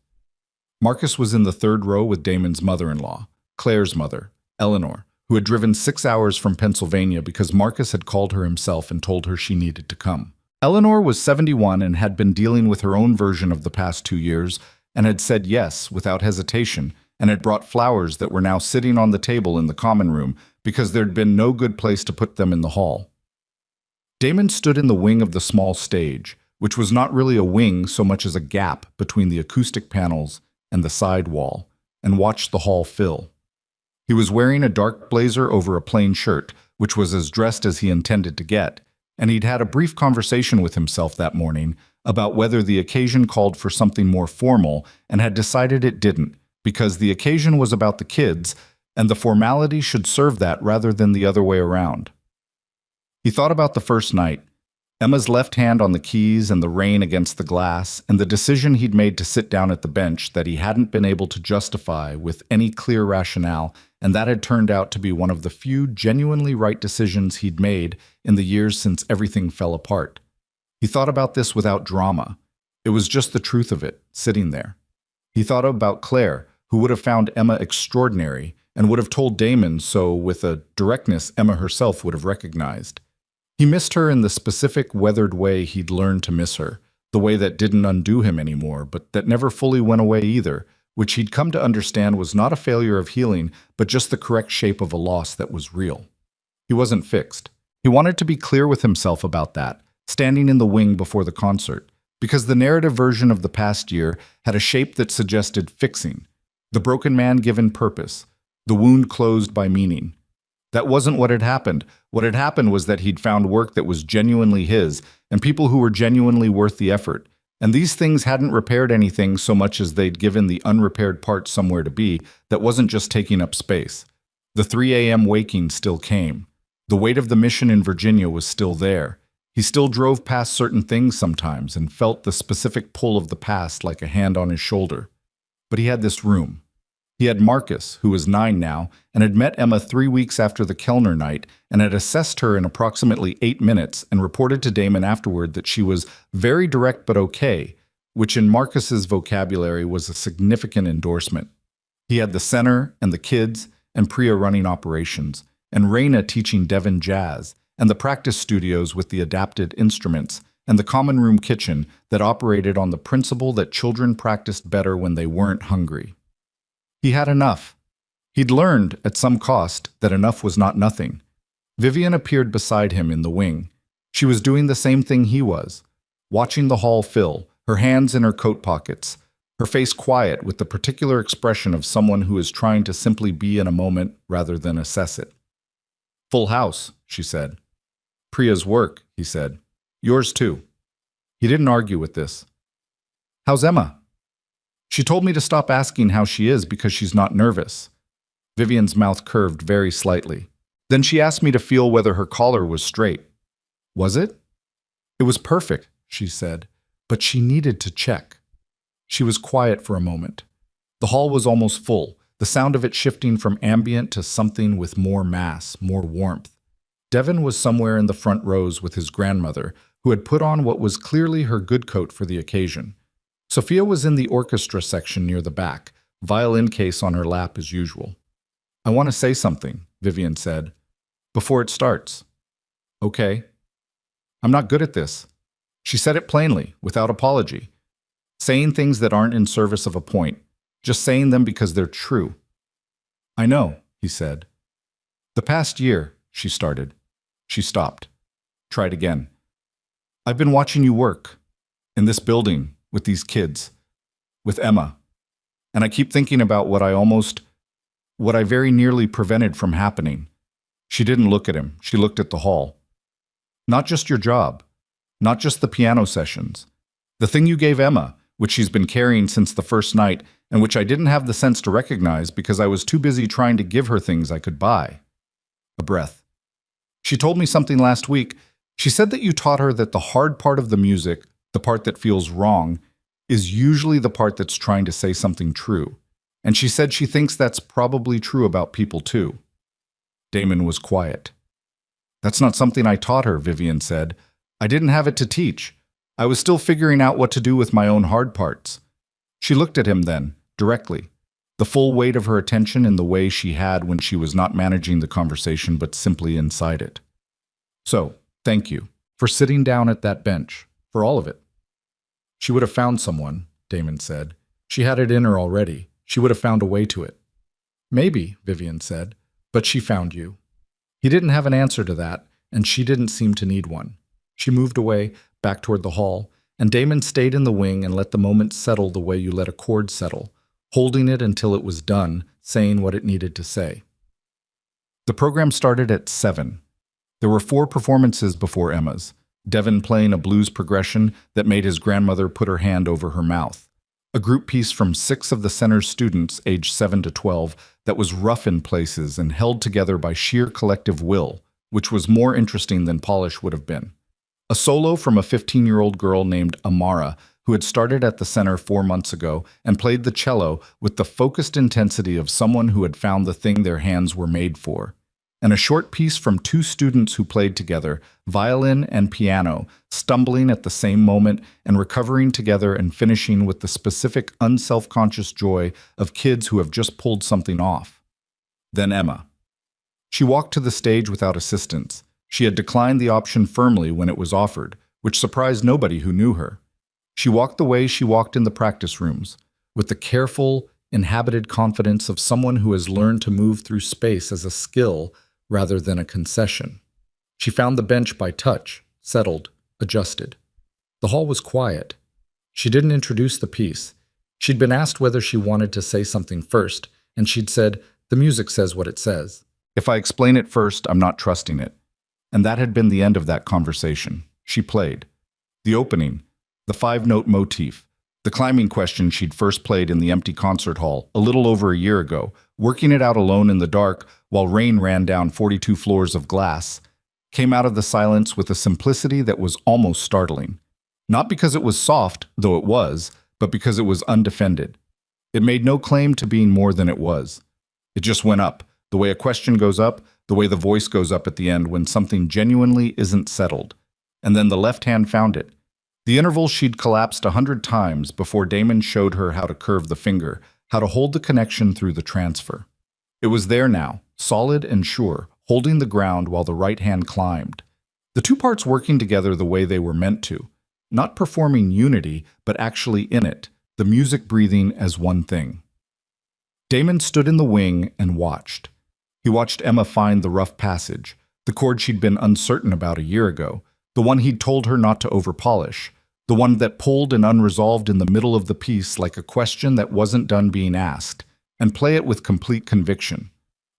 Marcus was in the third row with Damon's mother-in-law, Claire's mother, Eleanor, who had driven 6 hours from Pennsylvania because Marcus had called her himself and told her she needed to come. Eleanor was 71 and had been dealing with her own version of the past 2 years and had said yes without hesitation and had brought flowers that were now sitting on the table in the common room because there'd been no good place to put them in the hall. Damon stood in the wing of the small stage, which was not really a wing so much as a gap between the acoustic panels and the side wall, and watched the hall fill. He was wearing a dark blazer over a plain shirt, which was as dressed as he intended to get, and he'd had a brief conversation with himself that morning about whether the occasion called for something more formal and had decided it didn't, because the occasion was about the kids, and the formality should serve that rather than the other way around. He thought about the first night, Emma's left hand on the keys and the rain against the glass, and the decision he'd made to sit down at the bench that he hadn't been able to justify with any clear rationale, and that had turned out to be one of the few genuinely right decisions he'd made in the years since everything fell apart. He thought about this without drama. It was just the truth of it, sitting there. He thought about Claire, who would have found Emma extraordinary and would have told Damon so with a directness Emma herself would have recognized. He missed her in the specific weathered way he'd learned to miss her, the way that didn't undo him anymore, but that never fully went away either, which he'd come to understand was not a failure of healing, but just the correct shape of a loss that was real. He wasn't fixed. He wanted to be clear with himself about that, standing in the wing before the concert, because the narrative version of the past year had a shape that suggested fixing, the broken man given purpose, the wound closed by meaning. That wasn't what had happened. What had happened was that he'd found work that was genuinely his, and people who were genuinely worth the effort. And these things hadn't repaired anything so much as they'd given the unrepaired part somewhere to be that wasn't just taking up space. The 3 a.m. waking still came. The weight of the mission in Virginia was still there. He still drove past certain things sometimes and felt the specific pull of the past like a hand on his shoulder. But he had this room. He had Marcus, who was 9 now, and had met Emma 3 weeks after the Kellner night and had assessed her in approximately 8 minutes and reported to Damon afterward that she was very direct but okay, which in Marcus's vocabulary was a significant endorsement. He had the center and the kids and Priya running operations, and Raina teaching Devon jazz, and the practice studios with the adapted instruments, and the common room kitchen that operated on the principle that children practiced better when they weren't hungry. He had enough. He'd learned, at some cost, that enough was not nothing. Vivian appeared beside him in the wing. She was doing the same thing he was, watching the hall fill, her hands in her coat pockets, her face quiet with the particular expression of someone who is trying to simply be in a moment rather than assess it. "Full house," she said. "Priya's work," he said. "Yours too." He didn't argue with this. "How's Emma?" "She told me to stop asking how she is because she's not nervous." Vivian's mouth curved very slightly. "Then she asked me to feel whether her collar was straight." "Was it?" "It was perfect," she said, but she needed to check. She was quiet for a moment. The hall was almost full, the sound of it shifting from ambient to something with more mass, more warmth. Devon was somewhere in the front rows with his grandmother, who had put on what was clearly her good coat for the occasion. Sophia was in the orchestra section near the back, violin case on her lap as usual. "I want to say something," Vivian said, "before it starts." "Okay." "I'm not good at this." She said it plainly, without apology. Saying things that aren't in service of a point, just saying them because they're true. "I know," he said. "The past year," she started. She stopped. Tried again. "I've been watching you work. In this building. With these kids, with Emma, and I keep thinking about what I very nearly prevented from happening." She didn't look at him, she looked at the hall. "Not just your job, not just the piano sessions. The thing you gave Emma, which she's been carrying since the first night, and which I didn't have the sense to recognize because I was too busy trying to give her things I could buy." A breath. "She told me something last week. She said that you taught her that the hard part of the music, the part that feels wrong, is usually the part that's trying to say something true. And she said she thinks that's probably true about people too. Damon was quiet. That's not something I taught her, Vivian said. I didn't have it to teach. I was still figuring out what to do with my own hard parts. She looked at him then, directly, the full weight of her attention in the way she had when she was not managing the conversation but simply inside it. So, thank you for sitting down at that bench, for all of it. She would have found someone, Damon said. She had it in her already. She would have found a way to it. Maybe, Vivian said, but she found you. He didn't have an answer to that, and she didn't seem to need one. She moved away, back toward the hall, and Damon stayed in the wing and let the moment settle the way you let a chord settle, holding it until it was done, saying what it needed to say. The program started at 7. There were 4 performances before Emma's, Devin playing a blues progression that made his grandmother put her hand over her mouth, a group piece from 6 of the center's students aged 7 to 12 that was rough in places and held together by sheer collective will, which was more interesting than polish would have been. A solo from a 15-year-old girl named Amara, who had started at the center 4 months ago and played the cello with the focused intensity of someone who had found the thing their hands were made for. And a short piece from 2 students who played together, violin and piano, stumbling at the same moment and recovering together and finishing with the specific unself-conscious joy of kids who have just pulled something off. Then Emma. She walked to the stage without assistance. She had declined the option firmly when it was offered, which surprised nobody who knew her. She walked the way she walked in the practice rooms, with the careful, inhabited confidence of someone who has learned to move through space as a skill rather than a concession. She found the bench by touch, settled, adjusted. The hall was quiet. She didn't introduce the piece. She'd been asked whether she wanted to say something first, and she'd said, "The music says what it says. If I explain it first, I'm not trusting it." And that had been the end of that conversation. She played. The opening, the 5-note motif, the climbing question she'd first played in the empty concert hall a little over a year ago, working it out alone in the dark while rain ran down 42 floors of glass, came out of the silence with a simplicity that was almost startling. Not because it was soft, though it was, but because it was undefended. It made no claim to being more than it was. It just went up, the way a question goes up, the way the voice goes up at the end when something genuinely isn't settled. And then the left hand found it. The interval she'd collapsed 100 times before Damon showed her how to curve the finger, how to hold the connection through the transfer. It was there now, solid and sure, holding the ground while the right hand climbed. The 2 parts working together the way they were meant to, not performing unity, but actually in it, the music breathing as one thing. Damon stood in the wing and watched. He watched Emma find the rough passage, the chord she'd been uncertain about a year ago, the one he'd told her not to overpolish, the one that pulled and unresolved in the middle of the piece like a question that wasn't done being asked, and play it with complete conviction.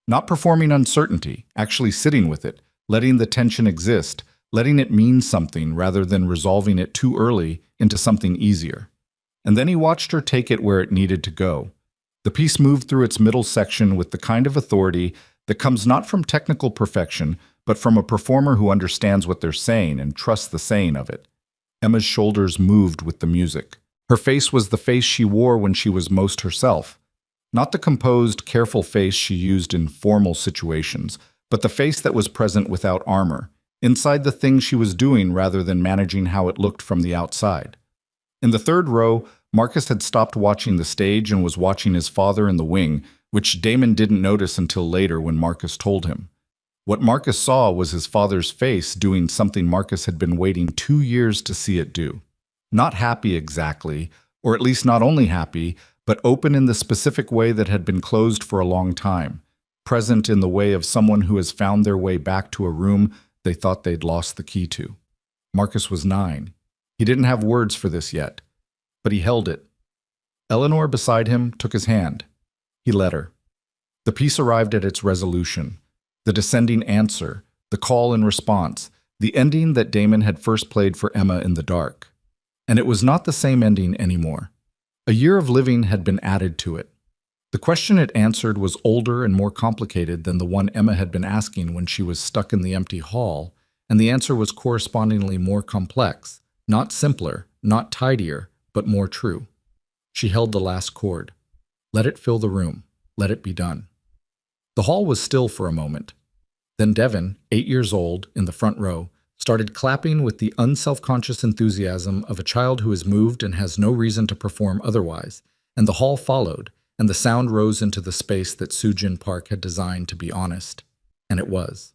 Not performing uncertainty, actually sitting with it, letting the tension exist, letting it mean something rather than resolving it too early into something easier. And then he watched her take it where it needed to go. The piece moved through its middle section with the kind of authority that comes not from technical perfection, but from a performer who understands what they're saying and trusts the saying of it. Emma's shoulders moved with the music. Her face was the face she wore when she was most herself. Not the composed, careful face she used in formal situations, but the face that was present without armor, inside the thing she was doing rather than managing how it looked from the outside. In the 3rd row, Marcus had stopped watching the stage and was watching his father in the wing, which Damon didn't notice until later when Marcus told him. What Marcus saw was his father's face doing something Marcus had been waiting 2 years to see it do. Not happy exactly, or at least not only happy, but open in the specific way that had been closed for a long time, present in the way of someone who has found their way back to a room they thought they'd lost the key to. Marcus was 9. He didn't have words for this yet, but he held it. Eleanor beside him took his hand. He let her. The piece arrived at its resolution, the descending answer, the call and response, the ending that Damon had first played for Emma in the dark. And it was not the same ending anymore. A year of living had been added to it. The question it answered was older and more complicated than the one Emma had been asking when she was stuck in the empty hall, and the answer was correspondingly more complex, not simpler, not tidier, but more true. She held the last chord. Let it fill the room. Let it be done. The hall was still for a moment. Then Devin, 8 years old, in the front row, started clapping with the unselfconscious enthusiasm of a child who is moved and has no reason to perform otherwise, and the hall followed, and the sound rose into the space that Sujin Park had designed to be honest. And it was.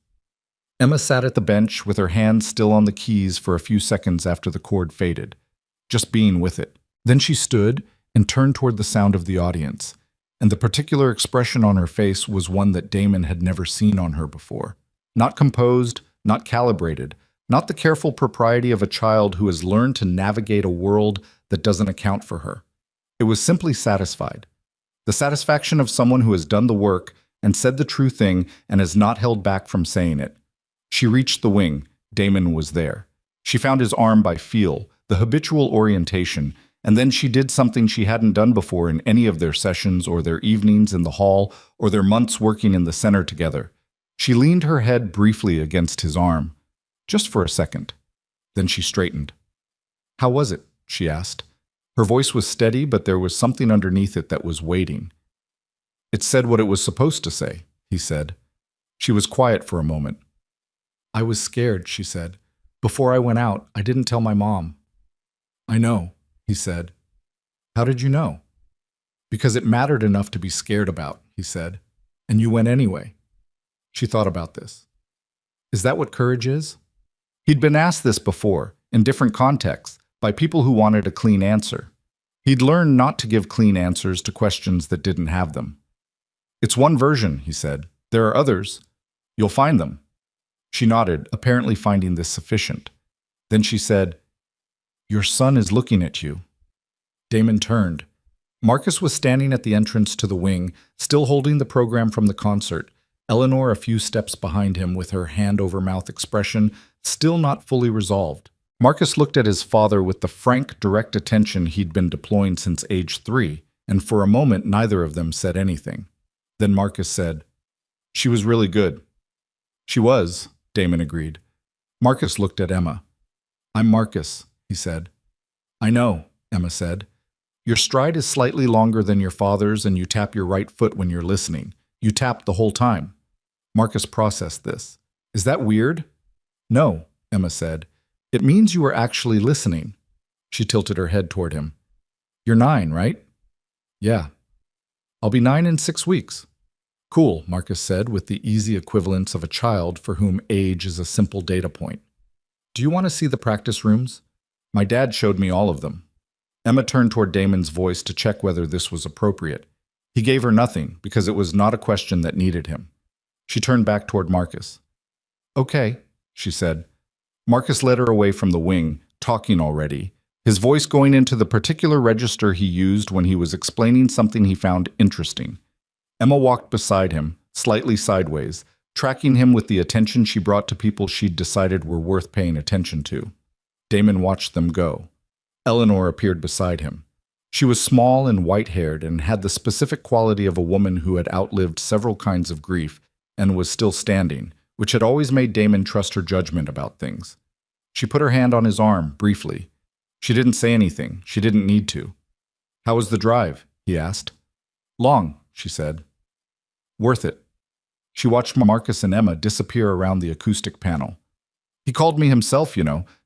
Emma sat at the bench with her hands still on the keys for a few seconds after the chord faded, just being with it. Then she stood and turned toward the sound of the audience, and the particular expression on her face was one that Damon had never seen on her before. Not composed, not calibrated, not the careful propriety of a child who has learned to navigate a world that doesn't account for her. It was simply satisfied. The satisfaction of someone who has done the work and said the true thing and has not held back from saying it. She reached the wing. Damon was there. She found his arm by feel, the habitual orientation, and then she did something she hadn't done before in any of their sessions or their evenings in the hall or their months working in the center together. She leaned her head briefly against his arm, just for a second. Then she straightened. "How was it?" she asked. Her voice was steady, but there was something underneath it that was waiting. "It said what it was supposed to say," he said. She was quiet for a moment. "I was scared," she said. "Before I went out, I didn't tell my mom." "I know," he said. "How did you know?" "Because it mattered enough to be scared about," he said. "And you went anyway." She thought about this. Is that what courage is? He'd been asked this before, in different contexts, by people who wanted a clean answer. He'd learned not to give clean answers to questions that didn't have them. "It's one version," he said. "There are others. You'll find them." She nodded, apparently finding this sufficient. Then she said, "Your son is looking at you." Damon turned. Marcus was standing at the entrance to the wing, still holding the program from the concert, Eleanor a few steps behind him with her hand-over-mouth expression still not fully resolved. Marcus looked at his father with the frank, direct attention he'd been deploying since age 3, and for a moment neither of them said anything. Then Marcus said, "She was really good." "She was," Damon agreed. Marcus looked at Emma. "I'm Marcus," he said. "I know," Emma said. "Your stride is slightly longer than your father's, and you tap your right foot when you're listening. You tap the whole time." Marcus processed this. "Is that weird?" "No," Emma said. "It means you are actually listening." She tilted her head toward him. "You're 9, right?" "Yeah." "I'll be 9 in 6 weeks." "Cool," Marcus said, with the easy equivalence of a child for whom age is a simple data point. "Do you want to see the practice rooms? My dad showed me all of them." Emma turned toward Damon's voice to check whether this was appropriate. He gave her nothing, because it was not a question that needed him. She turned back toward Marcus. "Okay," she said. Marcus led her away from the wing, talking already, his voice going into the particular register he used when he was explaining something he found interesting. Emma walked beside him, slightly sideways, tracking him with the attention she brought to people she'd decided were worth paying attention to. Damon watched them go. Eleanor appeared beside him. She was small and white-haired and had the specific quality of a woman who had outlived several kinds of grief and was still standing, which had always made Damon trust her judgment about things. She put her hand on his arm, briefly. She didn't say anything. She didn't need to. "How was the drive?" he asked. "Long," she said. "Worth it." She watched Marcus and Emma disappear around the acoustic panel. "He called me himself,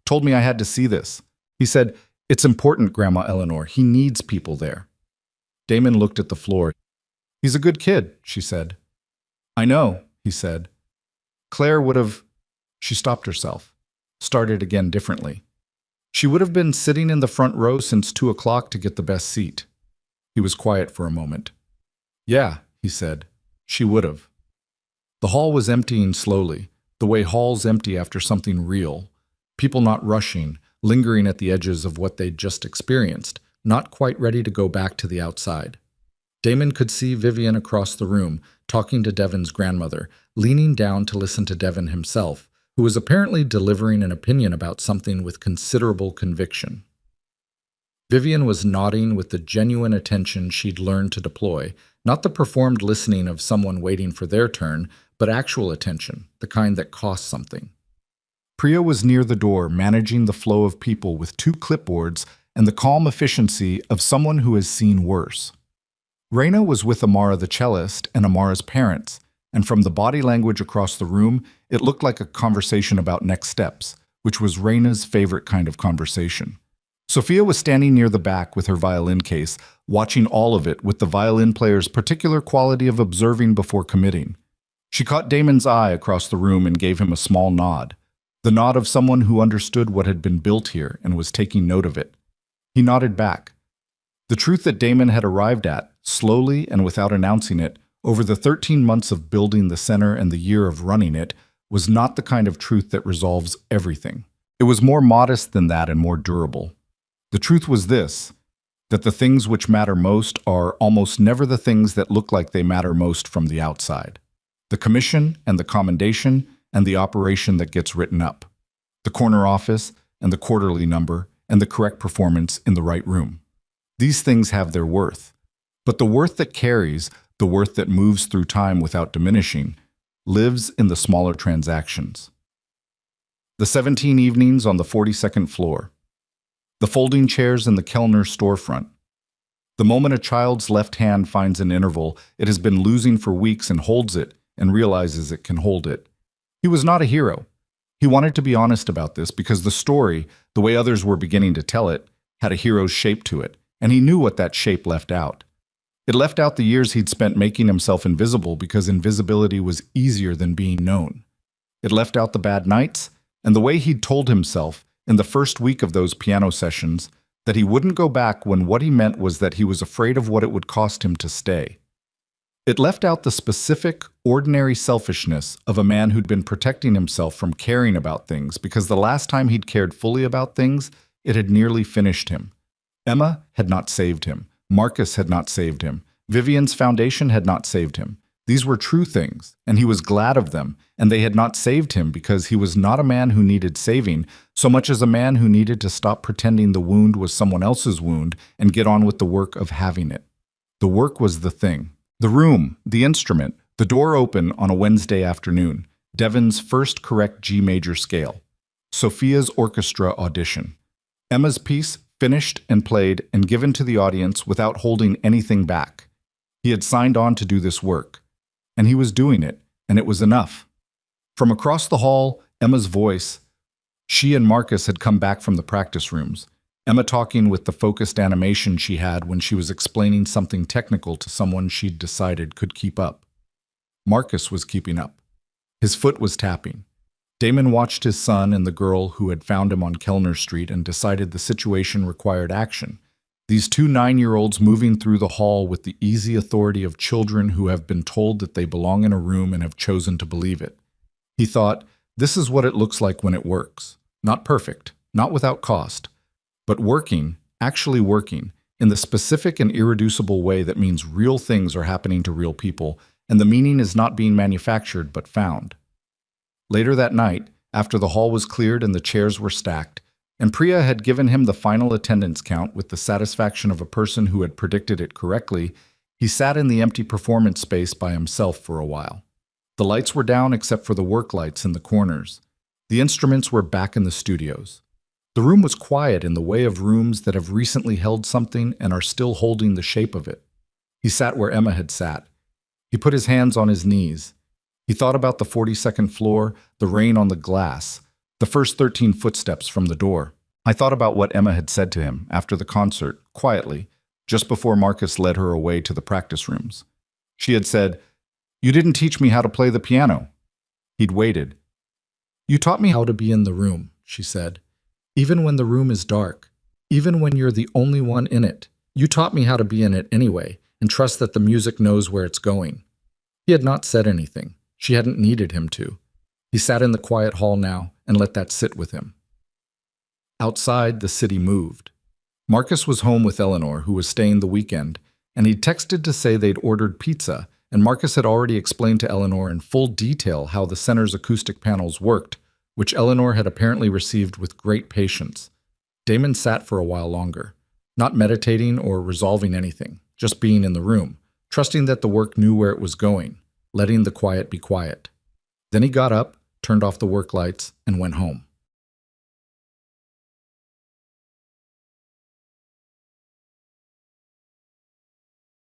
told me I had to see this. He said, 'It's important, Grandma Eleanor. He needs people there.'" Damon looked at the floor. "He's a good kid," she said. "I know," he said. "Claire would have—" She stopped herself, started again differently. "She would have been sitting in the front row since 2 o'clock to get the best seat." He was quiet for a moment. "Yeah," he said, "she would have." The hall was emptying slowly, the way halls empty after something real. People not rushing, lingering at the edges of what they'd just experienced, not quite ready to go back to the outside. Damon could see Vivian across the room, talking to Devon's grandmother, leaning down to listen to Devon himself, who was apparently delivering an opinion about something with considerable conviction. Vivian was nodding with the genuine attention she'd learned to deploy, not the performed listening of someone waiting for their turn, but actual attention, the kind that costs something. Priya was near the door, managing the flow of people with 2 clipboards and the calm efficiency of someone who has seen worse. Reina was with Amara the cellist and Amara's parents, and from the body language across the room, it looked like a conversation about next steps, which was Reina's favorite kind of conversation. Sophia was standing near the back with her violin case, watching all of it with the violin player's particular quality of observing before committing. She caught Damon's eye across the room and gave him a small nod, the nod of someone who understood what had been built here and was taking note of it. He nodded back. The truth that Damon had arrived at, slowly and without announcing it, over the 13 months of building the center and the year of running it, was not the kind of truth that resolves everything. It was more modest than that and more durable. The truth was this, that the things which matter most are almost never the things that look like they matter most from the outside. The commission and the commendation and the operation that gets written up. The corner office and the quarterly number and the correct performance in the right room. These things have their worth. But the worth that carries, the worth that moves through time without diminishing, lives in the smaller transactions. The 17 evenings on the 42nd floor. The folding chairs in the Kellner's storefront. The moment a child's left hand finds an interval it has been losing for weeks and holds it and realizes it can hold it. He was not a hero. He wanted to be honest about this because the story, the way others were beginning to tell it, had a hero's shape to it, and he knew what that shape left out. It left out the years he'd spent making himself invisible because invisibility was easier than being known. It left out the bad nights and the way he'd told himself in the first week of those piano sessions that he wouldn't go back when what he meant was that he was afraid of what it would cost him to stay. It left out the specific, ordinary selfishness of a man who'd been protecting himself from caring about things because the last time he'd cared fully about things, it had nearly finished him. Emma had not saved him. Marcus had not saved him. Vivian's foundation had not saved him. These were true things, and he was glad of them, and they had not saved him because he was not a man who needed saving so much as a man who needed to stop pretending the wound was someone else's wound and get on with the work of having it. The work was the thing. The room, the instrument, the door open on a Wednesday afternoon, Devon's first correct G major scale, Sophia's orchestra audition. Emma's piece finished and played and given to the audience without holding anything back. He had signed on to do this work, and he was doing it, and it was enough. From across the hall, Emma's voice. She and Marcus had come back from the practice rooms, Emma talking with the focused animation she had when she was explaining something technical to someone she'd decided could keep up. Marcus was keeping up. His foot was tapping. Damon watched his son and the girl who had found him on Kellner Street and decided the situation required action. These two 9-year-olds moving through the hall with the easy authority of children who have been told that they belong in a room and have chosen to believe it. He thought, this is what it looks like when it works. Not perfect, not without cost, but working, actually working, in the specific and irreducible way that means real things are happening to real people, and the meaning is not being manufactured but found. Later that night, after the hall was cleared and the chairs were stacked, and Priya had given him the final attendance count with the satisfaction of a person who had predicted it correctly, he sat in the empty performance space by himself for a while. The lights were down except for the work lights in the corners. The instruments were back in the studios. The room was quiet in the way of rooms that have recently held something and are still holding the shape of it. He sat where Emma had sat. He put his hands on his knees. He thought about the 42nd floor, the rain on the glass, the first 13 footsteps from the door. I thought about what Emma had said to him after the concert, quietly, just before Marcus led her away to the practice rooms. She had said, "You didn't teach me how to play the piano." He'd waited. "You taught me how to be in the room," she said. "Even when the room is dark, even when you're the only one in it. You taught me how to be in it anyway, and trust that the music knows where it's going." He had not said anything. She hadn't needed him to. He sat in the quiet hall now and let that sit with him. Outside, the city moved. Marcus was home with Eleanor, who was staying the weekend, and he'd texted to say they'd ordered pizza, and Marcus had already explained to Eleanor in full detail how the center's acoustic panels worked, which Eleanor had apparently received with great patience. Damon sat for a while longer, not meditating or resolving anything, just being in the room, trusting that the work knew where it was going, letting the quiet be quiet. Then he got up, turned off the work lights, and went home.